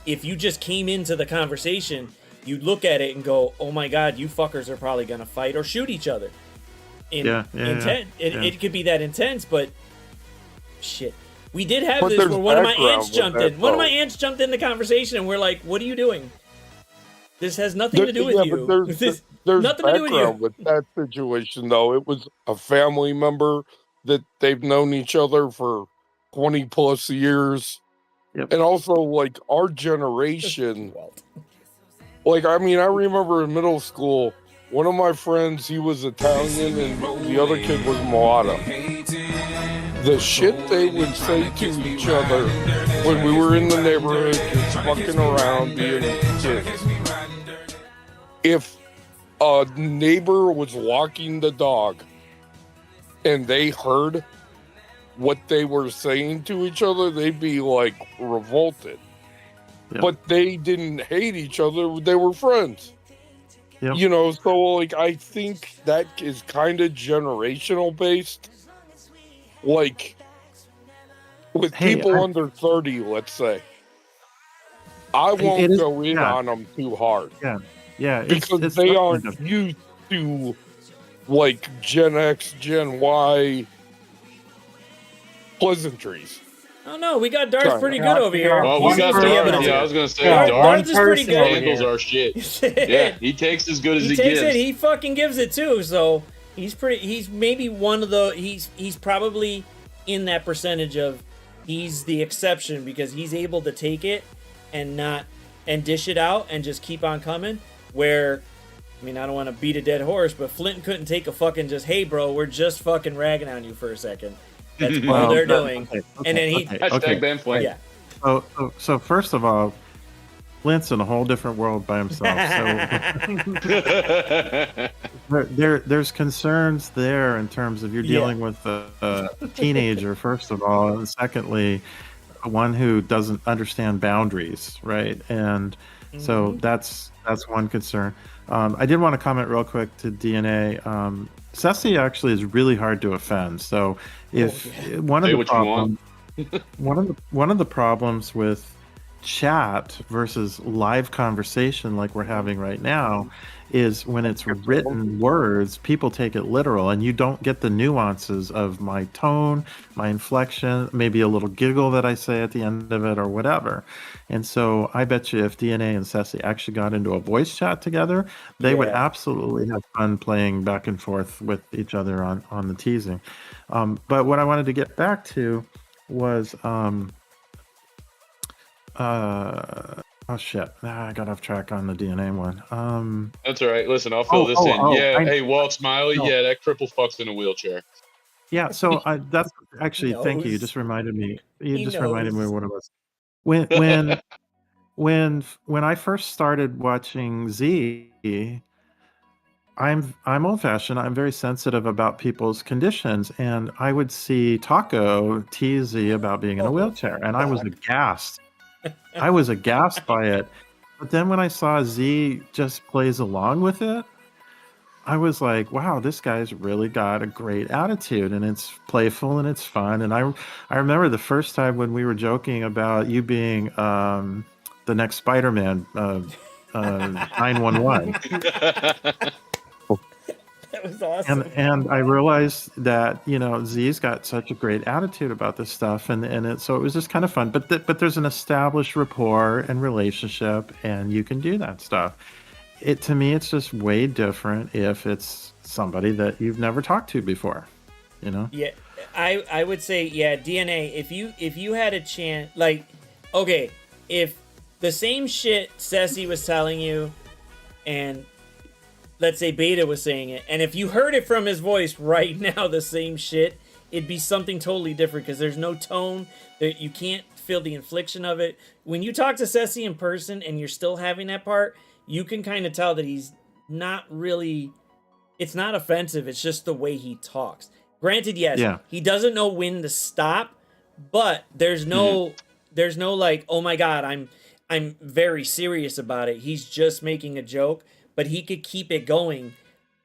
if you just came into the conversation, you'd look at it and go, "Oh my God, you fuckers are probably gonna fight or shoot each other." It could be that intense, but shit. We did have But this there's where one of my background aunts with jumped that, in. One of though. my aunts jumped in the conversation, and we're like, "What are you doing? This has nothing to do with Yeah, you. but This there's nothing to do with you." background with that situation, though. It was a family member that they've known each other for 20 plus years. Yep. And also, like, our generation, like, I mean, I remember in middle school, one of my friends, he was Italian and the other kid was mulatto. The shit they would say to each other when we were in the neighborhood just fucking around being kids. If a neighbor was walking the dog and they heard what they were saying to each other, they'd be like revolted. Yep. But they didn't hate each other, they were friends. Yep. You know, so like I think that is kind of generational based. Like with Hey, people I- under 30, let's say. I It won't is- go in yeah. on them too hard. Yeah, Because it's they definitely aren't different. used to like Gen X, Gen Y pleasantries. Oh no, we got Darth Sorry. pretty Yeah, good over yeah. here. Well, One we got person- Darth. Yeah, I was gonna say Yeah, Darth. Darth is pretty person over good. Handles here. our shit. Yeah, he takes as good as He he takes gives. it. He fucking gives it too. So he's pretty. He's maybe one of the. He's probably in that percentage of. He's the exception because he's able to take it and not and dish it out and just keep on coming. Where, I mean, I don't want to beat a dead horse, but Flint couldn't take a fucking just. Hey, bro, we're just fucking ragging on you for a second. That's all Well, they're no, doing. okay, And then he. okay, Hashtag okay. ban Flint. Yeah. So first of all, Flint's in a whole different world by himself. So there's concerns there in terms of you're Yeah. dealing with a teenager, first of all, and secondly, one who doesn't understand boundaries, right? And so that's one concern. I did want to comment real quick to DNA. Ceci actually is really hard to offend. So if one of Say the what you problems, want. one of the problems with chat versus live conversation like we're having right now is when it's written words, people take it literal, and you don't get the nuances of my tone, my inflection, maybe a little giggle that I say at the end of it or whatever. And so I bet you if DNA and Ceci actually got into a voice chat together, they would Yeah. absolutely have fun playing back and forth with each other on the teasing. But what I wanted to get back to was oh shit, I got off track on the DNA one. That's all right. Listen, I'll fill this in. Yeah. Hey, Walt Smiley. No. Yeah, that cripple fucks in a wheelchair. Yeah, so that's actually, thank you. You knows. just reminded me. You He just reminded me knows. of what it was. When I first started watching Z, I'm old fashioned. I'm very sensitive about people's conditions, and I would see Taco tease Z about being in a Oh, wheelchair, and I was fuck. aghast. I was aghast by it. But then when I saw Z just plays along with it, I was like, wow, this guy's really got a great attitude, and it's playful and it's fun. And I remember the first time when we were joking about you being the next Spider-Man, 911. That was awesome. And I realized that, you know, Z's got such a great attitude about this stuff, so it was just kind of fun. But there's an established rapport and relationship, and you can do that stuff. To me, it's just way different if it's somebody that you've never talked to before, you know? Yeah, I would say, yeah, DNA, if you had a chance, like, okay, if the same shit Ceci was telling you, and let's say Beta was saying it, and if you heard it from his voice right now, the same shit, it'd be something totally different, because there's no tone, that you can't feel the inflection of it. When you talk to Ceci in person, and you're still having that part, you can kind of tell that he's not really, it's not offensive, it's just the way he talks. Granted, yes, Yeah. he doesn't know when to stop, but there's no like, oh my god, I'm very serious about it. He's just making a joke, but he could keep it going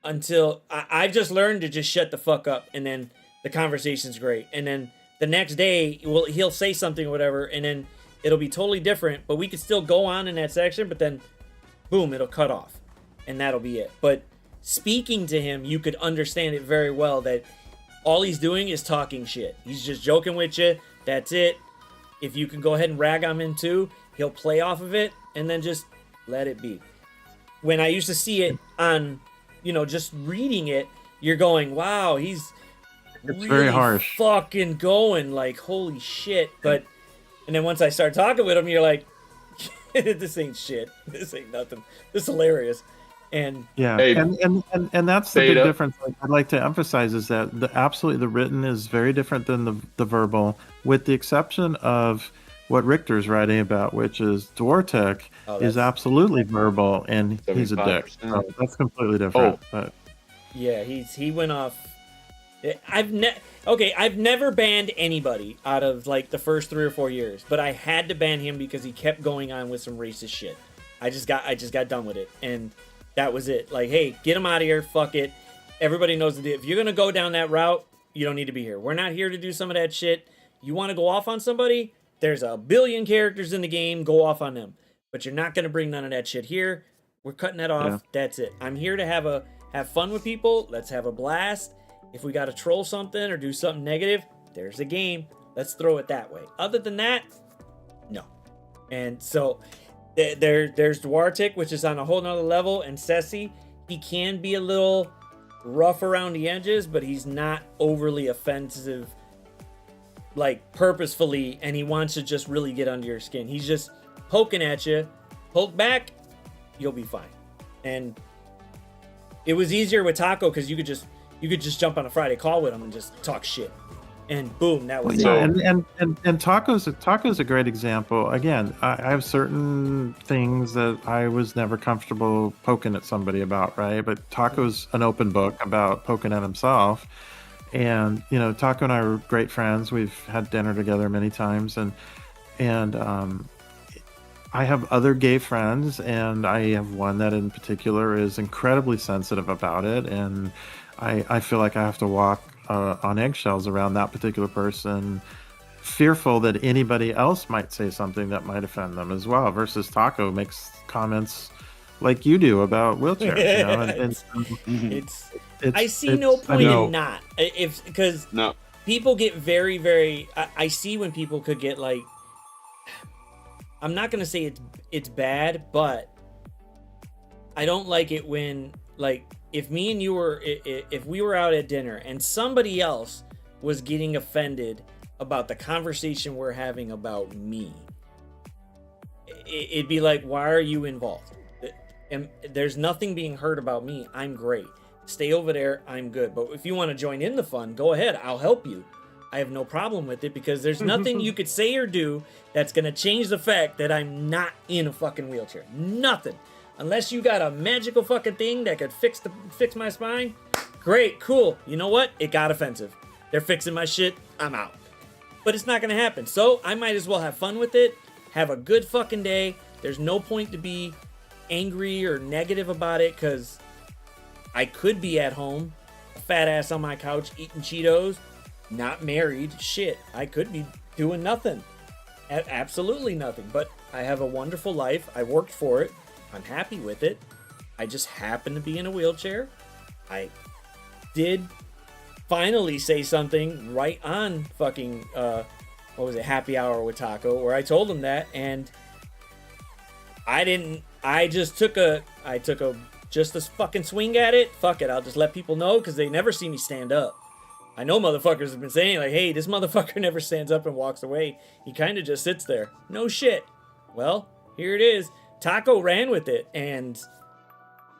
until I've just learned to just shut the fuck up, and then the conversation's great. And then the next day, he'll say something or whatever, and then it'll be totally different, but we could still go on in that section, but then boom, it'll cut off, and that'll be it. But speaking to him, you could understand it very well that all he's doing is talking shit. He's just joking with you. That's it. If you can go ahead and rag on him too, he'll play off of it and then just let it be. When I used to see it on, just reading it, you're going, wow, he's really very harsh. fucking going, like, holy shit. And then once I start talking with him, you're like, this ain't shit. This ain't nothing. This is hilarious. And yeah, Hey, and that's the big Beta. difference I'd like to emphasize is that the written is very different than the verbal, with the exception of what Richter's writing about, which is Dwartek is absolutely verbal, and he's a dick. 75%. So that's completely different. But yeah, he went off. I've never banned anybody out of like the first 3 or 4 years, but I had to ban him because he kept going on with some racist shit. I just got done with it, and that was it. Like, hey, get him out of here. Fuck it. Everybody knows that if you're gonna go down that route, you don't need to be here. We're not here to do some of that shit. You want to go off on somebody? There's a billion characters in the game. Go off on them, but you're not gonna bring none of that shit here. We're cutting that off. Yeah. That's it. I'm here to have fun with people. Let's have a blast. If we got to troll something or do something negative, there's a game. Let's throw it that way. Other than that, no. And so there's Dwartik, which is on a whole nother level, and Ceci, he can be a little rough around the edges, but he's not overly offensive, like purposefully, and he wants to just really get under your skin. He's just poking at you. Poke back, you'll be fine. And it was easier with Taco because you could just jump on a Friday call with him and just talk shit, and boom, that was yeah, it. and Taco's a great example. Again, I have certain things that I was never comfortable poking at somebody about, right? But Taco's an open book about poking at himself. And Taco and I were great friends. We've had dinner together many times, and I have other gay friends, and I have one that in particular is incredibly sensitive about it, and I feel like I have to walk on eggshells around that particular person, fearful that anybody else might say something that might offend them as well. Versus Taco makes comments like you do about wheelchairs, you know, it's I see no point in not because No. people get very, very. I see when people could get like. I'm not gonna say it's bad, but I don't like it when like if me and you were if we were out at dinner and somebody else was getting offended about the conversation we're having about me, it'd be like, why are you involved? And there's nothing being heard about me. I'm great. Stay over there. I'm good. But if you want to join in the fun, go ahead. I'll help you. I have no problem with it because there's nothing you could say or do that's going to change the fact that I'm not in a fucking wheelchair. Nothing. Unless you got a magical fucking thing that could fix my spine. Great, cool. You know what? It got offensive. They're fixing my shit. I'm out. But it's not going to happen. So I might as well have fun with it. Have a good fucking day. There's no point to be angry or negative about it because I could be at home, a fat ass on my couch eating Cheetos, not married. Shit, I could be doing nothing. Absolutely nothing. But I have a wonderful life. I worked for it. I'm happy with it. I just happen to be in a wheelchair. I did finally say something right on fucking what was it, Happy Hour with Taco, where I told him that, and I just took a just a fucking swing at it. Fuck it, I'll just let people know because they never see me stand up. I know motherfuckers have been saying like, hey, this motherfucker never stands up and walks away. He kind of just sits there. No shit. Well, here it is. Taco ran with it, and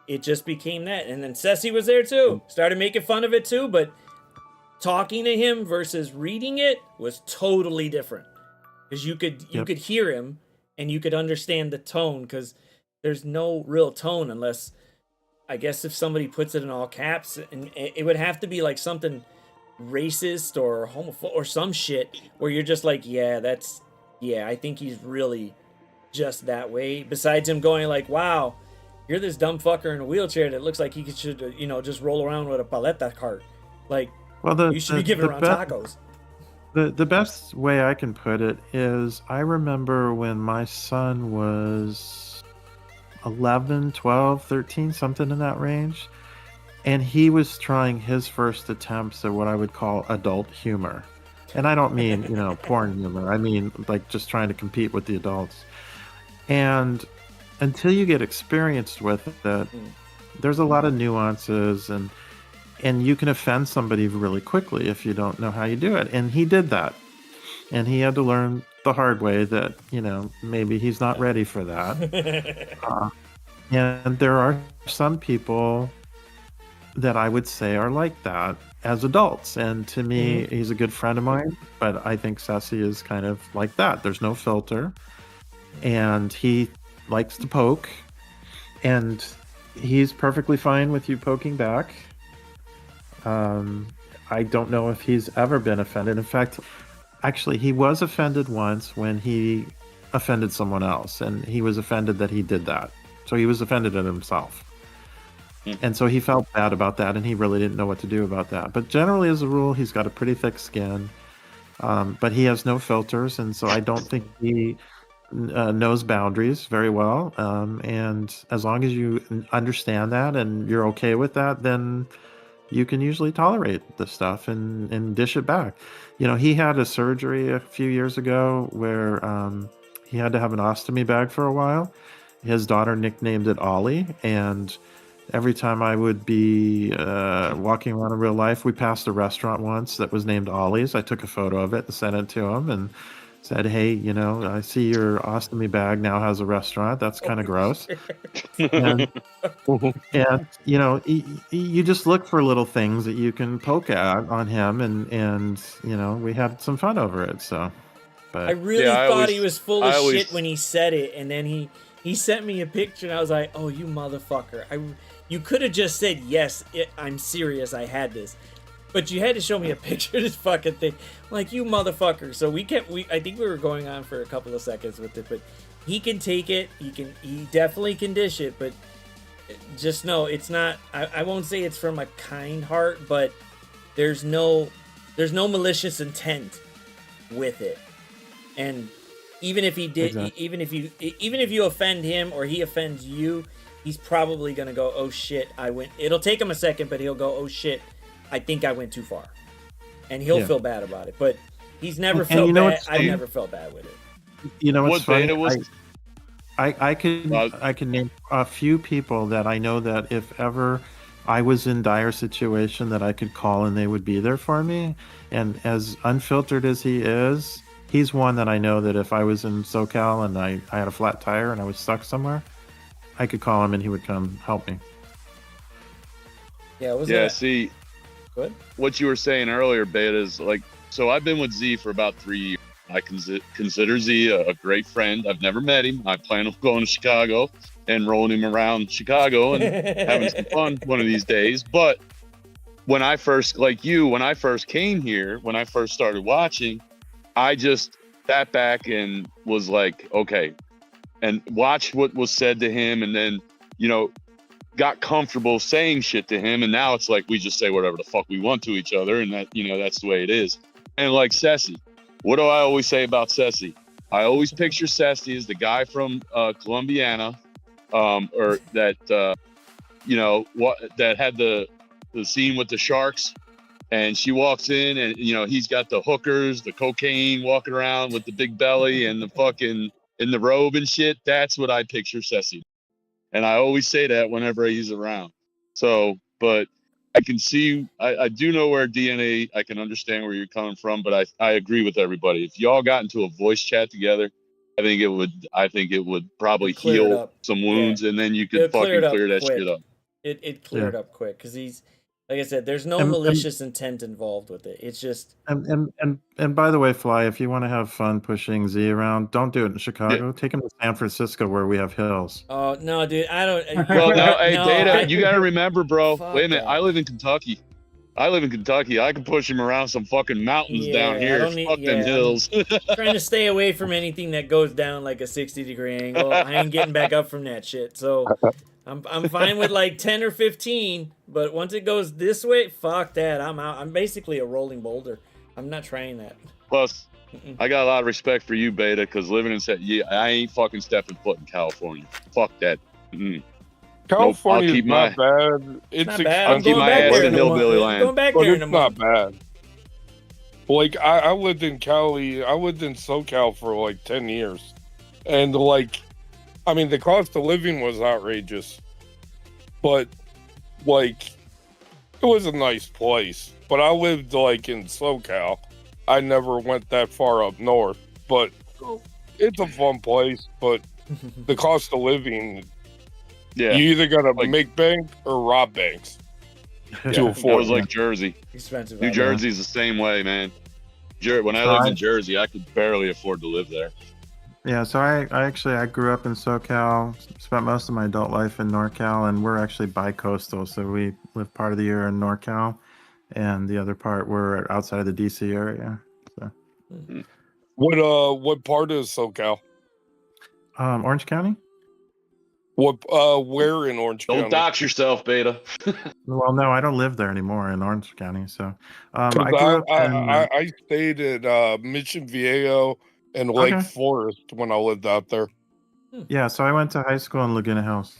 it just became that. And then Ceci was there too. Started making fun of it too, but talking to him versus reading it was totally different. Because you could hear him and you could understand the tone, because there's no real tone unless, I guess if somebody puts it in all caps, and it would have to be like something racist or homophobic or some shit where you're just like, I think he's really just that way. Besides him going like, wow, you're this dumb fucker in a wheelchair that looks like he should, just roll around with a paleta cart. Like, well, you should be giving around tacos. The best way I can put it is I remember when my son was 11, 12, 13, something in that range. And he was trying his first attempts at what I would call adult humor. And I don't mean, porn humor. I mean, like just trying to compete with the adults. And until you get experienced with it, there's a lot of nuances and you can offend somebody really quickly if you don't know how you do it. And he did that. And he had to learn the hard way that, maybe he's not ready for that. And there are some people that I would say are like that as adults. And to me, he's a good friend of mine, but I think Ceci is kind of like that. There's no filter. And he likes to poke. And he's perfectly fine with you poking back. I don't know if he's ever been offended. In fact, actually, he was offended once when he offended someone else. And he was offended that he did that. So he was offended at himself. And so he felt bad about that, and he really didn't know what to do about that. But generally, as a rule, he's got a pretty thick skin, but he has no filters, and so I don't think he knows boundaries very well. And as long as you understand that and you're okay with that, then you can usually tolerate the stuff and dish it back. He had a surgery a few years ago where he had to have an ostomy bag for a while. His daughter nicknamed it Ollie, and every time I would be walking around in real life, we passed a restaurant once that was named Ollie's. I took a photo of it and sent it to him and said, hey, I see your ostomy bag now has a restaurant. That's kind of gross. and you just look for little things that you can poke at on him. And we had some fun over it. So, but I really thought he was full of shit when he said it. And then he sent me a picture and I was like, oh, you motherfucker. You could have just said, yes, I'm serious, I had this. But you had to show me a picture of this fucking thing. Like, you motherfucker. So I think we were going on for a couple of seconds with it, but he can take it. He definitely can dish it, but just know it's not. I won't say it's from a kind heart, but there's no malicious intent with it. And even if he did, Exactly. even if you offend him or he offends you, he's probably gonna go, oh shit, I went. It'll take him a second, but he'll go, oh shit, I think I went too far, and he'll Yeah. feel bad about it. But he's never And felt you know bad. what's I've funny? never felt bad with it. You know what's What funny? Beta was? I can name a few people that I know that if ever I was in dire situation that I could call and they would be there for me. And as unfiltered as he is, he's one that I know that if I was in SoCal and I had a flat tire and I was stuck somewhere, I could call him and he would come help me. Yeah, it was Yeah, a, see, good. what you were saying earlier, Beta, is like, so I've been with Z for about 3 years. I consider Z a great friend. I've never met him. I plan on going to Chicago and rolling him around Chicago and having some fun one of these days. But when I first, like you, when I first came here, when I first started watching, I just sat back and was like, okay, and watched what was said to him, and then, you know, got comfortable saying shit to him. And now it's like we just say whatever the fuck we want to each other, and that, you know, that's the way it is. And like Ceci, what do I always say about Ceci? I always picture Ceci as the guy from Columbiana, or that you know, what that had the scene with the sharks, and she walks in, and you know, he's got the hookers, the cocaine, walking around with the big belly and the fucking in the robe and shit. That's what I picture Ceci, and I always say that whenever he's around. So, but I can see, I do know where DNA, I can understand where you're coming from, but I agree with everybody. If y'all got into a voice chat together, I think it would probably Clear it heal up. some wounds, and then you could It'll fucking it up clear that quick. shit up. It cleared up quick because he's, like I said, there's no And- malicious intent involved with it. It's just And by the way, Fly, if you want to have fun pushing Z around, don't do it in Chicago. Take him to San Francisco where we have hills. oh no, dude, I don't. Well, no, hey, no, Data, you got to remember, bro. Fuck Wait a minute, that. I live in Kentucky. I can push him around some fucking mountains Yeah, down I here. don't need- Fuck them yeah. hills. trying to stay away from anything that goes down like a 60-degree angle. I ain't getting back up from that shit. So I'm fine with like 10 or 15, but once it goes this way, fuck that. I'm out. I'm basically a rolling boulder. I'm not trying that. Plus, I got a lot of respect for you, Beta, because living in I ain't fucking stepping foot in California. Fuck that. Mm. California keep is not bad. It's Not bad. I'm expensive, keep going my back ass there in in a hillbilly month. land. Going back but there in a it's not month. bad. Like I lived in Cali. I lived in SoCal for like 10 years, and like, I mean, the cost of living was outrageous, but like, it was a nice place. But I lived like in SoCal. I never went that far up north, but it's a fun place. But the cost of living, Yeah. you either gotta Like- make bank or rob banks to It afford. was like Jersey. Expensive. New out there. Jersey's the same way, man. When I lived in Jersey, I could barely afford to live there. Yeah, so I grew up in SoCal, spent most of my adult life in NorCal, and we're actually bi-coastal, so we live part of the year in NorCal, and the other part we're outside of the DC area. So, What part is SoCal? Orange County? Where in Orange Don't County? dox yourself, Beta. Well, no, I don't live there anymore in Orange County. So, I 'Cause grew up in. I stayed at Mission Viejo and Lake Okay. Forest when I lived out there. Yeah, so I went to high school in Laguna Hills.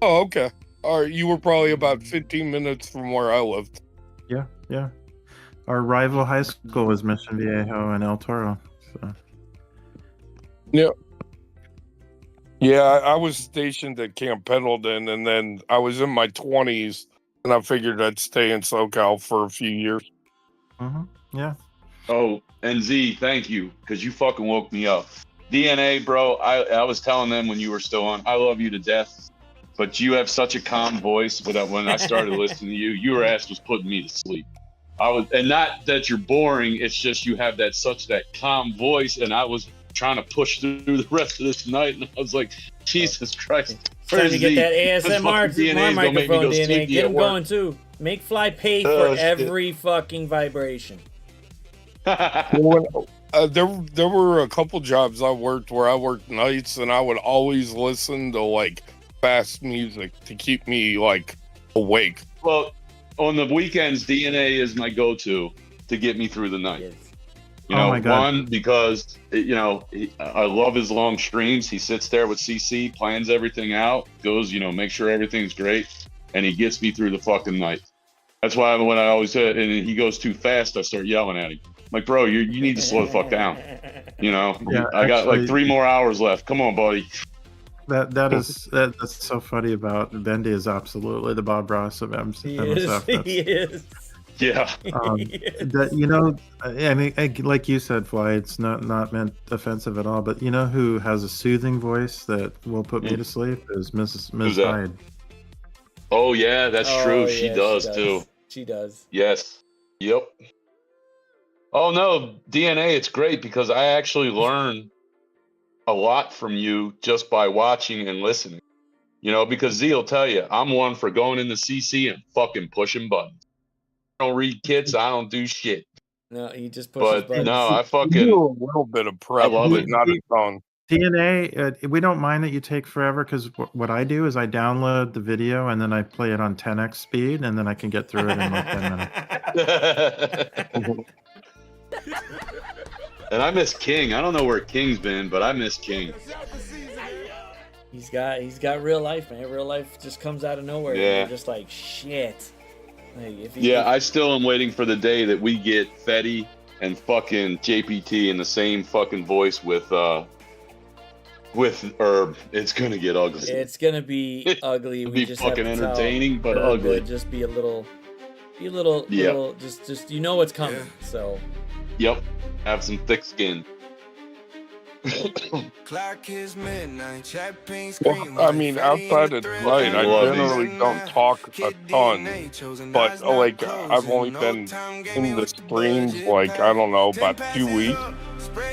Oh, okay. All right, you were probably about 15 minutes from where I lived. Yeah, yeah. Our rival high school was Mission Viejo and El Toro. So. Yeah, I was stationed at Camp Pendleton, and then I was in my 20s, and I figured I'd stay in SoCal for a few years. Yeah. Oh, and Z, thank you, because you fucking woke me up. DNA, bro, I was telling them when you were still on, I love you to death, but you have such a calm voice. But when I started listening to you, your ass was putting me to sleep. And not that you're boring, it's just you have that calm voice, and I was trying to push through the rest of this night, and I was like, Jesus Christ. Time to get that This ASMR fucking DNA's gonna make me microphone, go DNA. sleepy Get at him work. going too. Make Fly pay for Oh, shit. every fucking vibration. there were a couple jobs I worked where I worked nights, and I would always listen to like fast music to keep me like awake. Well, on the weekends, DNA is my go-to to get me through the night. Yes. You Oh know, my God. one, because, you know, I love his long streams. He sits there with CC, plans everything out, goes, you know, make sure everything's great, and he gets me through the fucking night. That's why when I always said, and he goes too fast, I start yelling at him. I'm like, bro, you need to slow the fuck down. You know, Yeah, I got like actually- 3 more hours left. Come on, buddy. That's so funny about Bendy is absolutely the Bob Ross of He MSF. is. That's- He is. Yeah. That, you know, I mean, like you said, Fly, it's not meant offensive at all. But you know who has a soothing voice that will put me to sleep is Ms. Who's that? Hyde. Oh, yeah, that's true. Oh, She yeah, does too. She does. Yes. Yep. Oh no, DNA, it's great because I actually learn a lot from you just by watching and listening. You know, because Z will tell you, I'm one for going into CC and fucking pushing buttons. I don't read kits, I don't do shit. No, he just pushes But buttons. no, I You fucking do a little bit of prep, love but it. not a ton. DNA, we don't mind that you take forever because what I do is I download the video and then I play it on 10x speed and then I can get through it in like 10 minutes. And I miss King. I don't know where King's been, but I miss King. He's got real life, man. Real life just comes out of nowhere. Yeah. You're just like, shit. Like, if Yeah, I still am waiting for the day that we get Fetty and fucking JPT in the same fucking voice with Herb. It's gonna get ugly. it's gonna be ugly. It'll We be just have fucking to tell entertaining, but Herb ugly. to just be a little, Yep. little, just you know what's coming. So Yep. Have some thick skin. Well, I mean, outside of tonight, I Love generally don't talk a ton. But like, I've only been in the streams like I don't know about 2 weeks,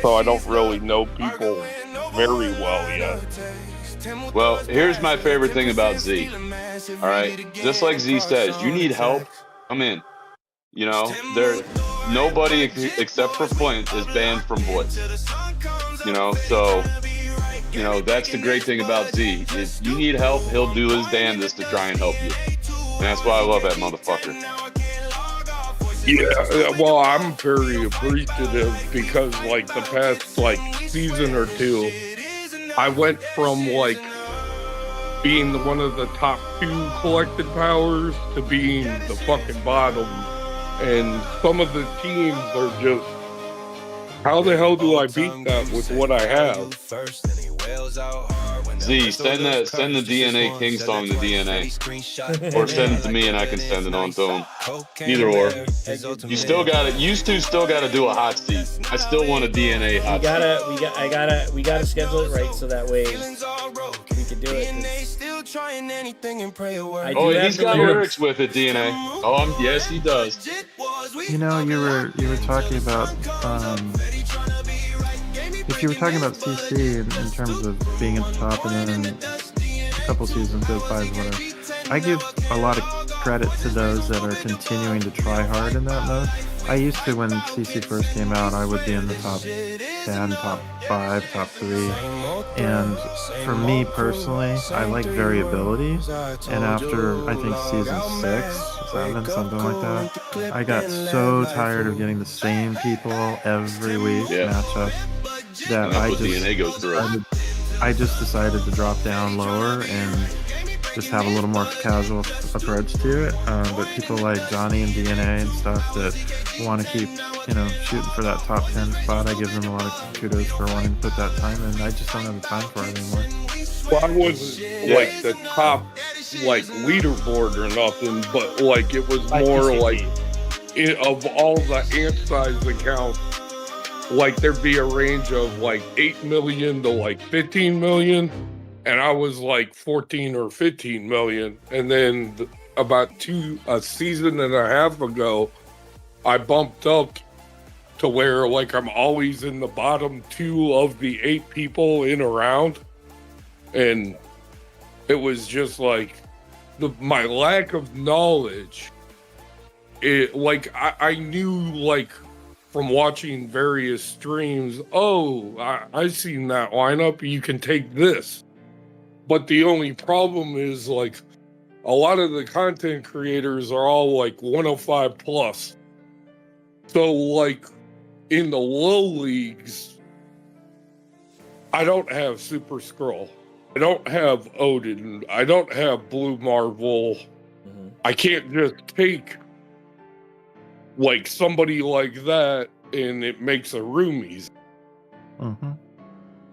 so I don't really know people very well yet. Well, here's my favorite thing about Z. All right, just like Z says, you need help, come in. You know, nobody except for Flint is banned from voice. You know, so you know that's the great thing about Z. If you need help, he'll do his damnedest to try and help you. And that's why I love that motherfucker. Yeah, well, I'm very appreciative because like the past like season or two, I went from like being one of the top 2 collected powers to being the fucking bottom. And some of the teams are just, how the hell do I beat that with what I have? Z, send the DNA King song to DNA, or send it to me and I can send it on to him. Either or. You still got it. You two still got to do a hot seat. I still want a DNA hot seat. we gotta schedule it right so that way we can do it. Oh, he's got lyrics with it, DNA. Oh, yes, he does. You know, you were talking about if you were talking about CC in terms of being at the top and then a couple seasons, 5, whatever. I give a lot of credit to those that are continuing to try hard in that mode. I used to, when CC first came out, I would be in the top 10, top 5, top 3. And for me personally, I like variability. And after, I think, season 6, 7, something like that, I got so tired of getting the same people every week match up that That's what DNA goes through. I just decided to drop down lower and just have a little more casual approach to it. But people like Johnny and DNA and stuff that want to keep, you know, shooting for that top 10 spot, I give them a lot of kudos for wanting to put that time in. I just don't have the time for it anymore. Well, I wasn't like the top like leaderboard or nothing, but like it was more like of all the ant-sized accounts, like there'd be a range of like 8 million to like 15 million. And I was like 14 or 15 million. And then about a season and a half ago, I bumped up to where like I'm always in the bottom 2 of the 8 people in a round. And it was just like my lack of knowledge. I knew like from watching various streams, oh, I've seen that lineup, you can take this. But the only problem is, like, a lot of the content creators are all, like, 105 plus. So, like, in the low leagues, I don't have Super Skrull. I don't have Odin. I don't have Blue Marvel. I can't just take like somebody like that and it makes a room easy.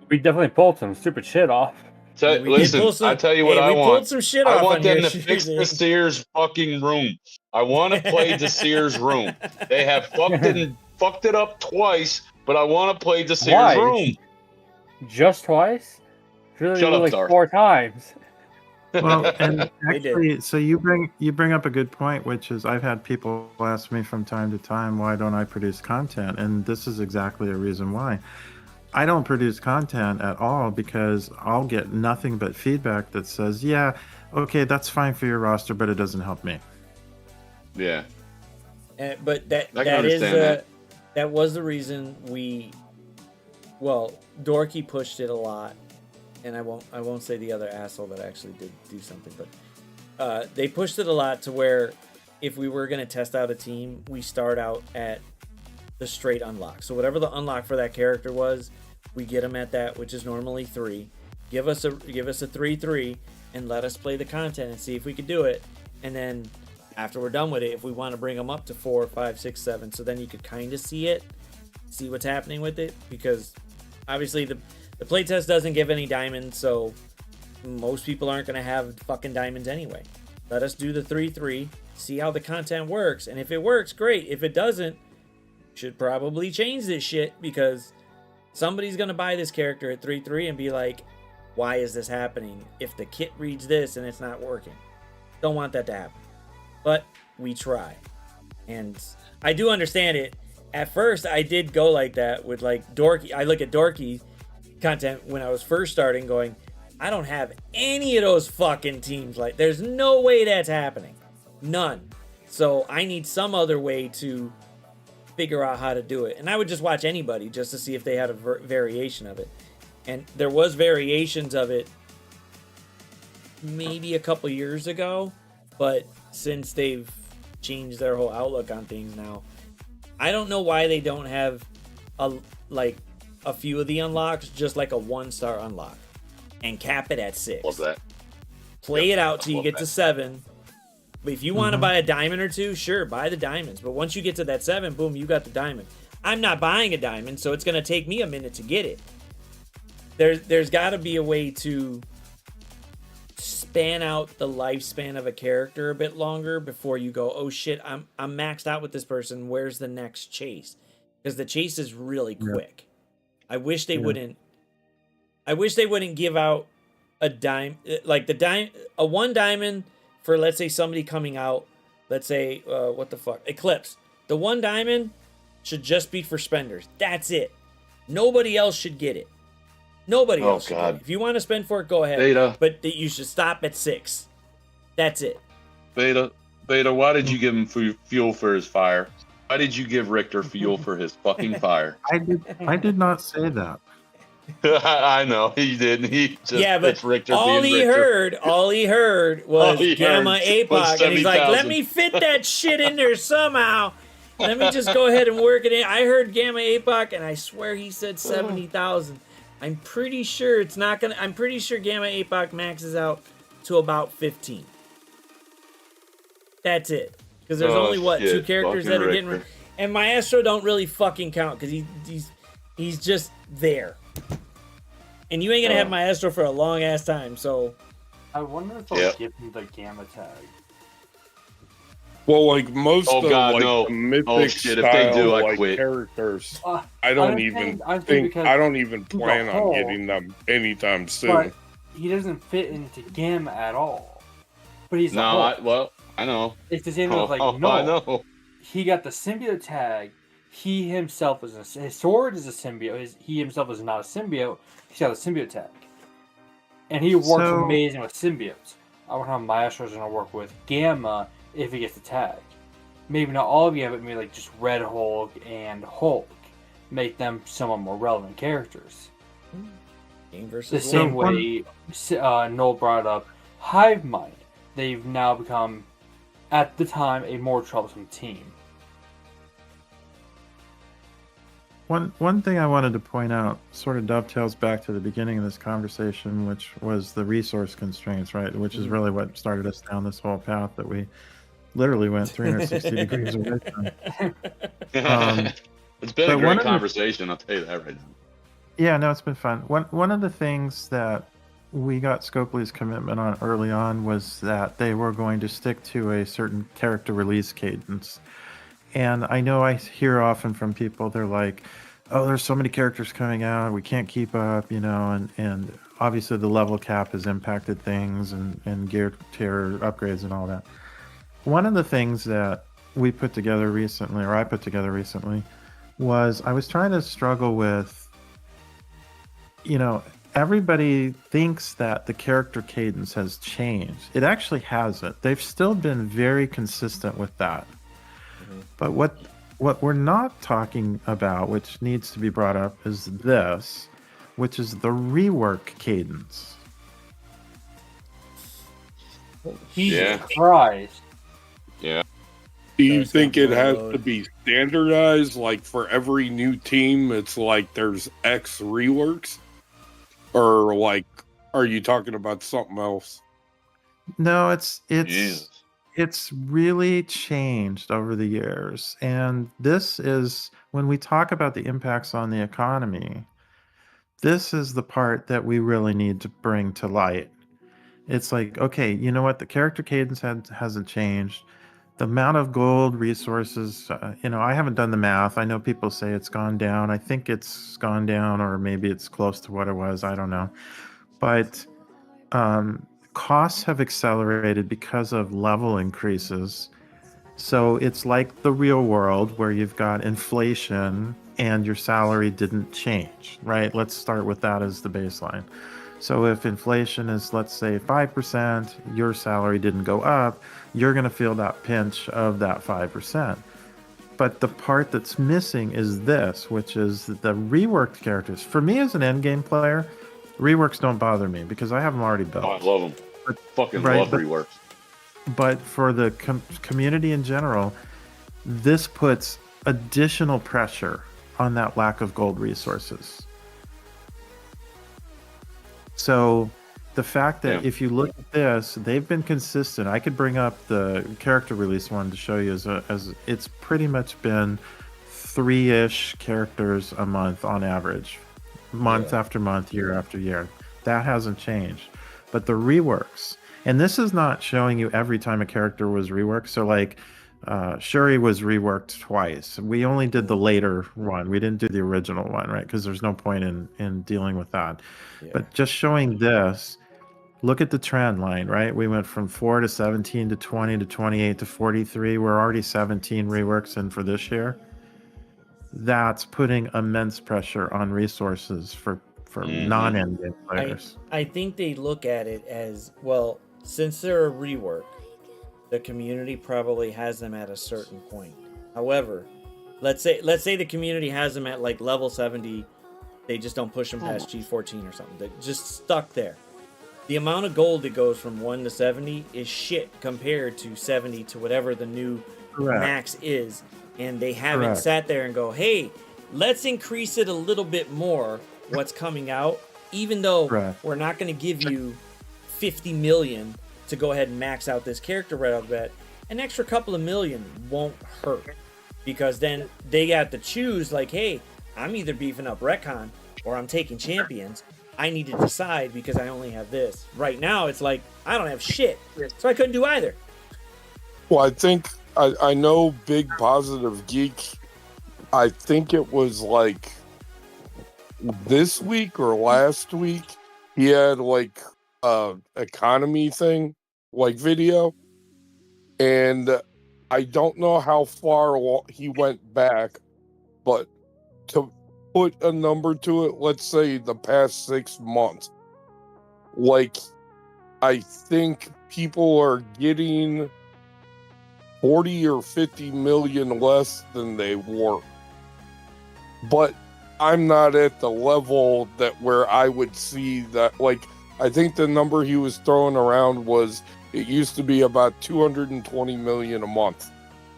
We definitely pulled some stupid shit off. Listen, I tell you what I want. Pulled some shit off I want on them here. to fix the Sears fucking room. I want to play the Sears room. They have fucked it up twice, but I want to play the Sears room. Just twice? Really, Shut up, like Darth. 4 times. Well, and actually, so you bring up a good point, which is I've had people ask me from time to time, why don't I produce content? And this is exactly a reason why. I don't produce content at all because I'll get nothing but feedback that says, yeah, okay, that's fine for your roster, but it doesn't help me. Yeah. But I can that is understand that was the reason Dorky pushed it a lot, and I won't say the other asshole that actually did do something, but they pushed it a lot to where if we were going to test out a team, we start out at the straight unlock. So whatever the unlock for that character was, we get them at that, which is normally 3. Give us a 3-3 and let us play the content and see if we could do it. And then after we're done with it, if we want to bring them up to 4, 5, 6, 7, so then you could kind of see what's happening with it, because obviously the playtest doesn't give any diamonds, so most people aren't going to have fucking diamonds anyway. Let us do the 3-3, see how the content works, and if it works, great. If it doesn't, should probably change this shit, because somebody's going to buy this character at 3-3 and be like, why is this happening if the kit reads this and it's not working? Don't want that to happen. But we try. And I do understand it. At first, I did go like that with like Dorky. I look at Dorky content when I was first starting going, I don't have any of those fucking teams. Like, there's no way that's happening. None. So I need some other way to figure out how to do it. And I would just watch anybody just to see if they had a variation of it. And there was variations of it maybe a couple years ago, but since they've changed their whole outlook on things now, I don't know why they don't have a few of the unlocks just like a 1-star unlock and cap it at 6. Love that. Play it out till you get to 7. But if you want to buy a diamond or 2, sure, buy the diamonds. But once you get to that 7, boom, you got the diamond. I'm not buying a diamond, so it's going to take me a minute to get it. There's got to be a way to span out the lifespan of a character a bit longer before you go, oh shit, I'm maxed out with this person. Where's the next chase? Because the chase is really quick. I wish they wouldn't. I wish they wouldn't give out a a 1 diamond for, let's say, somebody coming out. Let's say Eclipse. The 1 diamond should just be for spenders. That's it. Nobody else should get it. Nobody else should get it. If you want to spend for it, go ahead. Beta. But you should stop at 6. That's it. Beta, why did you give him fuel for his fire? Why did you give Richter fuel for his fucking fire? I did not say that. I know he didn't. He just, it's Richter all being he Richter. heard was Gamma APOC, and he's like, 70,000. let me fit that shit in there somehow. Let me just go ahead and work it in. I heard Gamma APOC, and I swear he said 70,000. I'm pretty sure it's not gonna. I'm pretty sure Gamma APOC maxes out to about 15. That's it. Because there's only 2 characters that are getting. And Maestro don't really fucking count because he's just there. And you ain't gonna have Maestro for a long ass time. So I wonder if they'll give him the Gamma tag. Well, like most Oh, of God, like no. the mythic Oh, shit, if style they do, I like quit. characters, I I don't think even because I don't even plan on whole, getting them anytime soon. But he doesn't fit into Gamma at all. But he's I know. it's the same with like I no. know. He got the symbiote tag. He himself is his sword is a symbiote. He himself is not a symbiote. He's got a symbiote tag, and he works amazing with symbiotes. I wonder how Maestro's gonna work with Gamma if he gets the tag. maybe not all of you, but maybe like just Red Hulk and Hulk, make them somewhat more relevant characters. Game versus The same World. way Noel brought up Hive Mind. They've now become, at the time, a more troublesome team. One thing I wanted to point out sort of dovetails back to the beginning of this conversation, which was the resource constraints, right? Which is really what started us down this whole path that we literally went 360 degrees away from. It's been a but one great of the- conversation, I'll tell you that right now. Yeah, no, it's been fun. One of the things that we got Scopely's commitment on early on was that they were going to stick to a certain character release cadence. And I know I hear often from people, they're like, oh, there's so many characters coming out, we can't keep up, and obviously the level cap has impacted things and gear tier upgrades and all that. One of the things that we put together recently, or I put together recently, was I was trying to struggle with, everybody thinks that the character cadence has changed. It actually hasn't. They've still been very consistent with that. But what we're not talking about, which needs to be brought up, is this, which is the rework cadence. Jesus Christ. Yeah. Do you That's think it not has load. to be standardized? Like for every new team, it's like there's X reworks? Or like, are you talking about something else? No, it's Jesus. it's really changed over the years. And this is when we talk about the impacts on the economy, this is the part that we really need to bring to light. It's like, okay, you know what? The character cadence hasn't changed. The amount of gold resources, I haven't done the math. I know people say it's gone down. I think it's gone down, or maybe it's close to what it was. I don't know. But costs have accelerated because of level increases. So it's like the real world where you've got inflation and your salary didn't change, right? Let's start with that as the baseline. So if inflation is, let's say, 5%, your salary didn't go up, you're going to feel that pinch of that 5%. But the part that's missing is this, which is the reworked characters. For me as an endgame player, reworks don't bother me because I have them already built. Oh, I love them. But- Fucking right, love but- reworks. But for the community in general, this puts additional pressure on that lack of gold resources. So the fact that Yeah. if you look at this, they've been consistent. I could bring up the character release one to show you as it's pretty much been 3-ish characters a month on average, month after month, year after year. That hasn't changed. But the reworks, and this is not showing you every time a character was reworked. So like Shuri was reworked twice. We only did the later one. We didn't do the original one, right? Because there's no point in dealing with that. Yeah. But just showing this, look at the trend line, right? We went from 4 to 17 to 20 to 28 to 43. We're already 17 reworks in for this year. That's putting immense pressure on resources for non-endgame players. I think they look at it as, well, since they're a rework, the community probably has them at a certain point. However, let's say the community has them at like level 70, they just don't push them past G14 or something. They're just stuck there. The amount of gold that goes from 1 to 70 is shit compared to 70 to whatever the new Correct. max is. And they haven't Correct. sat there and go, hey, let's increase it a little bit more, what's coming out, even though Correct. we're not going to give you 50 million to go ahead and max out this character right off the bat. An extra couple of million won't hurt, because then they got to choose, like, hey, I'm either beefing up Retcon or I'm taking champions. I need to decide because I only have this. Right now, it's like, I don't have shit, so I couldn't do either. Well, I think I know Big Positive Geek. I think it was like this week or last week. He had like economy thing, like video, and I don't know how far he went back, but to put a number to it, let's say the past 6 months, like I think people are getting 40 or 50 million less than they were. But I'm not at the level that where I would see that. Like, I think the number he was throwing around was, it used to be about 220 million a month,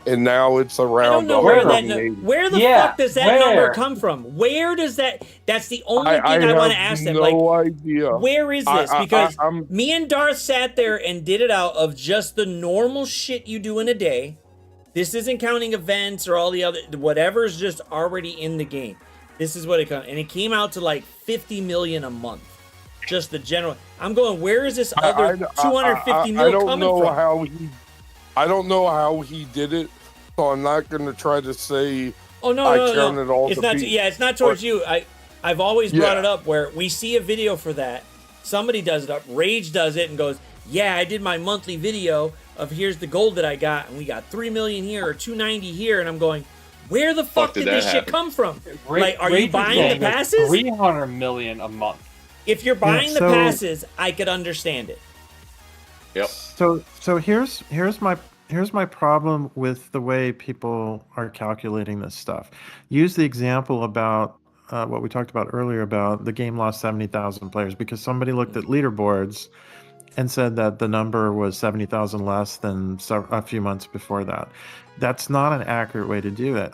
and now it's I don't around know where that 180. where the Yeah, fuck does that number where? come from? Where does that? That's the only thing I want to ask them. No Like, idea. where is this? Because I'm me and Darth sat there and did it out of just the normal shit you do in a day. This isn't counting events or all the other whatever's just already in the game. This is what it comes, and it came out to like 50 million a month. Just the general. I'm going. Where is this other 250 mil I don't coming know from? how he. I don't know how he did it, so I'm not going to try to say. Oh no, I no, counted no! all It's the not. people. Yeah, it's not towards you. I've always brought Yeah. it up where we see a video for that. Somebody does it up. Rage does it and goes, "Yeah, I did my monthly video of here's the gold that I got, and we got 3 million here or 290 here," and I'm going, "Where the fuck did did this that shit happen? come from? Ra- Like, are you Rage is buying saying the it's passes? 300 million a month. If you're buying the so- passes, I could understand it." Yep. So here's my problem with the way people are calculating this stuff. Use the example about what we talked about earlier about the game lost 70,000 players because somebody looked at leaderboards and said that the number was 70,000 less than a few months before that. That's not an accurate way to do it.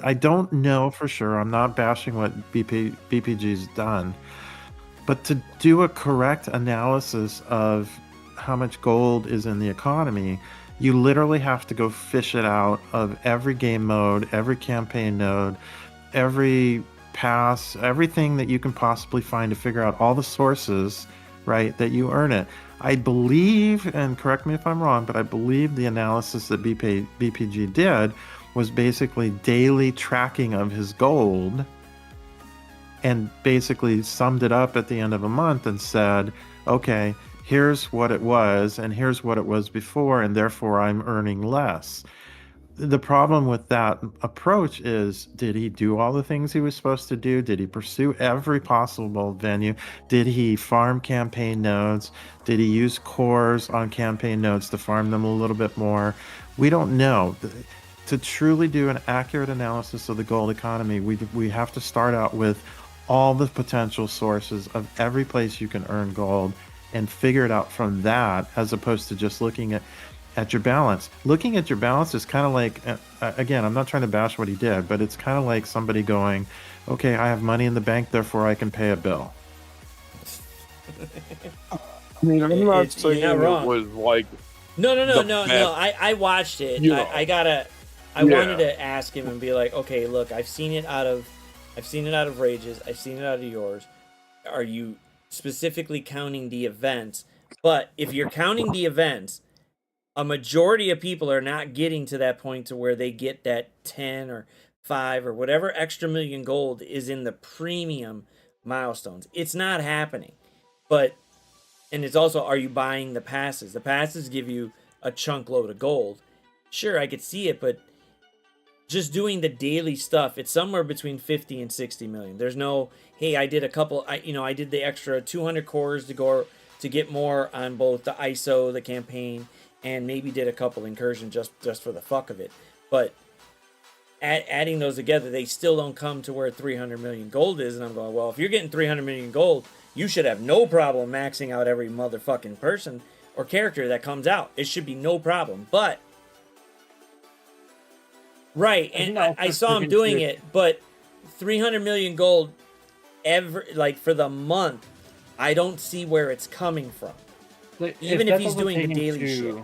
I don't know for sure. I'm not bashing what BPG's done, but to do a correct analysis of how much gold is in the economy, you literally have to go fish it out of every game mode, every campaign node, every pass, everything that you can possibly find to figure out all the sources, right, that you earn it. I believe, and correct me if I'm wrong, but I believe the analysis that BPG did was basically daily tracking of his gold and basically summed it up at the end of a month and said, okay, here's what it was and here's what it was before, and therefore I'm earning less. The problem with that approach is, did he do all the things he was supposed to do? Did he pursue every possible venue? Did he farm campaign nodes? Did he use cores on campaign nodes to farm them a little bit more? We don't know. To truly do an accurate analysis of the gold economy, we have to start out with all the potential sources of every place you can earn gold and figure it out from that, as opposed to just looking at your balance. Looking at your balance is kind of like, again, I'm not trying to bash what he did, but it's kind of like somebody going, okay, I have money in the bank, therefore I can pay a bill. I mean, I'm not saying you're not wrong. it was like. No. the best. I watched it. You know. I wanted to ask him and be like, okay, look, I've seen it out of Rage's, I've seen it out of yours. Are you specifically counting the events? But if you're counting the events, a majority of people are not getting to that point to where they get that 10 or 5 or whatever extra million gold is in the premium milestones. It's not happening. And it's also, are you buying the passes? The passes give you a chunk load of gold. Sure, I could see it, but just doing the daily stuff, it's somewhere between 50 and 60 million. There's no, hey, I did a couple, I did the extra 200 cores to get more on both the ISO, the campaign, and maybe did a couple incursions just for the fuck of it. But adding those together, they still don't come to where 300 million gold is. And I'm going, well, if you're getting 300 million gold, you should have no problem maxing out every motherfucking person or character that comes out. It should be no problem. But right, and I saw him doing it, but 300 million gold for the month, I don't see where it's coming from. Like, Even if he's doing the daily shit.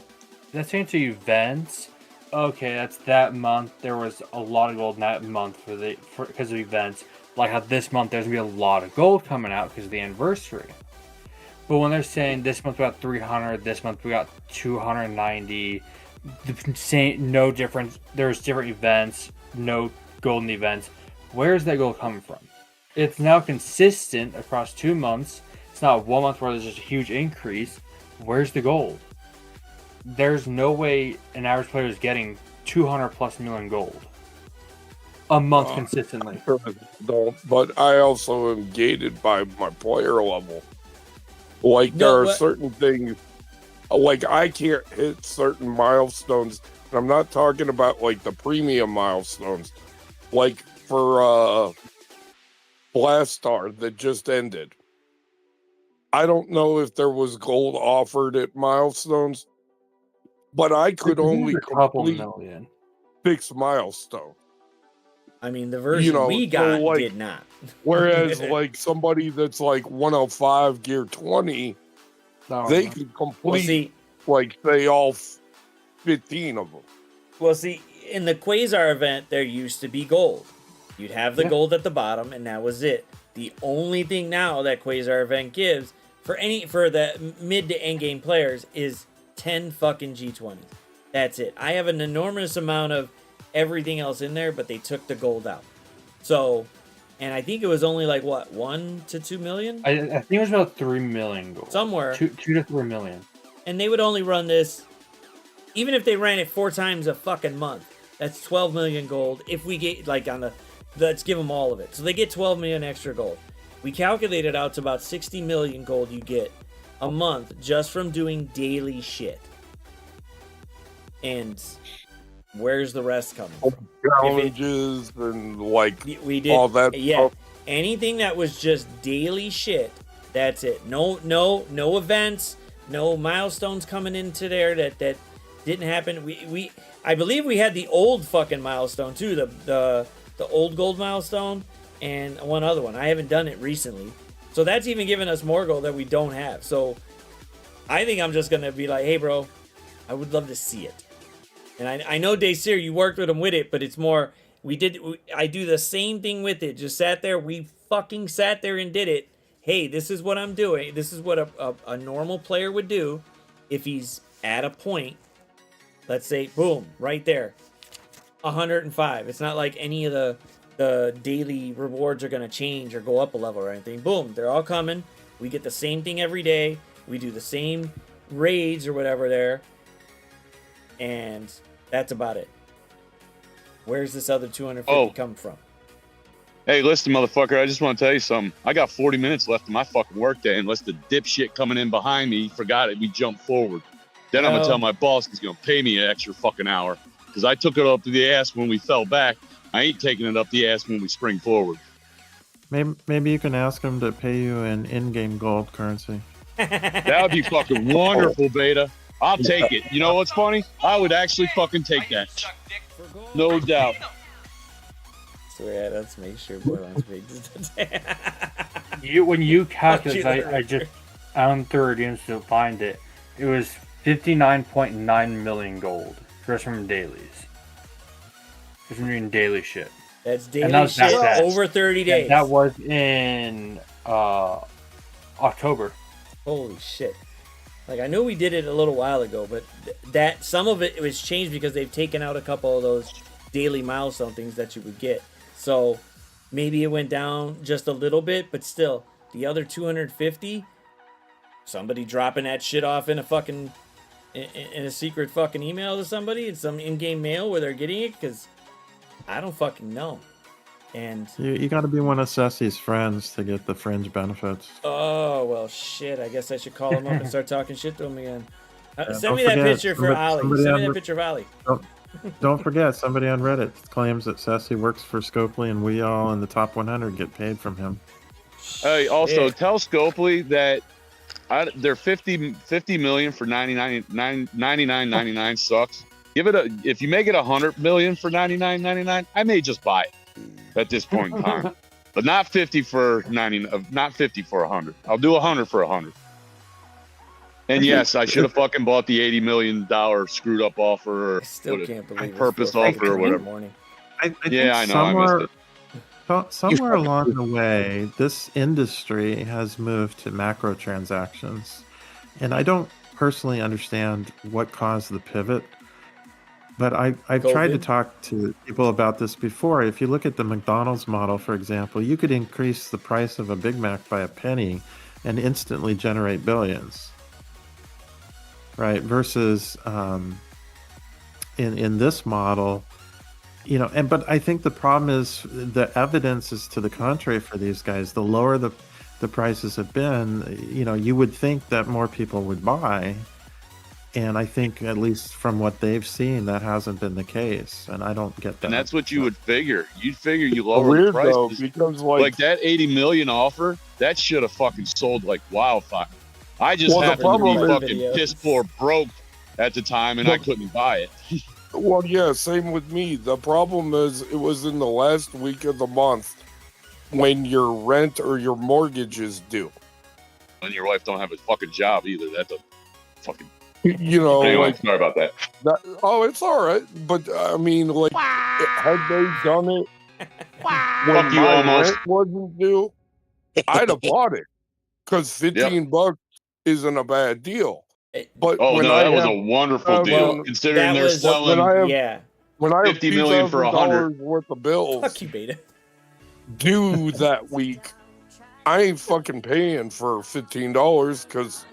That's into events. Okay, that's that month. There was a lot of gold in that month because of events. Like how this month there's gonna be a lot of gold coming out because of the anniversary. But when they're saying this month we got 300, this month we got 290, the same, no difference. There's different events, no golden events. Where's that gold coming from? It's now consistent across 2 months. It's not 1 month where there's just a huge increase. Where's the gold? There's no way an average player is getting 200 plus million gold a month consistently. Don't, but I also am gated by my player level. Like there are certain things, like I can't hit certain milestones I'm not talking about like the premium milestones. Like for Blastar that just ended. I don't know if there was gold offered at milestones, but I could only a couple complete million. 6 milestone. I mean, the version we got so, like, did not. Whereas like somebody that's like 105 gear 20, they could complete Well, see, like say all 15 of them. Well, see, in the Quasar event, there used to be gold. You'd have the gold at the bottom, and that was it. The only thing now that Quasar event gives for the mid to end game players is 10 fucking G20s. That's it. I have an enormous amount of everything else in there, but they took the gold out. So, and I think it was only like what, 1 to 2 million? I think it was about 3 million gold. Somewhere. 2 to 3 million. And they would only run this, even if they ran it 4 times a fucking month, that's 12 million gold. If we get like on the, let's give them all of it. So they get 12 million extra gold. We calculated out to about 60 million gold you get a month just from doing daily shit. And where's the rest coming from? Challenges and like we did all that stuff. Anything that was just daily shit, that's it. No events, no milestones coming into there that didn't happen. I believe we had the old fucking milestone too, the old gold milestone and one other one. I haven't done it recently. So that's even giving us more gold that we don't have. So I think I'm just going to be like, hey bro, I would love to see it. And I know Daysir, you worked with him with it, but it's more, I do the same thing with it. Just sat there, we fucking sat there and did it. Hey, this is what I'm doing. This is what a normal player would do if he's at a point. Let's say, boom, right there, 105. It's not like any of the daily rewards are going to change or go up a level or anything. Boom, they're all coming. We get the same thing every day. We do the same raids or whatever there. And that's about it. Where's this other 250 come from? Hey, listen, motherfucker, I just want to tell you something. I got 40 minutes left of my fucking workday unless the dipshit coming in behind me forgot it. We jump forward. Then I'm going to tell my boss he's going to pay me an extra fucking hour because I took it up the ass when we fell back. I ain't taking it up the ass when we spring forward. Maybe you can ask him to pay you in in-game gold currency. That would be fucking wonderful, Beta. I'll take it. You know what's funny? I would actually fucking take that. No doubt. So yeah, let's make sure Borderlands big. When you calculate, I just on third to find it. It was 59.9 million gold just from dailies. Just from doing daily shit. That's daily shit over 30 days. That was in October. Holy shit. Like, I know we did it a little while ago, but that some of it was changed because they've taken out a couple of those daily milestone things that you would get. So maybe it went down just a little bit, but still, the other 250, somebody dropping that shit off in a fucking, in a secret fucking email to somebody, in some in-game mail where they're getting it, because I don't fucking know. And you got to be one of Ceci's friends to get the fringe benefits. Oh, well, shit. I guess I should call him up and start talking shit to him again. Send Don't me that forget, picture for Ali. Send me that picture of Ali. Don't forget, somebody on Reddit claims that Ceci works for Scopely and we all in the top 100 get paid from him. Hey, also tell Scopely that they're 50 million for 99.99 sucks. Give it if you make it 100 million for 99.99, I may just buy it at this point in time. But not 50 for 90, not 50 for 100. I'll do 100 for 100. And yes, I should have fucking bought the $80 million screwed up offer, or still can't believe purpose offer or whatever. I think I know. I missed it. Somewhere along the way, this industry has moved to macro transactions. And I don't personally understand what caused the pivot. But I've tried to talk to people about this before. If you look at the McDonald's model, for example, you could increase the price of a Big Mac by a penny and instantly generate billions. Right? Versus in this model, but I think the problem is the evidence is to the contrary for these guys. The lower the prices have been, you would think that more people would buy. And I think, at least from what they've seen, that hasn't been the case. And I don't get that. And that's what you would figure. You'd figure you Well, lower the weird price. though, because like that 80 million offer, that should have fucking sold like wildfire. I just Well, the happened to be problem is- fucking piss poor broke at the time, and I couldn't buy it. Well, yeah, same with me. The problem is it was in the last week of the month when your rent or your mortgage is due. And your wife don't have a fucking job either. That's a fucking. You know, Anyway, like, sorry about that. oh, it's all right. But I mean, like, had they done it when Fuck you, my almost. rent wasn't due, I'd have bought it because $15 isn't a bad deal. But Oh when no, I that was have, a wonderful deal. well, Considering that they're was- selling. when I have Yeah. when I have 50 million for $2,000 worth of bills Fuck you, Beta. due that week, I ain't fucking paying for $15 because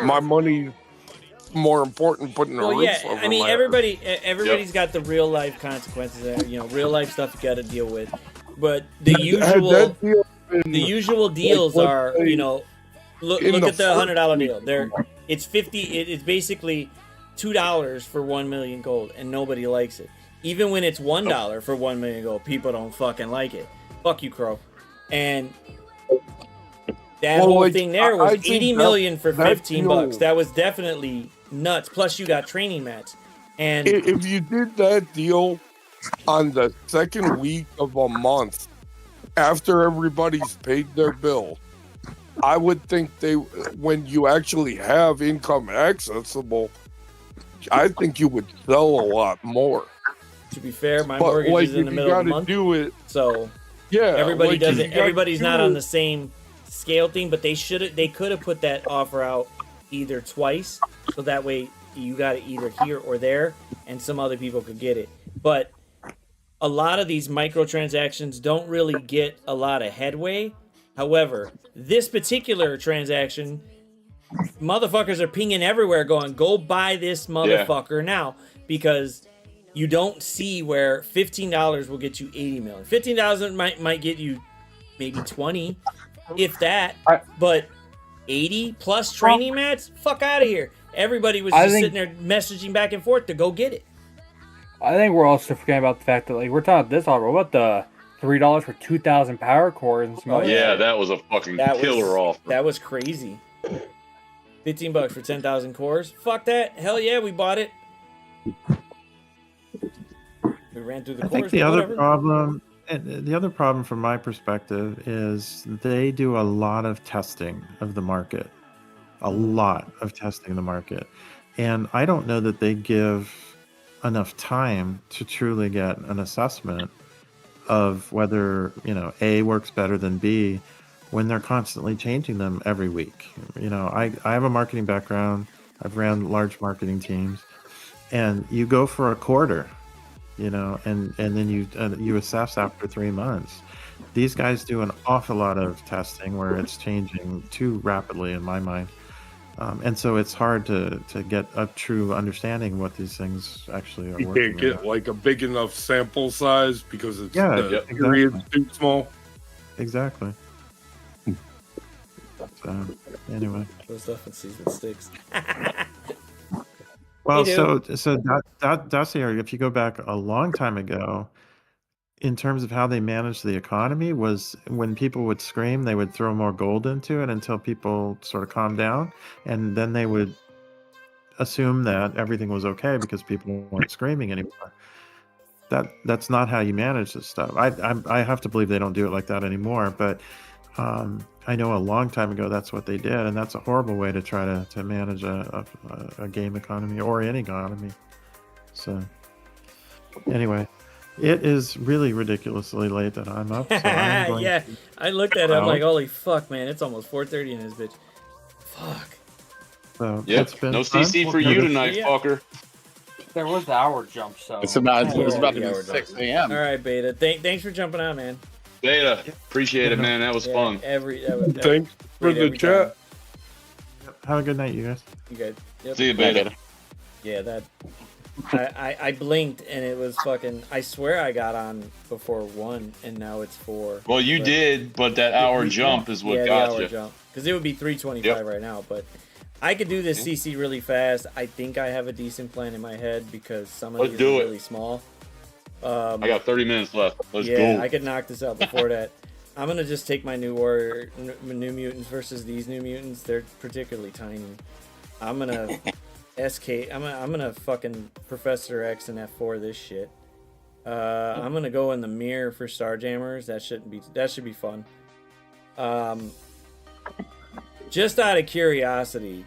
my money's more important putting a Well, roof yeah. over I mean, my everybody's got the real life consequences there. You know, real life stuff you got to deal with. But the Had usual, that deal been, the usual deals let's are, say, you know, look in the at the $100 deal. first There, it's 50. It's basically $2 for 1 million gold, and nobody likes it. Even when it's $1 for 1 million gold, people don't fucking like it. Fuck you, Crow. And that Well, whole like, thing there I was think 80 million for that 15 deal- bucks. That was definitely nuts. Plus, you got training mats. And If you did that deal on the second week of a month after everybody's paid their bill, I would think when you actually have income accessible, I think you would sell a lot more. to be fair, my But mortgage like, is in if the you middle of the gotta month, do it, so yeah, everybody like, does if it. you gotta Everybody's do not on it- the same scale thing, but they could have put that offer out either twice, so that way you got it either here or there, and some other people could get it. But a lot of these microtransactions don't really get a lot of headway. However, this particular transaction, motherfuckers are pinging everywhere going, go buy this motherfucker now, because you don't see where $15 will get you 80 million. $15 might get you maybe 20, if that. But 80 plus training mats? Fuck out of here. Everybody was just sitting there messaging back and forth to go get it. I think we're also forgetting about the fact that, like, we're talking about this offer. What about the $3 for 2,000 power cores and some other Yeah, shit? that was a fucking That killer was, offer. That was crazy. $15 for 10,000 cores. Fuck that. Hell yeah, we bought it. We ran through the I cores. think the but other whatever. problem, and the other problem from my perspective, is they do a lot of testing of the market, a lot of testing the market, and I don't know that they give enough time to truly get an assessment of whether A works better than B when they're constantly changing them every week. I have a marketing background. I've ran large marketing teams, and you go for a quarter. And then you assess after 3 months. These guys do an awful lot of testing where it's changing too rapidly in my mind, and so it's hard to get a true understanding of what these things actually are You working. can't get like a big enough sample size because it's Yeah, the exactly. period's too small. Exactly. So anyway, Those stuff and season sticks. well, Hey, so that Dossier, if you go back a long time ago, in terms of how they managed the economy, was when people would scream, they would throw more gold into it until people sort of calmed down, and then they would assume that everything was okay because people weren't screaming anymore. That's not how you manage this stuff. I have to believe they don't do it like that anymore, but I know a long time ago that's what they did, and that's a horrible way to try to manage a game economy or any economy. So anyway, it is really ridiculously late that I'm up. So I'm going Yeah, to I looked at it. I'm out. like, holy fuck, man! It's almost 4:30 in this bitch. Fuck. So Yep. it's been No fun. CC for you tonight, Yeah. fucker. There was the hour jump, so It's about to Yeah, be yeah, we're 6 done. a.m. All right, Beta. Thanks for jumping on, man. Beta, appreciate it, man. That was Yeah, fun. that was Thanks for great the every chat. time. Have a good night, you guys. You good? Yep. See you, Beta. Yeah, that. I blinked and it was fucking. I swear I got on before 1 and now it's 4. Well, you But- did, but that hour jump is what yeah, got the hour you. jump. Because it would be 3:25 right now, but I could do this CC really fast. I think I have a decent plan in my head because some of Let's these do are it. really small. I got 30 minutes left. Let's Yeah, go. I could knock this out before that. I'm gonna just take my new warrior, new mutants versus these new mutants. They're particularly tiny. I'm gonna SK. I'm gonna fucking Professor X and F4 this shit. I'm gonna go in the mirror for Starjammers. That should be fun. Just out of curiosity,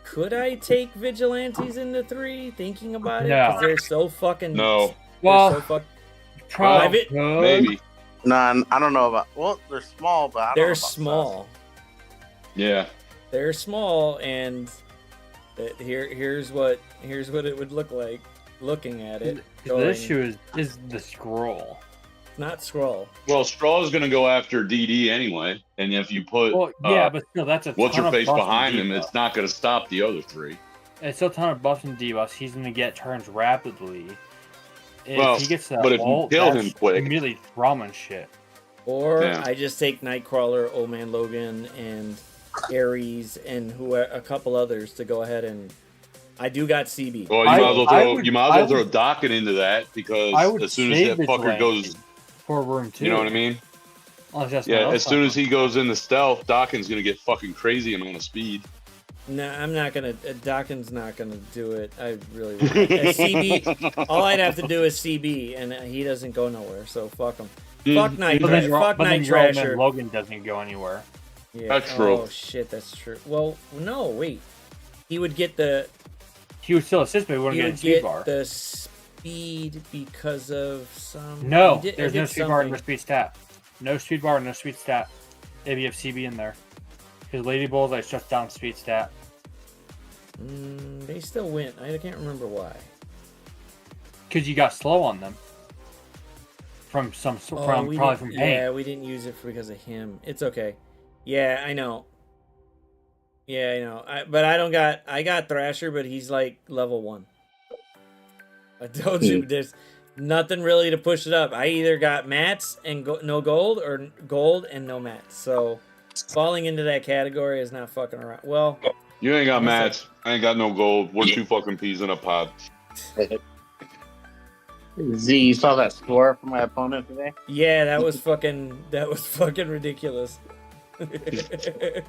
could I take Vigilantes into 3? Thinking about it, No. because they're so fucking. No, they're Well, so fuck. probably Private- could. maybe. Nah, I don't know about. Well, they're small, but I don't know They're about size. small. Yeah. They're small, and here's what it would look like looking at it. The Going, issue is the scroll. not scroll. Well, Straw's going to go after DD anyway. And if you put Well, yeah, but still, that's a what's ton your of face buffs and behind him, debuffs. it's not going to stop the other 3. It's still a ton of buffs and debuffs. He's going to get turns rapidly. If Well, he gets that but if you ult, kill that's him quick- immediately trauma and shit. Or Yeah. I just take Nightcrawler, Old Man Logan, and Ares, and a couple others to go ahead and. I do got CB. Well, you I- might as well I throw, would- you might as I well throw would- Dokken into that because I would as soon as save that fucker Vigilante goes, for room 2. you know what I mean? Unless that's Yeah, not as soon as he goes into stealth, Dokken's going to get fucking crazy amount of speed. No, I'm not gonna. Dawkins not gonna do it. I really. Won't. CB. All I'd have to do is CB, and he doesn't go nowhere. So fuck him. Fuck Night. But then, Fuck Night your old man Trasher. Logan doesn't go anywhere. Yeah. That's true. Oh shit, that's true. Well, no, wait. He would get the. He would still assist, but he wouldn't He get a would speed get bar. the speed because of some. No, he did- there's he no did speed bar and no something. speed stat. No speed bar, no speed stat. If you have CB in there. Because Lady Bullseye shuts down speed stat. They still win. I can't remember why. Because you got slow on them. From some Oh, probably from Hank. yeah, we didn't use it because of him. It's okay. Yeah, I know. Yeah, I know. But I got Thrasher, but he's like level 1. I told you, there's nothing really to push it up. I either got mats and no gold, or gold and no mats. So falling into that category is not fucking around. Well, You ain't got mats. I ain't got no gold. We're 2 fucking peas in a pod. Z, you saw that score from my opponent today? yeah, that was fucking ridiculous. I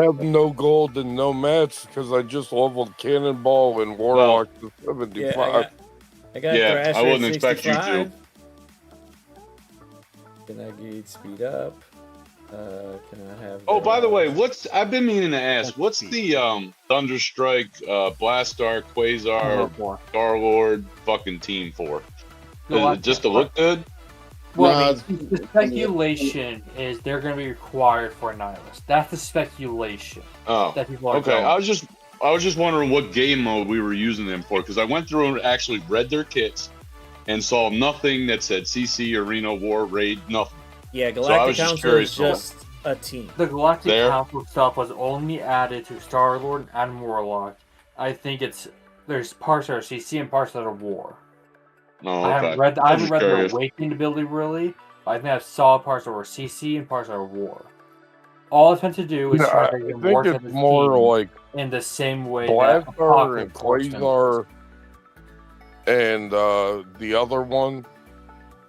have no gold and no mats because I just leveled Cannonball and Warlock to 75. Yeah, I got Yeah, Thrasher I wouldn't at expect you to. 65. Can I get speed up? Can I have? Oh, by the way, I've been meaning to ask, what's the Thunderstrike, Blastar, Quasar, Star-Lord fucking team for? Is it just to look good? Well, No, the speculation is they're going to be required for Nihilist. That's the speculation Oh, that people are okay. going. I was just wondering what game mode we were using them for, because I went through and actually read their kits and saw nothing that said CC, Arena, War, Raid, nothing. Yeah, I Galactic was just Council curious is for what- just a team. The Galactic There. Council stuff was only added to Star-Lord and Adam Warlock. I think there's parts that are CC and parts that are War. Oh, I okay. haven't read I was just the curious. Awakened ability really. But I think I saw parts that were CC and parts that were War. All it's meant to do is No, try I to get think more it's more like in the same way that Blastar and Apocalypse works in- Quasar and the other one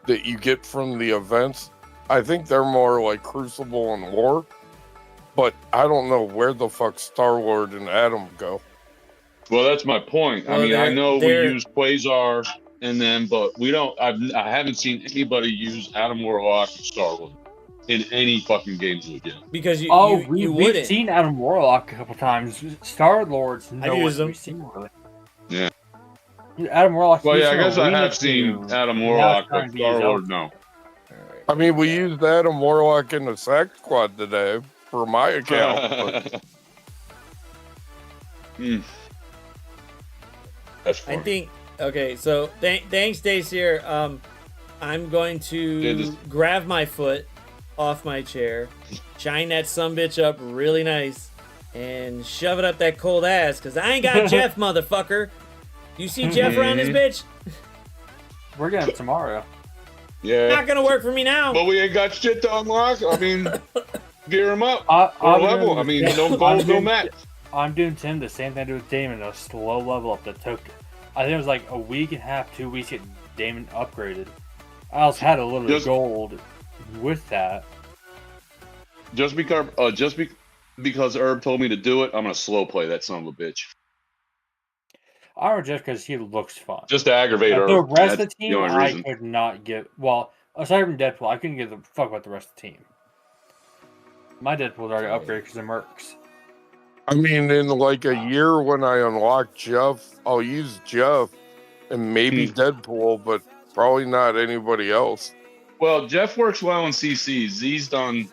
that you get from the events. I think they're more like Crucible and War. But I don't know where the fuck Star-Lord and Adam go. Well, that's my point. Well, I mean, I they're- know we they're- use Quasar and then, but we don't. I haven't seen anybody use Adam Warlock or Star-Lord in any fucking games we get. Because you we've wouldn't. seen Adam Warlock a couple times. Star-Lord's I've nowhere used to him. be seen, really. Yeah. Adam Warlock. Well, yeah, I guess I have seen Adam Warlock, but Star-Lord, no. I mean, we used Adam Warlock in the sack squad today for my account. but- That's I fun. think. Okay, so thanks, Dacier. I'm going Yeah, to just- grab my foot off my chair, shine that sumbitch up really nice, and shove it up that cold ass. Cause I ain't got Jeff, motherfucker. You see Jeff around this bitch? We're getting it tomorrow. Yeah. Not gonna work for me now. But we ain't got shit to unlock. I mean, gear him up. I'm Or gonna level. I mean, say- no I'm gold, no gonna- match. I'm doing Tim the same thing I did with Damon, a slow level up that took, I think it was like a week and a half, 2 weeks to get Damon upgraded. I also had a little bit of gold with that. Just because Herb told me to do it, I'm gonna slow play that son of a bitch. I don't know, just because he looks fun. Just to aggravate Herb. The rest of That's the team, only I reason. could not give. Well, aside from Deadpool, I couldn't give a fuck about the rest of the team. My Deadpool's already upgraded because of Mercs. I mean, in like a year when I unlock Jeff, I'll use Jeff and maybe Deadpool, but probably not anybody else. Well, Jeff works well in CC. Z's done.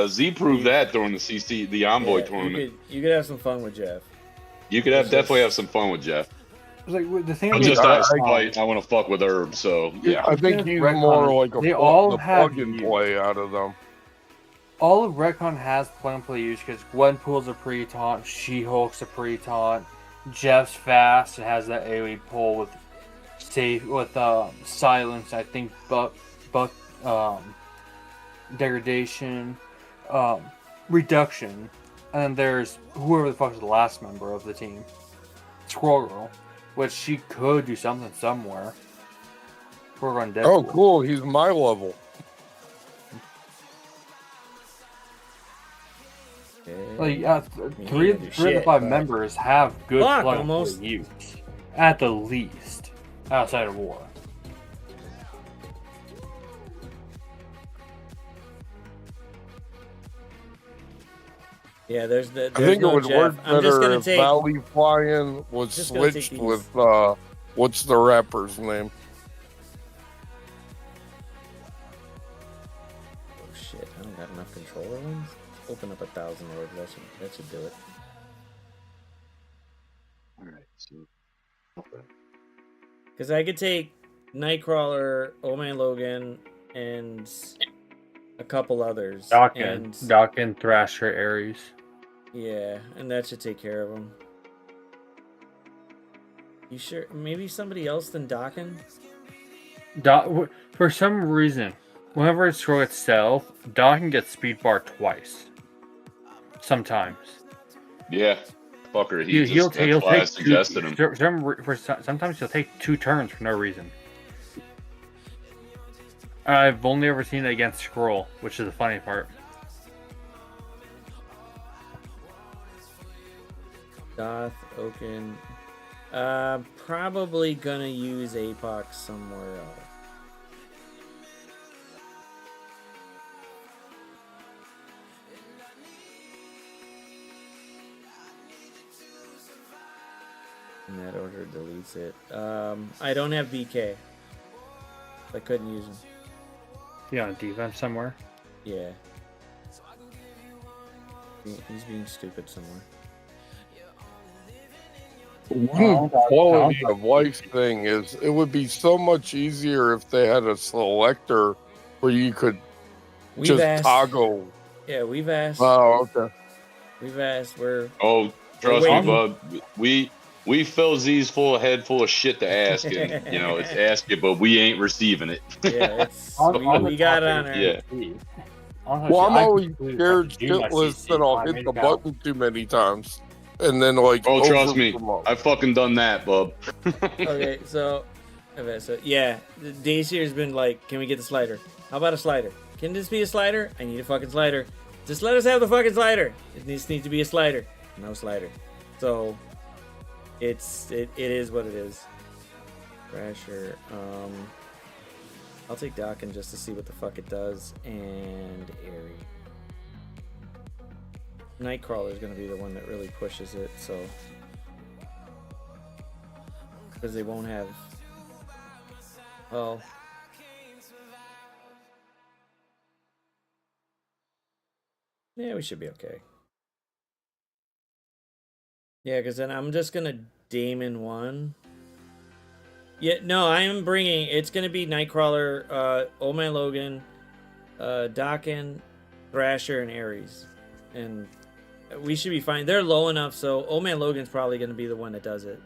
Z proved that during the CC, the Envoy tournament. You could have some fun with Jeff. You could definitely have some fun with Jeff. Like the thing I'm with just out of Retcon- spite. I want to fuck with Herb, so yeah. I think he's Retcon, more like they all the have plug and use. play out of them. All of Retcon has plug and play use because Gwenpool's a pre-taunt, She-Hulk's a pre-taunt, Jeff's fast and has that AoE pull with silence. I think, but degradation, reduction, and then there's whoever the fuck is the last member of the team, Squirrel Girl, which she could do something somewhere. We're on Deadpool. Oh, cool! He's my level. Like, three of the 5 members have good Fuck, plug almost. and play use, at the least, outside of War. Yeah, there's I think no it would Jeff. work I'm just better gonna if take. Valley Flying was Just gonna take switched these. with what's the rapper's name? Oh shit! I don't got enough controller ones. Open up 1,000 orbs. That should do it. All right. So, Because I could take Nightcrawler, Old Man Logan, and a couple others. Dawkins, Thrasher, Ares. Yeah, and that should take care of them. You sure? Maybe somebody else than Dawkins? For some reason, whenever it's throw itself, Dawkins gets speed bar twice. Sometimes. yeah, fucker. He'll That's why I take suggested him. sometimes he'll take 2 turns for no reason. I've only ever seen it against Scroll, which is the funny part. Doth, Oaken. Probably gonna use Apox somewhere else. In that order, deletes it. I don't have BK. I couldn't use him. You on defense somewhere? Yeah. He's being stupid somewhere. One quality of life thing is it would be so much easier if they had a selector where you could just toggle. Yeah, we've asked. Oh, okay. We've asked. Oh, trust me, waiting. bud. We fill Z's head full of shit to ask, and it's ask it, but we ain't receiving it. Yeah, it's, we got it on our. Yeah. Well, I'm always scared shitless that I'll hit the button too many times. And then, like, Oh, trust me, I've fucking done that, bub. Okay, so yeah, Dayseer's been like, can we get the slider? How about a slider? Can this be a slider? I need a fucking slider. Just let us have the fucking slider. It needs to be a slider. No slider. So it is what it is. Thrasher. I'll take Dawkins just to see what the fuck it does, and Airy. Nightcrawler is going to be the one that really pushes it, so because they won't have. Well, yeah, we should be okay. Yeah, because then I'm just gonna Damon one. Yeah, no, I am bringing. It's gonna be Nightcrawler, Old Man Logan, Dawkins, Thrasher, and Ares, and we should be fine. They're low enough, so Old Man Logan's probably gonna be the one that does it.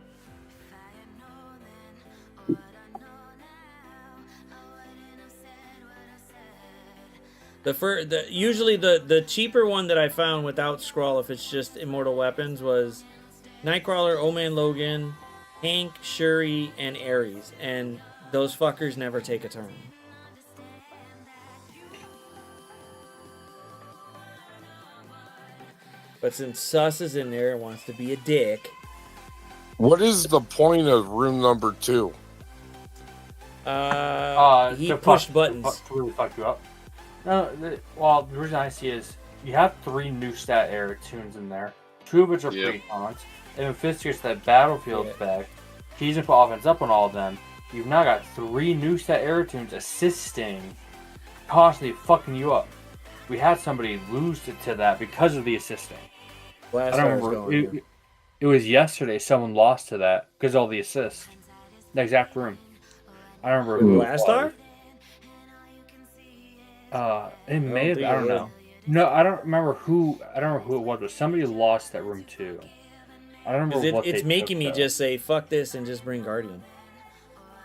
Usually the cheaper one that I found without Skrull, if it's just immortal weapons, was Nightcrawler, Old Man Logan, Hank, Shuri, and Ares, and those fuckers never take a turn. But since Sus is in there and wants to be a dick, What is the point of room number 2? he pushed buttons. To really fuck you up. No, the reason I see is you have 3 new stat era tunes in there. 2 of which are Yep. pre-cons. And when Fist gets that battlefield effect, he's gonna put offense up on all of them. You've now got 3 new stat era tunes assisting, constantly fucking you up. We had somebody lose to that because of the assisting. I don't remember. It was yesterday. Someone lost to that because of all the assists. The exact room. I don't remember who. Blastar? It may have. I don't know. No, I don't remember who. I don't remember who it was, but somebody lost that room too. I don't remember what It's they making me took, just say fuck this and just bring Guardian.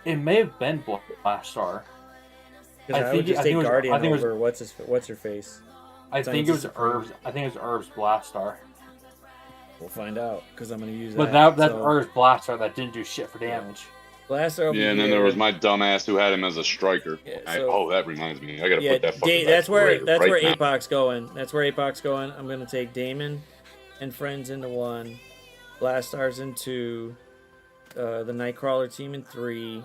It may have been Blastar. Because I would just take Guardian over what's her face. I think it was Herbs. I think it was Herbs Blastar. We'll find out because I'm gonna use But that. that's Herbs Blastar that didn't do shit for damage. Blastar. Yeah, and then there was my dumbass who had him as a striker. Yeah, that reminds me. I gotta Yeah, put that fucking that's back where right now. Apoc's going. That's where Apoc's going. I'm gonna take Damon and friends into 1, Blastar's in 2, the Nightcrawler team in 3.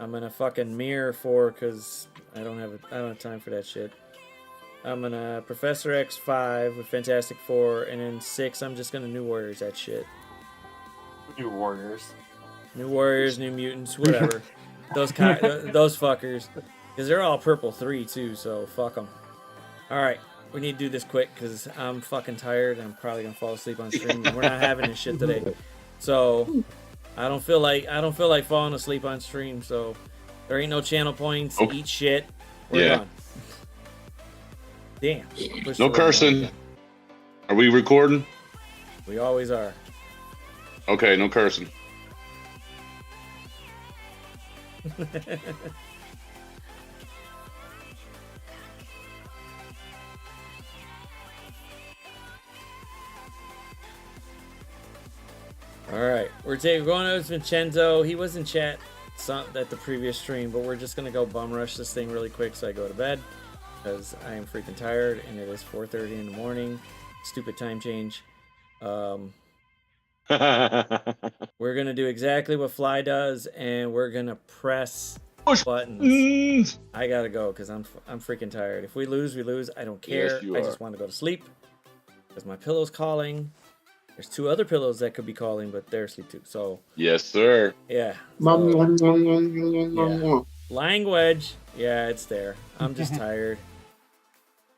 I'm gonna fucking mirror 4 because I don't have time for that shit. I'm gonna Professor X 5 with Fantastic Four, and then 6 I'm just gonna New Warriors that shit. New Warriors, New Mutants, whatever. those fuckers, because they're all purple 3 too. So fuck them. All right, we need to do this quick because I'm fucking tired. And I'm probably gonna fall asleep on stream. We're not having this shit today, so I don't feel like falling asleep on stream. So there ain't no channel points. Okay. Eat shit. We're Yeah. done. Damn. No cursing. Are we recording? We always are. Okay, no cursing. All right, we're going over to Vincenzo. He was in chat at the previous stream, but we're just gonna go bum rush this thing really quick so I go to bed because I am freaking tired and it is 4:30 in the morning. Stupid time change. We're gonna do exactly what Fly does, and we're gonna press buttons. I gotta go because I'm freaking tired. If we lose, we lose. I don't care. Yes, you I are. just want to go to sleep because my pillow's calling. There's 2 other pillows that could be calling, but they're asleep too. So Yes, sir. yeah. Language. Yeah, it's there. I'm just tired.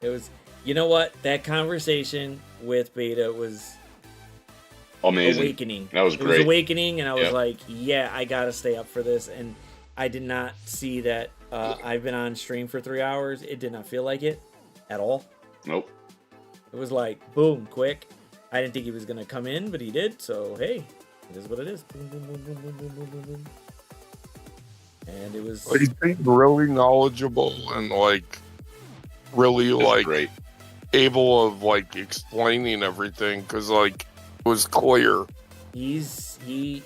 It was, you know what? That conversation with Beta was Amazing. awakening. That was It was great. awakening, and I was Yep. like, yeah, I gotta stay up for this. And I did not see that I've been on stream for 3 hours. It did not feel like it at all. Nope. It was like, boom, quick. I didn't think he was gonna come in, but he did. So hey, it is what it is. Boom, boom, boom, boom, boom, boom, boom, boom, boom. And it was. He seemed really knowledgeable and really That's great. able of explaining everything because it was clear. He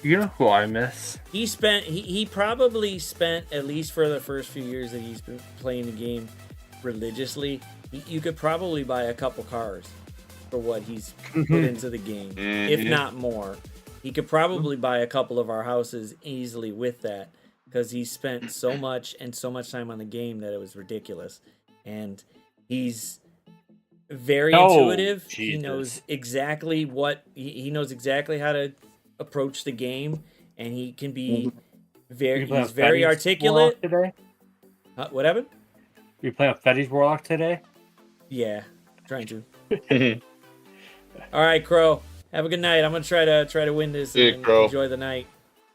You know who I miss? he probably spent, at least for the first few years that he's been playing the game religiously, you could probably buy a couple cars for what he's put into the game, if not more. He could probably buy a couple of our houses easily with that because he spent so much time on the game that it was ridiculous. And he's very intuitive. Jesus. He knows exactly he knows exactly how to approach the game, and he can be he's very articulate. Today? What happened? You playing a Fetty's Warlock today? Yeah, trying to. All right, Crow. Have a good night. I'm gonna try to win this Yeah, and Crow. enjoy the night.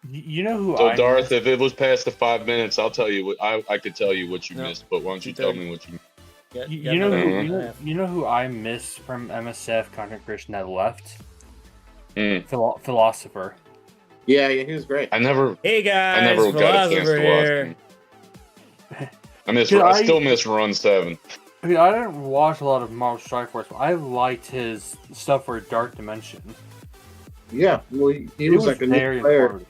You know who So I Darth, miss? if it was past the 5 minutes, I'll tell you what I could tell you what you No. missed. But why don't you tell me what you? You know who Mhm. you know who I miss from MSF content creation that left? Mm. Philosopher. Yeah, he was great. I never Hey guys, got a chance Philosopher to here. watch him. I still miss Run 7. I mean, I didn't watch a lot of Marvel Strike Force, but I liked his stuff for Dark Dimension. Yeah, well, he was like a new player. informative.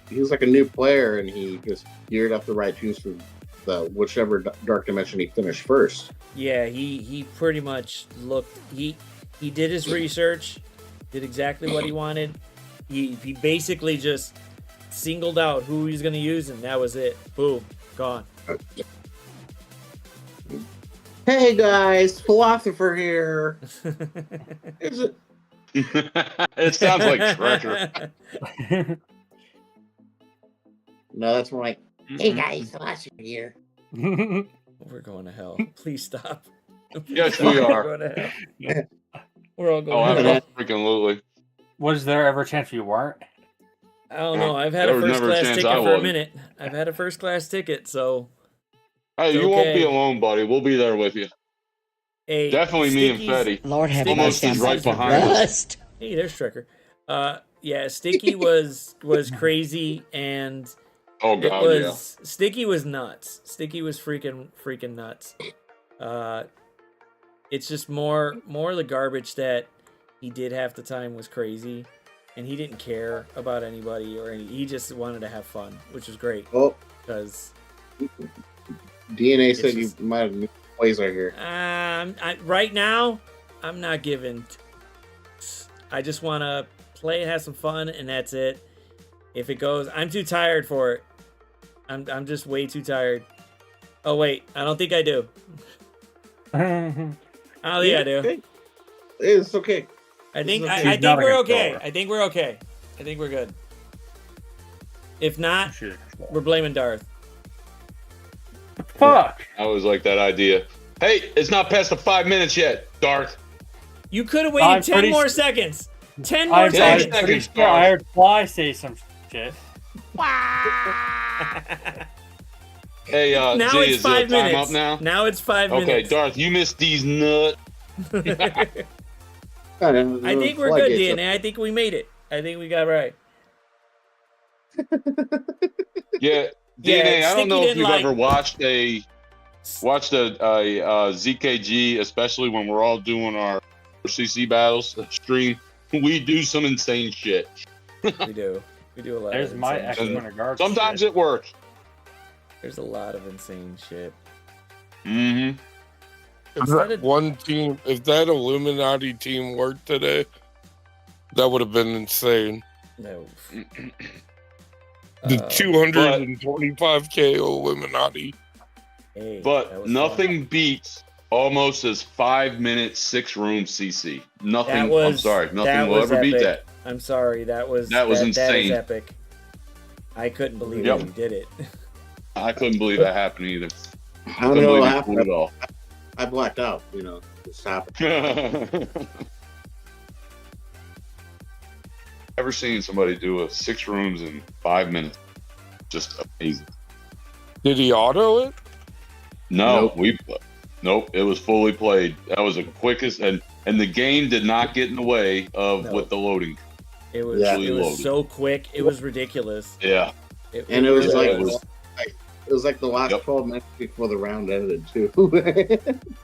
He was like a new player, and he just geared up the right shoes for the whichever Dark Dimension he finished first. Yeah, he pretty much looked. He did his research, did exactly what he wanted. He basically just singled out who he's going to use, and that was it. Boom, gone. Hey guys, philosopher here. Is it? It sounds like Shredder. No, that's more like, hey guys, philosopher here. We're going to hell. Please stop. Yes, we are. We're going to hell. We're all Oh, going to hell. absolutely. Was there ever a chance you weren't? I don't know. I've had There a was first never a class chance ticket I for a wasn't. minute. I've had a first class ticket, so Hey, It's you won't be okay. alone, buddy. We'll be there with you. hey, Definitely me and Sticky's- Fetty. Lord have Almost mercy, is I'm right behind us. Hey, there's Trekker. Yeah, Sticky was crazy, and Oh it god, was Sticky was nuts. Sticky was freaking nuts. It's just more of the garbage that he did half the time was crazy, and he didn't care about anybody he just wanted to have fun, which was great Oh, because DNA said just- you might have new plays right here. right now I'm not giving. I just want to play and have some fun, and that's it. If it goes, I'm too tired for it. I'm just way too tired. Oh wait, I don't think I do. I don't think I do. Hey, it's okay. I think okay. I He's think not a we're okay. controller. I think we're okay. I think we're good. If not, Shit. we're blaming Darth. Fuck. I always like that idea. Hey, it's not past the 5 minutes yet, Darth. You could have I'm waited 10 pretty more s- seconds. 10 more I'm seconds. pretty sure I heard Fly say some shit. Hey, Now Z, it's is the 5 time minutes. up now? Now it's 5 Okay, minutes. Darth, you missed these nuts. I think we're good, DNA. I think we made it. I think we got right. Yeah, Yeah, DNA. I Sticky don't know if didn't you've like- ever watched a ZKG, especially when we're all doing our CC battles stream. We do some insane shit. We do. We do a lot. There's of my insane ex shit. winter guard. Sometimes shit. it works. There's a lot of insane shit. Mm-hmm. Instead of- One team, if that Illuminati team worked today, that would have been insane. No. The 225K Illuminati. Hey, that But was nothing fun. beats almost as 5 minute 6-room CC. Nothing. That was, I'm sorry. that Nothing will was ever beat epic. that. I'm sorry. That was That was That is insane. epic. I couldn't believe Yep. that you did it. I couldn't believe that happened either. I Couldn't don't know believe what it happened. at all. I blacked out. This happened. Ever seen somebody do a 6 rooms in 5 minutes? Just amazing. Did he auto it? No, Nope. nope. It was fully played. That was the quickest, and the game did not get in the way of No. with the loading. It was Yeah. it was Loaded. so quick. It was ridiculous. Yeah, And it was really like was. it was like the last Yep. 12 minutes before the round ended too.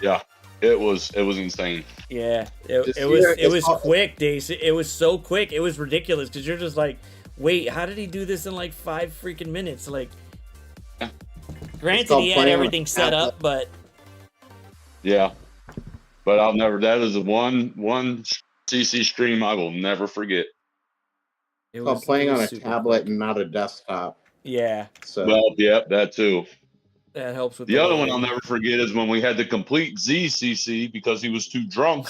yeah. It was insane. Yeah, Just it was here, it it's was all- quick, Dace. It was so quick. It was ridiculous because you're just like, wait, how did he do this in like 5 freaking minutes? Like, granted, called he had playing on a everything set tablet. up, but Yeah, but I'll never. That is the one CC stream I will never forget. it Called playing it on was a super tablet quick. and not a desktop. Yeah, So Well, yep, that too. that helps with The other one loading. I'll never forget is when we had to complete ZCC because he was too drunk.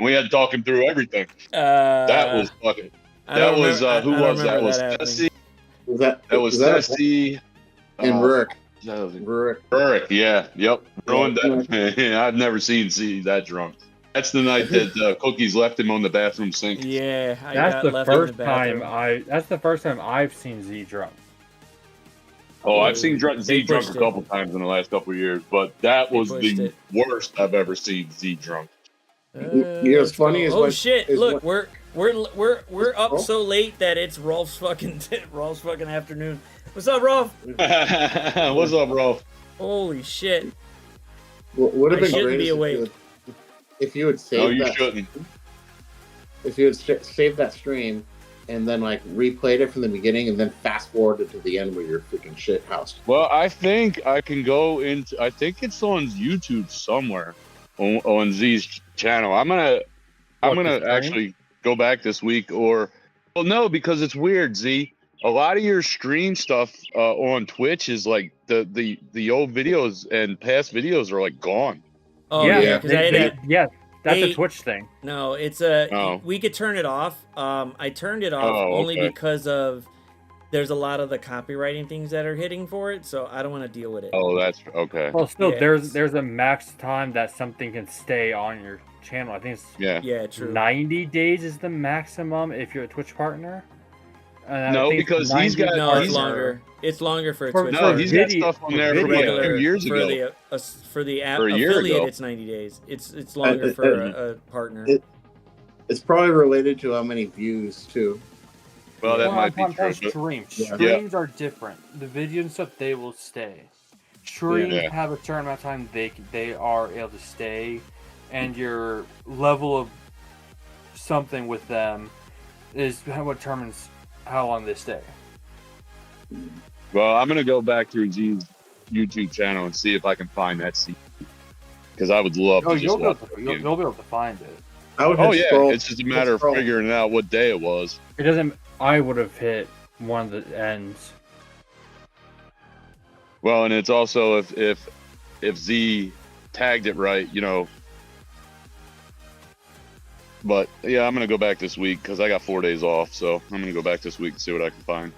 We had to talk him through everything. That was fucking. That was who was that? Was Tessie? was that That was Tessie. and Rurik. That was Rurik. Burrick, yeah, yep. Ruined Yeah. that. I've never seen Z that drunk. That's the night that Cookies left him on the bathroom sink. Yeah, I That's got the left in first bathroom. time That's the first time I've seen Z drunk. Oh, I've seen They Z drunk pushed a it. couple times in the last couple of years, but that They was pushed the it. worst I've ever seen Z drunk. You know what's funny is oh what- shit! is Look, what- we're up Oh. so late that it's Rolf's fucking afternoon. What's up, bro? What's up, bro? Holy shit. Would have I been shouldn't great be if awake. if you would save No, you that. shouldn't. If you would save that stream and then like replayed it from the beginning and then fast forwarded to the end where you're freaking shit housed. Well, I think I can go into. I think it's on YouTube somewhere on Z's channel. I'm gonna actually go back this week, or well, no, because it's weird. Z, a lot of your stream stuff on Twitch is like the old videos and past videos are like gone. Oh yeah, because I had a, that's Hey, a Twitch thing. No, it's a. Oh. We could turn it off. I turned it off Oh, only okay. because of there's a lot of the copywriting things that are hitting for it, so I don't want to deal with it. Oh, that's okay. Well, still, Yeah. there's a max time that something can stay on your channel. I think it's Yeah, true. 90 days is the maximum if you're a Twitch partner. And I No, think it's because he's 90 got- No, it's he's- longer. It's longer for a For- Twitch. No, partner. he's got video- stuff on there from for like video. 2 years for ago. for the app For a year affiliate, ago. it's 90 days. It's longer for a partner. It's probably related to how many views too. Well, that Well, might be on true. but- streams. Yeah. Streams are different. The video and stuff, they will stay. Streams Yeah. have a certain amount of time they are able to stay, and your level of something with them is what determines how long they stay. Well, I'm gonna go back through G's YouTube channel and see if I can find that scene because I would love Oh, to just watch it again. you'll be able to find it. I would Oh hit yeah, scroll- it's just a matter of scroll. figuring out what day it was. It doesn't. I would have hit one of the ends. Well, and it's also if Z tagged it right, you know. But yeah, I'm gonna go back this week because I got 4 days off, so I'm gonna go back this week and see what I can find.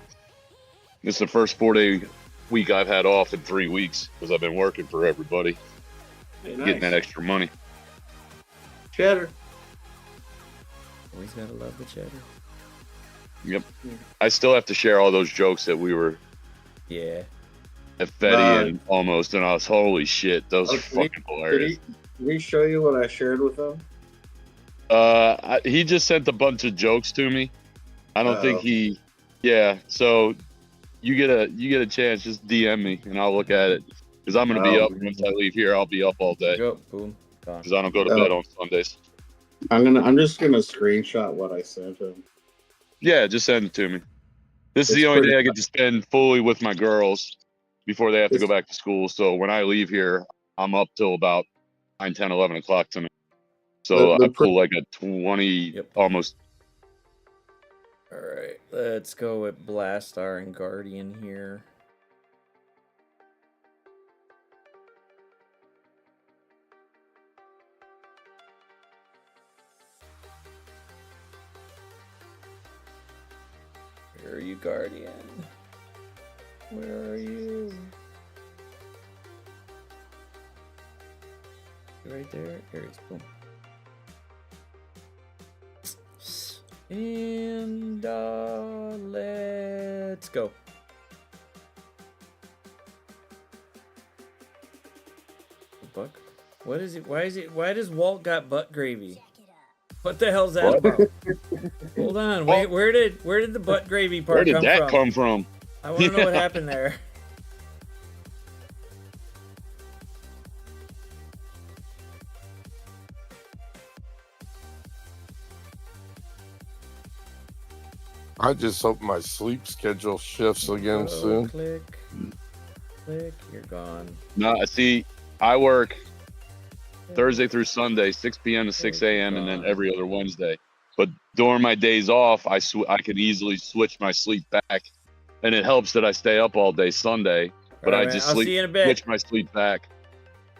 It's the first 4-day week I've had off in 3 weeks because I've been working for everybody, Hey, getting that nice. extra money. Cheddar. Always gotta love the cheddar. Yep. I still have to share all those jokes that we were Yeah. at Fetty and almost, and I was holy shit, those are fucking hilarious. Did he show you what I shared with him? He just sent a bunch of jokes to me. I don't think Oh. he. Yeah, so you get a chance, just DM me and I'll look at it because I'm gonna be Oh. up once I leave here. I'll be up all day Go. Boom. Gone. because I don't go to Oh. bed on Sundays. I'm just gonna screenshot what I sent him. Yeah, just send it to me. This is It's the only pretty day I get to spend fully with my girls before they have to go back to school. So when I leave here, I'm up till about 9, 10, 11 o'clock tonight. So The I pull like a 20, Yep. almost. All right, let's go with Blastar and Guardian here. Where are you, Guardian? Where are you? You right there? There he is. Boom. And let's go. Buck? What is it? Why is it? Why does Walt got butt gravy? What the hell's that about? Hold on, wait. Where did the butt gravy part Where did come that from? come from? I want to know what happened there. I just hope my sleep schedule shifts again soon. Click, click. You're gone. No, see, I work Thursday through Sunday, 6 p.m. to 6 a.m., and then every other Wednesday. But during my days off, I can easily switch my sleep back, and it helps that I stay up all day Sunday. But All right, I just man. I'll see you in a bit. switch my sleep back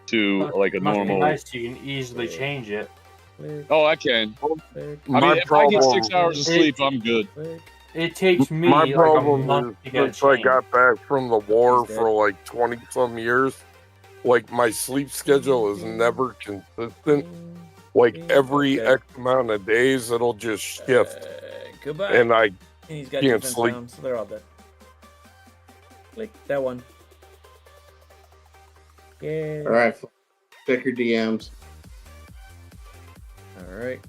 to like a Must be normal. nice. You can easily change it. Click, Oh, I can. click, I mean, if I get 6 hours of It- sleep, I'm good. click. It takes me My like a problem month to is get since I changed. got back from the war He's dead. for like 20 some years, like my sleep schedule is never consistent. Like every Okay. X amount of days, it'll just shift, Goodbye. and I And he's got can't defense sleep. down, so they're all dead. Click that one. Yeah. All right, check your DMs. All right.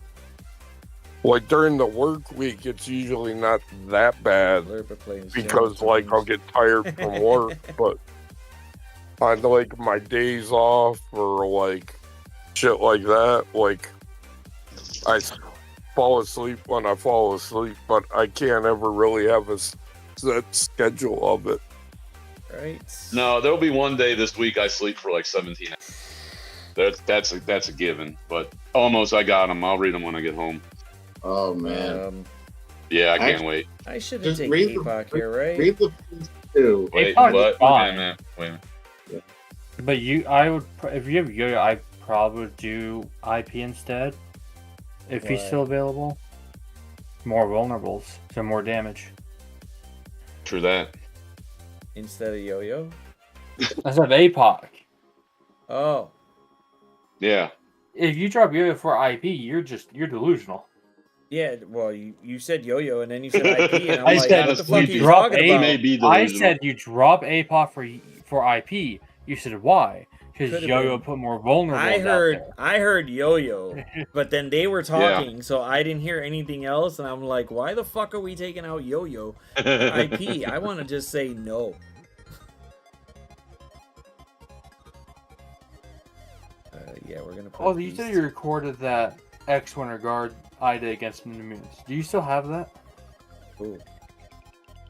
Like during the work week, it's usually not that bad Lerpa plays because Gen like I'll Teams. get tired from work, but on like my days off or like shit like that, like I fall asleep when I fall asleep, but I can't ever really have a set schedule of it. Right. No, there'll be one day this week I sleep for like 17 hours. That's a given, but almost I got them. I'll read them when I get home. Oh man. Yeah, I can't wait. I should have Just taken read APOC here, right? Read the piece too. Wait, APOC is what? Wait a fine. minute. Wait a minute. But I would, if you have Yo-Yo, I probably would do IP instead. If he's Why? still available. More vulnerables, so more damage. True that. Instead of Yo-Yo. Let's have APOC. Oh. Yeah. If you drop Yo-Yo for IP, you're delusional. Yeah, well, you said Yo-Yo and then you said IP, and I'm I like, said what the fuck are you drop talking A- about? may be I delusional. said you drop APOC for IP. You said why? Because Could've Yo-Yo been. put more vulnerables I heard Yo-Yo, but then they were Yeah. talking, so I didn't hear anything else, and I'm like, why the fuck are we taking out Yo-Yo for IP? I want to just say no. Yeah, we're gonna. Put Oh, you said Beast. you recorded that X Winter Guard Ida against Minimus. Do you still have that? Ooh.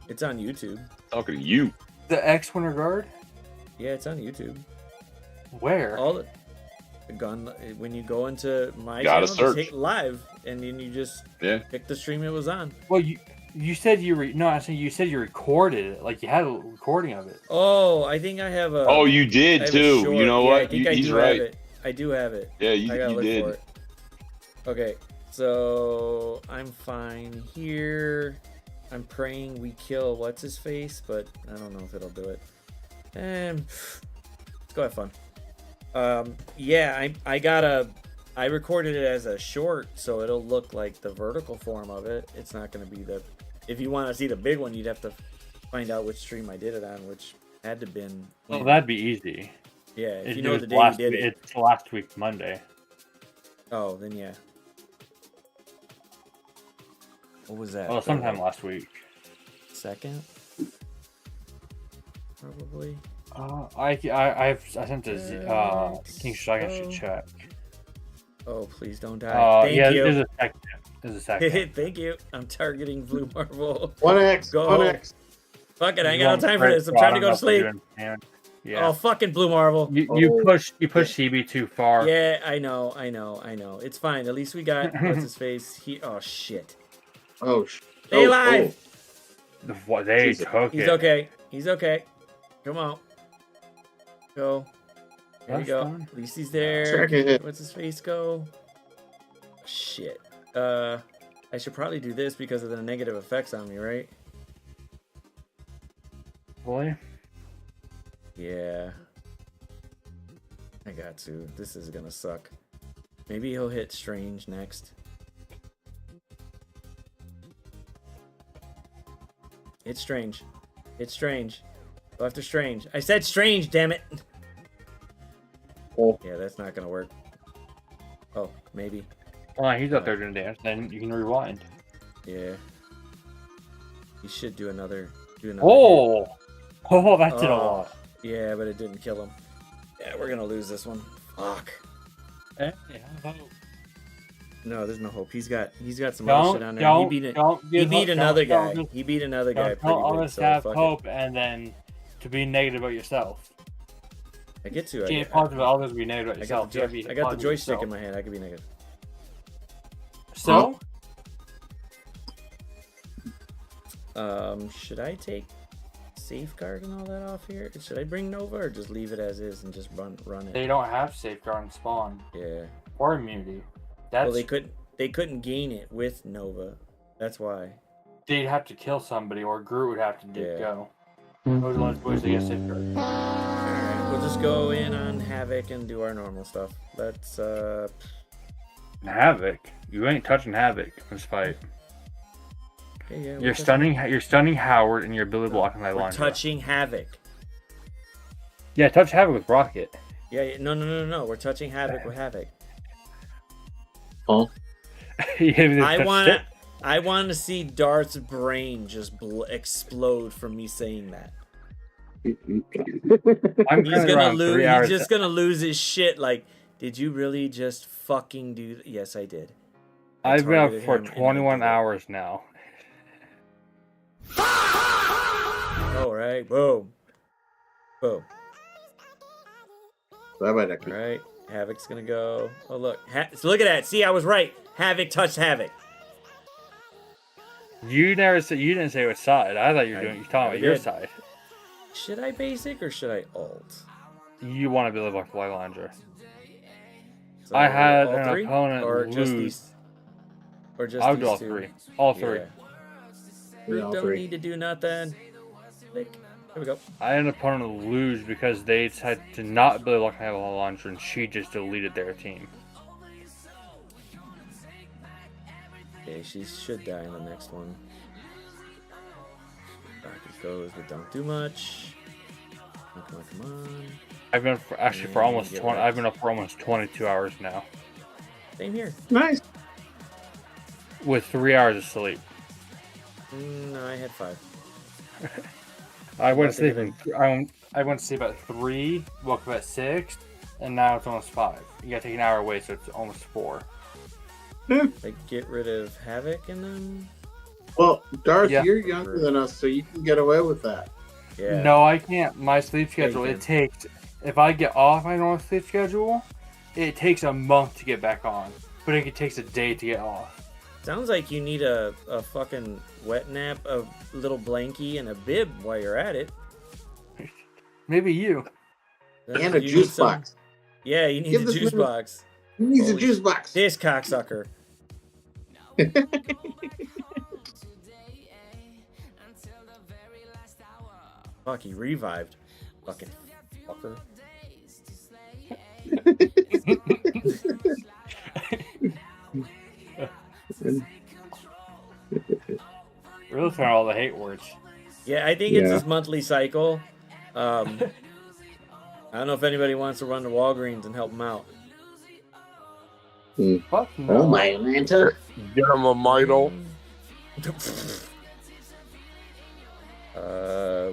It's on YouTube. Talking to you. The X Winter Guard? Yeah, it's on YouTube. Where? All the gun when you go into my Gotta channel, search. just hit live, and then you just Yeah. pick the stream it was on. Well, you said I said you said you recorded it, like you had a recording of it. Oh, I think I have a. Oh, you I did have a too. short. You know Yeah, I what? think I He's do right. have it. I do have it. Yeah, I gotta you look did. for it. Okay, so I'm fine here. I'm praying we kill what's his face, but I don't know if it'll do it. Let's go have fun. Yeah, I recorded it as a short, so it'll look like the vertical form of it. It's not gonna be the. If you want to see the big one, you'd have to find out which stream I did it on, which had to been. Well, that'd be easy. Yeah, if It you know was the day you did it. It's last week Monday. Oh, then yeah. What was that? Well, sometime last week. Second, probably. I sent to King Strike. I should check. Oh, please don't die. Thank yeah, you. there's a second. There's a second. Thank you. I'm targeting Blue Marvel. 1x. Go. 1x. Fuck it, I ain't got no time for this. I'm trying to go to sleep. Yeah. Oh, fucking Blue Marvel. You push CB too far. Yeah, I know. It's fine. At least we got what's his face. Oh shit. Oh. Stay alive. What they Jesus. took He's it. okay. He's okay. Come on. Go. There you That's go. fine. At least he's there. Second hit. What's his face go? Shit. I should probably do this because of the negative effects on me, right? Boy. Yeah. I got to. This is gonna suck. Maybe he'll hit Strange next. It's Strange. It's Strange. Go after Strange. I said Strange, damn it! Oh. Yeah, that's not gonna work. Oh, maybe. He's up there doing dance. Then you can rewind. Yeah. He should do another. Hit. Oh, that did a Oh, lot. Yeah, but it didn't kill him. Yeah, we're gonna lose this one. Fuck. No, there's no hope. He's got some other shit on there. He beat another guy. He beat another guy pretty Don't good. always So have fuck it. hope and then to be negative about yourself. I get to. You can't positive always be negative about yourself. I got the joystick in my hand. I could be negative. So? Should I take safeguard and all that off here? Should I bring Nova or just leave it as is and just run it? They don't have safeguard and spawn. Yeah. Or immunity. That's Well, they couldn't gain it with Nova. That's why. they'd have to kill somebody or Groot would have to Yeah. go. Those are the ones boys that get safeguard. Alright, we'll just go in on Havoc and do our normal stuff. Let's Havoc? You ain't touching Havoc in this fight. okay, yeah, You're stunning Howard and your ability blocking that we're line. touching Havoc. Yeah, touch Havoc with Rocket. Yeah, no. We're touching Havoc with Havoc. Huh? I want to see Darth's brain just explode from me saying that. He's gonna lose. He's just gonna lose his shit. Like, did you really just fucking do? Yes, I did. I've been up for 21 hours now. All right, boom, boom. All right, Havoc's gonna go. Oh look, so look at that. See, I was right. Havoc touched Havoc. You never said. You didn't say which side. I thought you were talking about your side. Should I basic or should I alt? You want to be the Lylander. So I had all an three? opponent or lose. Just these, or just I would these do all two? three. All three. We don't need to do nothing. Click. There we go. I had an opponent lose because they decided to not build like have a launcher, and she just deleted their team. Okay, she should die in the next one. Back it goes, but don't do much. Come on, come on. I've been for almost 20. I've been up for almost 22 hours now. Same here. Nice. With 3 hours of sleep. No, I had 5. I went to sleep. I went to sleep at 3. Woke up at 6, and now it's almost 5. You gotta take an hour away, so it's almost 4. Like, get rid of Havoc and then. Well, Darth, Yeah. you're younger than us, so you can get away with that. Yeah. No, I can't. My sleep Yeah, schedule, you it takes, if I get off my normal sleep schedule, it takes a month to get back on. But it takes a day to get off. Sounds like you need a fucking wet nap, a little blankie, and a bib while you're at it. Maybe you. And a You juice need some- box. Yeah, you need Give a this juice man a- box. He needs a Holy juice box. This cocksucker. Fuck, he revived. Fucking fucker. Really throwing all the hate words. Yeah, I think it's Yeah. his monthly cycle. I don't know if anybody wants to run to Walgreens and help him out. Fuck no. Oh my Atlanta. Get him a Midol.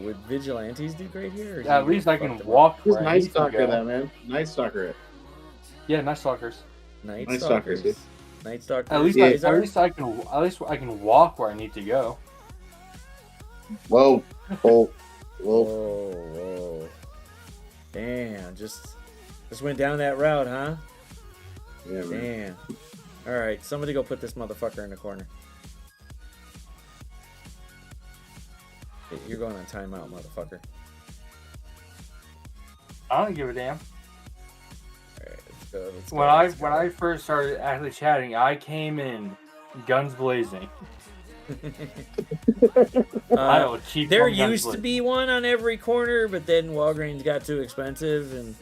Would vigilantes do great here? or do At you least get I can fucked up? walk Who's where I Night need to Stalker go. that, man? Night Stalker it. Yeah, Night Stalkers. Night Night Stalkers. Stalkers. Night Stalkers. At least, Yeah. at least I can walk where I need to go. Whoa. Whoa. Whoa. Whoa, whoa. Damn, just went down that route, huh? Yeah, man. Damn. Alright, somebody go put this motherfucker in the corner. Hey, you're going on timeout, motherfucker. I don't give a damn. Alright, let's go. Let's go, When let's go. I first started actually chatting, I came in guns blazing. I will keep there on guns used to blazing. be one on every corner, but then Walgreens got too expensive and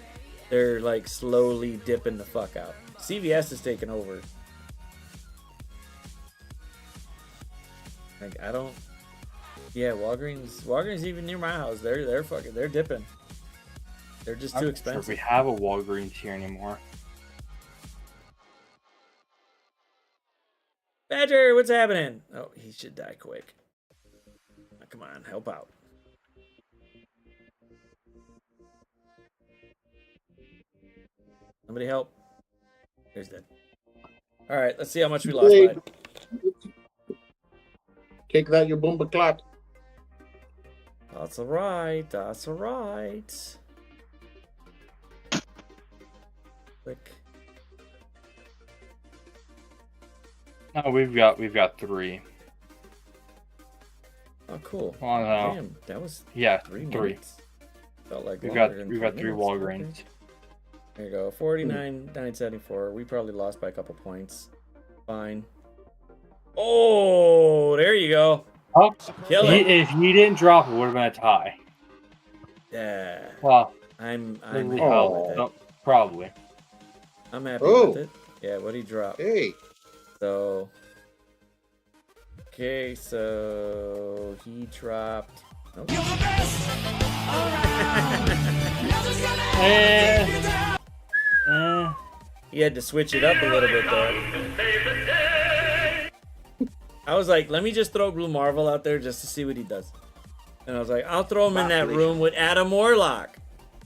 they're like slowly dipping the fuck out. CVS is taking over. Like, I don't. Yeah, Walgreens even near my house, they're fucking, they're dipping. They're just I'm too not sure if expensive. we have a Walgreens here anymore. Badger, what's happening? Oh, he should die quick. Now, come on, help out. Somebody help. There's dead. All right, let's see how much we lost Hey. by. Take that, you boomba clot. That's all right. That's all right. Click. No, we've got 3. Oh, cool. Oh no. Damn, that was Yeah, 3 3. minutes. Felt like We've longer got than 3 3 minutes. Walgreens. Okay. There you go. 49,974. We probably lost by a couple points. Fine. Oh, there you go. Oh, Kill it. if he didn't drop, it would have been a tie. Yeah. Well, I'm maybe- happy with it. no, probably. I'm happy Oh. with it. Yeah, what'd he drop? Hey. So. Okay, so he dropped. Nope. He had to switch it up a little bit there. I was like, let me just throw Blue Marvel out there just to see what he does. And I was like, I'll throw him in that room with Adam Warlock.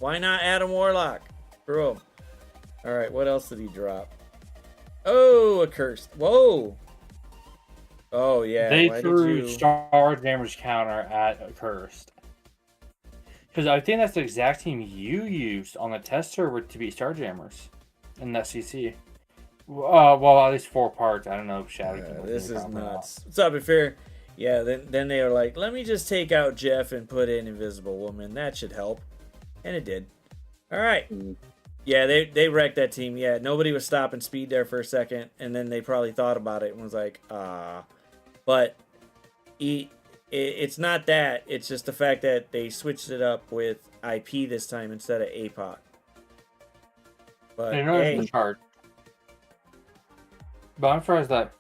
Why not Adam Warlock? Throw him. All right, what else did he drop? Oh, a cursed. Whoa. Oh, yeah. They Why threw did you... Starjammers counter at Accursed. Because I think that's the exact team you used on the test server to beat Starjammers in that CC. Well, at least 4 parts. I don't know if Shadow. This is nuts. What's up, Fair? Yeah, then they were like, let me just take out Jeff and put in Invisible Woman. That should help. And it did. All right. Yeah, they wrecked that team. Yeah, nobody was stopping speed there for a second. And then they probably thought about it and was like, But it's not that. It's just the fact that they switched it up with IP this time instead of APOC. But They know hey, it's hard. But I'm surprised that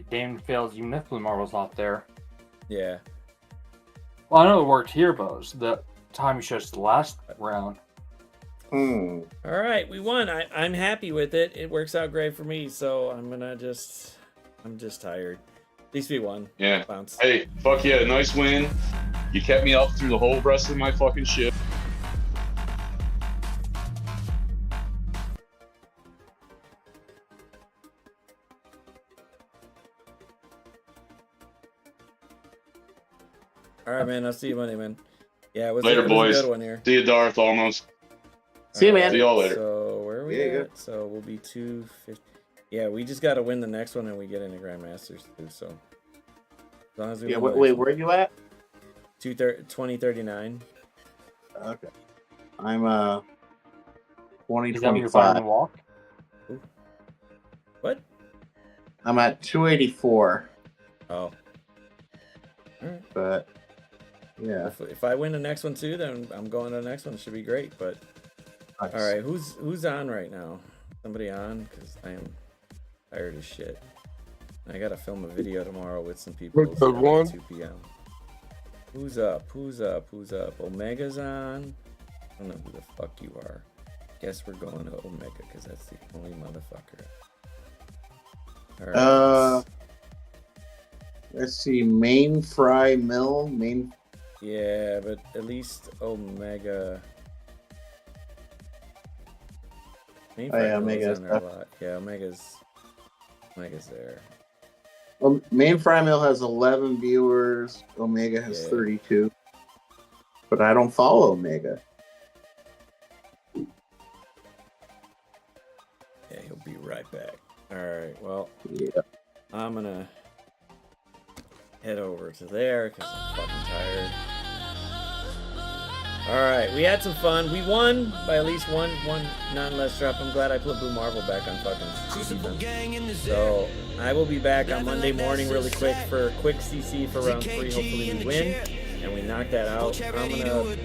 Damon fails even if Blue Marvel's not there. yeah. Well, I know it worked here, but it was the time you showed us the last round. All right, we won. I'm happy with it. It works out great for me, so I'm just tired. At least we won. Yeah. Bounce. Hey, fuck yeah, nice win. You kept me up through the whole rest of my fucking shift. All right, man. I'll see you Monday, man. Yeah, it was Later, it was boys. a good one here. See you, Darth, almost. See you, man. See y'all later. So where are we Yeah, at? good. So we'll be 250. Yeah, we just got to win the next one and we get into Grandmasters too. So as long as we Yeah, win the wait, next where are you at? 2039. Okay. I'm Is that your final 2025. walk? What? I'm at 284, Oh. All right. but yeah. If I win the next one too, then I'm going to the next one. It should be great. But Nice. all right, who's on right now? Somebody on? Because I am tired as shit. I gotta film a video tomorrow with some people. Good one. 2 p.m. Who's up? Who's up? Who's up? Omega's on. I don't know who the fuck you are. Guess we're going to Omega because that's the only motherfucker. All right. Let's see. Main Fry Mill. Yeah, but at least Omega. Main Oh, yeah, Front Mill's Omega's on there a lot. Yeah, Omega's there. Main Fry Mill has 11 viewers. Omega has Yeah. 32. But I don't follow Omega. Yeah, he'll be right back. All right, well, Yeah. I'm gonna head over to there because I'm fucking tired. All right, we had some fun. We won by at least one non-less drop. I'm glad I put Blue Marvel back on fucking CC. So I will be back on Monday morning really quick for a quick CC for round 3. Hopefully we win and we knock that out. I'm gonna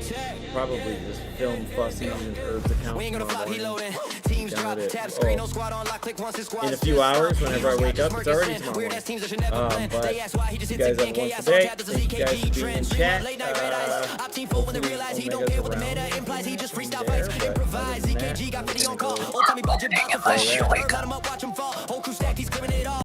probably just film Fussies and Herb's account tomorrow morning. Download it. In a few hours, whenever I wake up, it's already tomorrow morning. But you guys have a wonderful day. Thank you guys for being in chat. Hopefully Omega's around. There, but other than that,